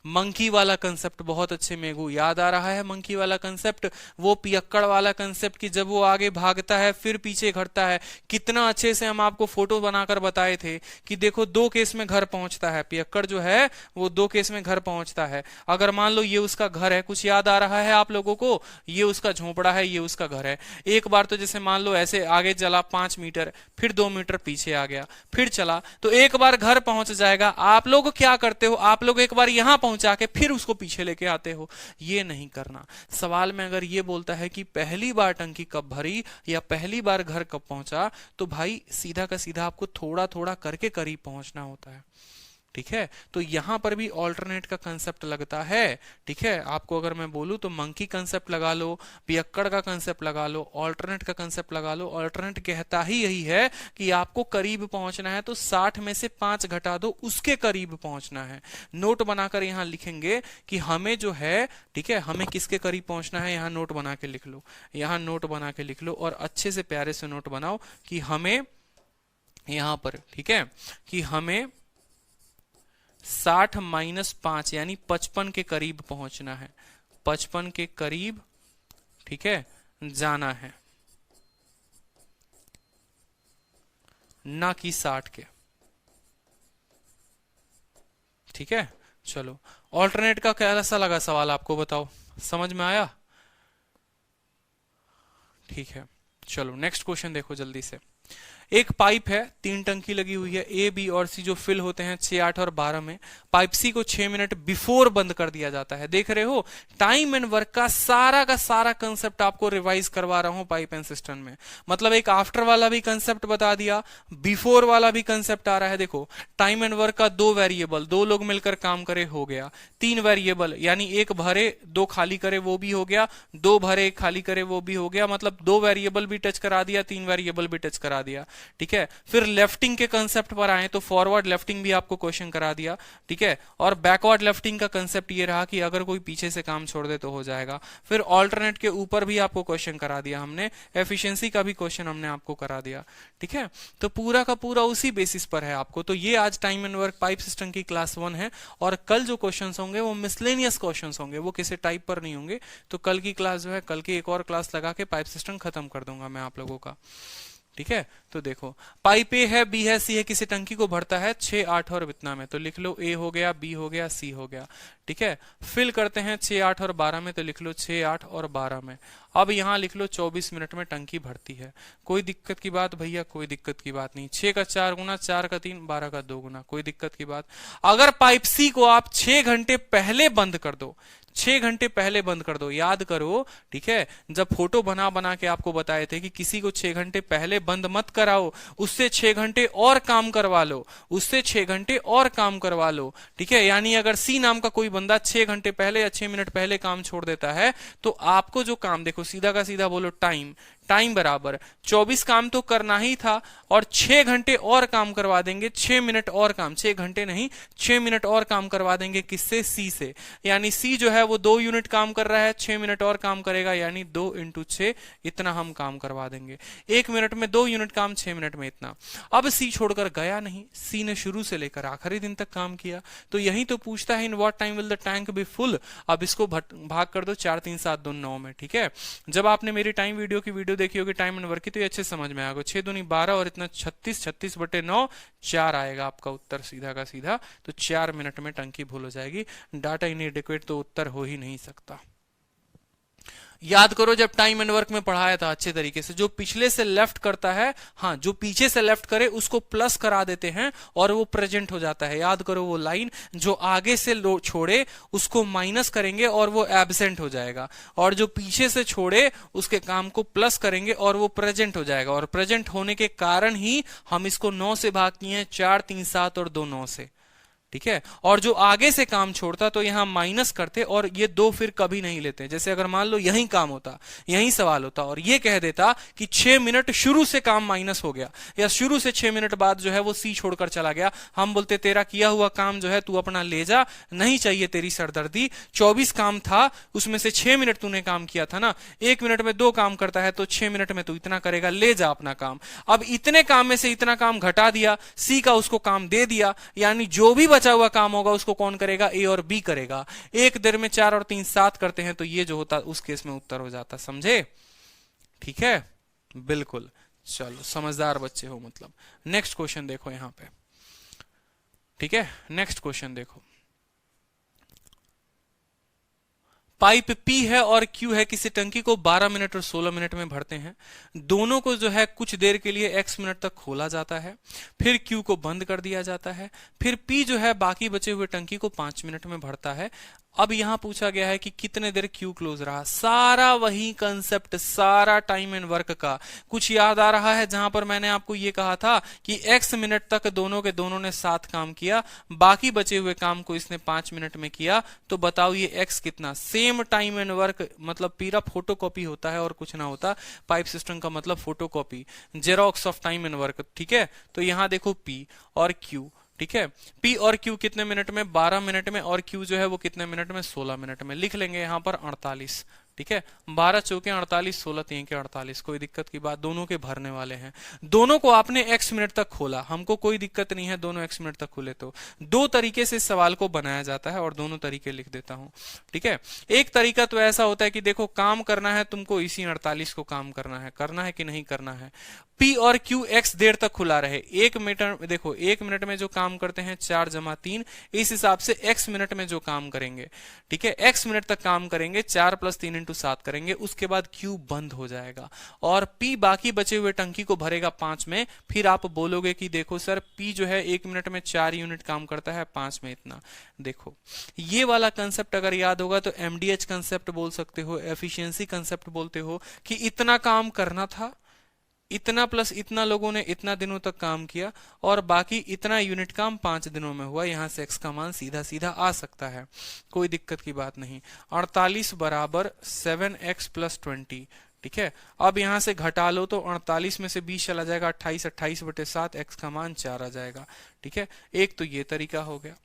मंकी वाला कंसेप्ट बहुत अच्छे मेघू याद आ रहा है। मंकी वाला कंसेप्ट, वो पियक्कड़ वाला कंसेप्ट कि जब वो आगे भागता है फिर पीछे घटता है। कितना अच्छे से हम आपको फोटो बनाकर बताए थे कि देखो 2 केस में घर पहुंचता है। पियक्कड़ जो है वो 2 केस में घर पहुंचता है। अगर मान लो ये उसका घर है, कुछ याद आ रहा है आप लोगों को? ये उसका झोपड़ा है, ये उसका घर है। एक बार तो जैसे मान लो ऐसे आगे चला 5 मीटर, फिर 2 मीटर पीछे आ गया, फिर चला, तो एक बार घर पहुंच जाएगा। आप लोग क्या करते हो? आप लोग एक बार यहां पहुंचा के फिर उसको पीछे लेके आते हो। ये नहीं करना। सवाल में अगर ये बोलता है कि पहली बार टंकी कब भरी या पहली बार घर कब पहुंचा, तो भाई सीधा का सीधा आपको थोड़ा थोड़ा करके करीब पहुंचना होता है, ठीक है। तो यहां पर भी ऑल्टरनेट का कंसेप्ट लगता है, ठीक है। आपको अगर मैं बोलूं तो मंकी कंसेप्ट लगा लो, पियक्कड़ का कंसेप्ट लगा लो, ऑल्टरनेट का कंसेप्ट लगा लो। ऑल्टरनेट कहता ही यही है कि आपको करीब पहुंचना है, तो 60 में से 5 घटा दो, उसके करीब पहुंचना है। नोट बनाकर यहां लिखेंगे कि हमें जो है, ठीक है, हमें किसके करीब पहुंचना है। यहां नोट बना के लिख लो, यहां नोट बना के लिख लो, और अच्छे से प्यारे से नोट बनाओ कि हमें यहां पर, ठीक है, कि हमें 60 माइनस 5 यानी 55 के करीब पहुंचना है। 55 के करीब, ठीक है, जाना है, ना कि 60 के, ठीक है। चलो ऑल्टरनेट का कैसा लगा सवाल आपको, बताओ, समझ में आया? ठीक है, चलो नेक्स्ट क्वेश्चन देखो जल्दी से। एक पाइप है, 3 टंकी लगी हुई है, ए बी और सी जो फिल होते हैं 6, 8 और 12 में। पाइप सी को 6 मिनट बिफोर बंद कर दिया जाता है। देख रहे हो, टाइम एंड वर्क का सारा कंसेप्ट आपको रिवाइज करवा रहा हूं पाइप एंड सिस्टम में। मतलब एक आफ्टर वाला भी कंसेप्ट बता दिया, बिफोर वाला भी कंसेप्ट आ रहा है। देखो टाइम एंड वर्क का 2 वेरिएबल, 2 लोग मिलकर काम करे, हो गया। 3 वेरिएबल यानी 1 भरे 2 खाली करे, वो भी हो गया। 2 भरे 1 खाली करे, वो भी हो गया। मतलब 2 वेरिएबल भी टच करा दिया, 3 वेरिएबल भी टच करा दिया। ठीक है। फिर लेफ्टिंग के कंसेप्ट पर आए तो फॉरवर्ड लेफ्टिंग भी आपको क्वेश्चन करा दिया, ठीक है। और बैकवर्ड लेफ्टिंग का कंसेप्ट ये रहा कि अगर कोई पीछे से काम छोड़ दे तो हो जाएगा। फिर ऑल्टरनेट के ऊपर भी आपको क्वेश्चन करा दिया हमने, एफिशिएंसी का भी क्वेश्चन हमने आपको करा दिया, ठीक है। तो पूरा का पूरा उसी बेसिस पर है आपको। तो ये आज time and work pipe system की क्लास 1 है, और कल जो क्वेश्चंस होंगे वो मिसलेनियस क्वेश्चंस होंगे, वो किसी टाइप पर नहीं होंगे। तो कल की क्लास जो है, कल की एक और क्लास लगा के पाइप सिस्टम खत्म कर दूंगा मैं आप लोगों का, ठीक है। तो देखो पाइप ए है, बी है, सी है, किसी टंकी को भरता है 6, 8 और इतना में, तो लिख लो ए हो गया, बी हो गया, सी हो गया, ठीक है। फिल करते हैं 6, 8 और 12 में, तो लिख लो 6, 8 और 12 में। अब यहां लिख लो 24 मिनट में टंकी भरती है। कोई दिक्कत की बात भैया? कोई दिक्कत की बात नहीं। 6 का 4 गुना, 4 का 3, 12 का 2 गुना, कोई दिक्कत की बात। अगर पाइप सी को आप 6 घंटे पहले बंद कर दो, 6 घंटे पहले बंद कर दो, याद करो, ठीक है। जब फोटो बना बना के आपको बताए थे कि किसी को 6 घंटे पहले बंद मत कराओ, उससे 6 घंटे और काम करवा लो, उससे 6 घंटे और काम करवा लो, ठीक है। यानी अगर सी नाम का कोई बंदा 6 घंटे पहले या 6 मिनट पहले काम छोड़ देता है, तो आपको जो काम, देखो सीधा का सीधा बोलो, टाइम बराबर 24 काम तो करना ही था, और 6 घंटे और काम करवा देंगे, 6 मिनट और काम, 6 घंटे नहीं 6 मिनट और काम करवा देंगे, किससे? सी से। यानी सी जो है वो 2 यूनिट काम कर रहा है, 6 मिनट और काम करेगा, यानी 2 × 6 इतना हम काम करवा देंगे। 1 मिनट में 2 यूनिट काम, 6 मिनट में इतना। अब सी छोड़कर गया नहीं, सी ने शुरू से लेकर आखिरी दिन तक काम किया। तो यही तो पूछता है, in what time will the tank be full. अब इसको भाग कर दो 4, 3, 7, 2, 9 में, ठीक है। जब आपने मेरी टाइम वीडियो की वीडियो देखी होगी टाइम एंड वर्क की, तो ये अच्छे समझ में आएगा। 6 दूनी 12 और इतना 36, 36/9, 4 आएगा आपका उत्तर सीधा का सीधा। तो 4 मिनट में टंकी फुल हो जाएगी। डाटा इनएडिक्वेट तो उत्तर हो ही नहीं सकता। याद करो जब टाइम एंड वर्क में पढ़ाया था अच्छे तरीके से, जो पिछले से लेफ्ट करता है, हाँ, जो पीछे से लेफ्ट करे उसको प्लस करा देते हैं और वो प्रेजेंट हो जाता है। याद करो वो लाइन, जो आगे से छोड़े उसको माइनस करेंगे और वो एब्सेंट हो जाएगा, और जो पीछे से छोड़े उसके काम को प्लस करेंगे और वो प्रेजेंट हो जाएगा। और प्रेजेंट होने के कारण ही हम इसको 9 से भाग किए हैं, 4, 3, 7 और 2, 9 से, ठीक है। और जो आगे से काम छोड़ता तो यहां माइनस करते, और ये 2 फिर कभी नहीं लेते। जैसे अगर मान लो यही काम होता, यही सवाल होता, और ये कह देता कि 6 मिनट शुरू से काम माइनस हो गया, या शुरू से 6 मिनट बाद जो है वो सी छोड़कर चला गया, हम बोलते तेरा किया हुआ काम जो है तू अपना ले जा, नहीं चाहिए तेरी सरदर्दी। 24 काम था, उसमें से 6 मिनट तूने काम किया था ना, 1 मिनट में 2 काम करता है, तो 6 मिनट में तू इतना करेगा, ले जा अपना काम। अब इतने काम में से इतना काम घटा दिया, सी का उसको काम दे दिया, यानी जो भी बचा हुआ काम होगा उसको कौन करेगा? ए और बी करेगा। एक देर में 4 और 3 7 करते हैं, तो ये जो होता उस केस में उत्तर हो जाता। समझे? ठीक है, बिल्कुल। चलो समझदार बच्चे हो मतलब। नेक्स्ट क्वेश्चन देखो यहां पे, ठीक है। नेक्स्ट क्वेश्चन देखो, पाइप P है और Q है, किसी टंकी को 12 मिनट और 16 मिनट में भरते हैं। दोनों को जो है कुछ देर के लिए X मिनट तक खोला जाता है, फिर Q को बंद कर दिया जाता है, फिर P जो है बाकी बचे हुए टंकी को 5 मिनट में भरता है। अब यहां पूछा गया है कि कितने देर Q क्लोज रहा। सारा वही कंसेप्ट, सारा टाइम एंड वर्क का कुछ याद आ रहा है, जहां पर मैंने आपको ये कहा था कि X मिनट तक दोनों के दोनों ने 7 काम किया, बाकी बचे हुए काम को इसने 5 मिनट में किया। तो बताओ ये X कितना? सेम टाइम एंड वर्क मतलब पूरा फोटोकॉपी होता है और कुछ ना होता। पाइप सिस्टम का मतलब photocopy, xerox of time and work, ठीक है। तो यहां देखो P और Q, ठीक है। P और Q कितने मिनट में? 12 मिनट में, और Q जो है वो कितने मिनट में? 16 मिनट में। लिख लेंगे यहां पर 48, ठीक है। 12 चौके 48, 16 3 के 48, कोई दिक्कत की बात। दोनों के भरने वाले हैं, दोनों को आपने X मिनट तक खोला, हमको कोई दिक्कत नहीं है, दोनों X मिनट तक खुले। तो 2 तरीके से सवाल को बनाया जाता है, और दोनों तरीके लिख देता हूं, ठीक है। एक तरीका तो ऐसा होता है कि देखो काम करना है तुमको, इसी 48 को काम करना है कि नहीं करना है। P और Q X देर तक खुला रहे। 1 मिनट देखो, 1 मिनट में जो काम करते हैं 4 + 3, इस हिसाब से X मिनट में जो काम करेंगे, ठीक है, X मिनट तक काम करेंगे, 4 + 3 × 7 करेंगे, उसके बाद Q बंद हो जाएगा और P बाकी बचे हुए टंकी को भरेगा 5 में। फिर आप बोलोगे कि देखो सर P जो है 1 मिनट में 4 यूनिट काम करता है, 5 में इतना। देखो ये वाला कंसेप्ट अगर याद होगा तो MDH कंसेप्ट बोल सकते हो, एफिशिएंसी कंसेप्ट बोलते हो, कि इतना काम करना था, इतना प्लस इतना लोगों ने इतना दिनों तक काम किया, और बाकी इतना यूनिट काम 5 दिनों में हुआ। यहां से X का मान सीधा सीधा आ सकता है, कोई दिक्कत की बात नहीं। 48 = 7x + 20, ठीक है, अब यहां से घटा लो तो 48 में से 20 चला जाएगा, 28, 28/7, x का मान 4 आ जाएगा। ठीक है, एक तो ये तरीका हो गया।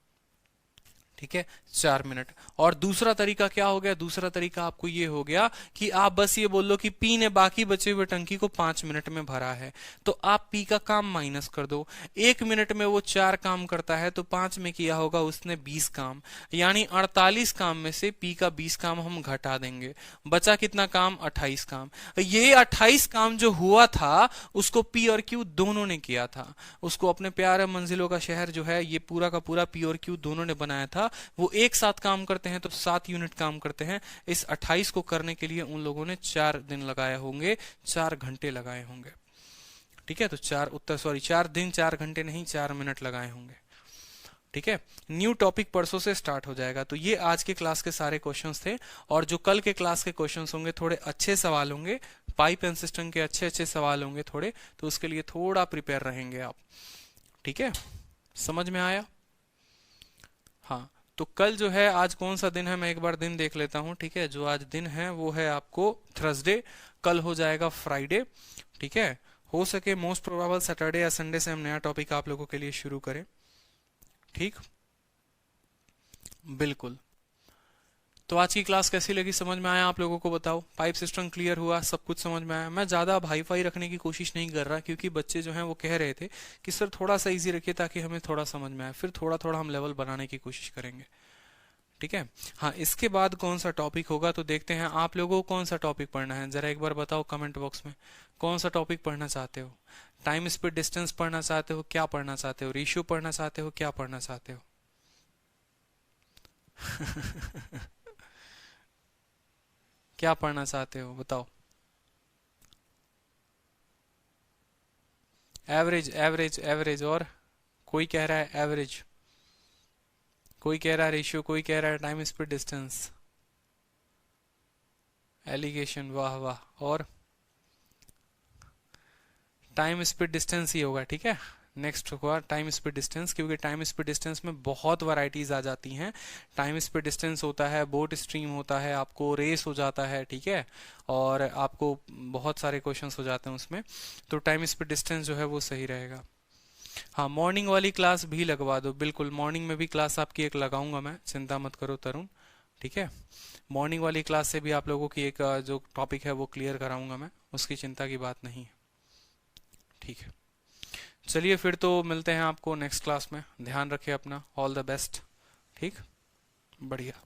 ठीक है, 4 मिनट। और दूसरा तरीका क्या हो गया? दूसरा तरीका आपको ये हो गया कि आप बस ये बोल लो कि पी ने बाकी बचे हुए टंकी को 5 मिनट में भरा है, तो आप पी का काम माइनस कर दो। 1 मिनट में वो 4 काम करता है, तो 5 में किया होगा उसने 20 काम, यानी 48 काम में से पी का 20 काम हम घटा देंगे, बचा कितना काम? 28 काम। ये 28 काम जो हुआ था उसको पी और क्यू दोनों ने किया था। उसको अपने प्यारे मंजिलों का शहर जो है ये पूरा का पूरा पी और क्यू दोनों ने बनाया था। वो एक साथ काम करते हैं तो 7 यूनिट काम करते हैं। इस 28 को करने के लिए उन लोगों ने 4 दिन लगाए होंगे, 4 घंटे लगाए होंगे। ठीक है, तो 4 दिन 4 घंटे नहीं, 4 मिनट लगाए होंगे। ठीक है, न्यू टॉपिक परसों से स्टार्ट हो जाएगा। तो ये आज के क्लास के सारे क्वेश्चंस थे, और जो कल के क्लास के क्वेश्चंस होंगे थोड़े अच्छे सवाल होंगे, पाइप एंड सिस्टम के अच्छे अच्छे सवाल होंगे थोड़े, तो उसके लिए थोड़ा प्रिपेयर रहेंगे आप। ठीक है, समझ में आया? हाँ, तो कल जो है, आज कौन सा दिन है मैं एक बार दिन देख लेता हूँ। ठीक है, जो आज दिन है वो है आपको थर्सडे, कल हो जाएगा फ्राइडे। ठीक है, हो सके मोस्ट प्रोबेबल सैटरडे या संडे से हम नया टॉपिक आप लोगों के लिए शुरू करें। ठीक, बिल्कुल। तो आज की क्लास कैसी लगी, समझ में आया आप लोगों को? बताओ, पाइप सिस्टम क्लियर हुआ, सब कुछ समझ में आया? मैं ज्यादा हाई फाई रखने की कोशिश नहीं कर रहा, क्योंकि बच्चे जो हैं वो कह रहे थे कि सर थोड़ा सा इजी रखिए ताकि हमें थोड़ा समझ में आए, फिर थोड़ा थोड़ा हम लेवल बनाने की कोशिश करेंगे। ठीक है, हाँ, इसके बाद कौन सा टॉपिक होगा तो देखते हैं। आप लोगों को कौन सा टॉपिक पढ़ना है जरा एक बार बताओ कमेंट बॉक्स में। कौन सा टॉपिक पढ़ना चाहते हो? टाइम स्पीड डिस्टेंस पढ़ना चाहते हो? क्या पढ़ना चाहते हो? रेशियो पढ़ना चाहते हो? क्या पढ़ना चाहते हो? क्या पढ़ना चाहते हो बताओ? एवरेज, एवरेज, एवरेज, और कोई कह रहा है एवरेज, कोई कह रहा है रेशियो, कोई कह रहा है टाइम स्पीड डिस्टेंस, एलिगेशन, वाह वाह। और टाइम स्पीड डिस्टेंस ही होगा। ठीक है, नेक्स्ट होगा टाइम स्पीड डिस्टेंस, क्योंकि टाइम स्पीड डिस्टेंस में बहुत वैरायटीज आ जाती हैं। टाइम स्पीड डिस्टेंस होता है, बोट स्ट्रीम होता है, आपको रेस हो जाता है। ठीक है, और आपको बहुत सारे क्वेश्चंस हो जाते हैं उसमें, तो टाइम स्पीड डिस्टेंस जो है वो सही रहेगा। हाँ, मॉर्निंग वाली क्लास भी लगवा दो, बिल्कुल मॉर्निंग में भी क्लास आपकी एक लगाऊंगा मैं, चिंता मत करो तरुण। ठीक है, मॉर्निंग वाली क्लास से भी आप लोगों की एक जो टॉपिक है वो क्लियर कराऊंगा मैं, उसकी चिंता की बात नहीं है। ठीक है, चलिए फिर तो मिलते हैं आपको नेक्स्ट क्लास में। ध्यान रखें अपना, ऑल द बेस्ट। ठीक, बढ़िया।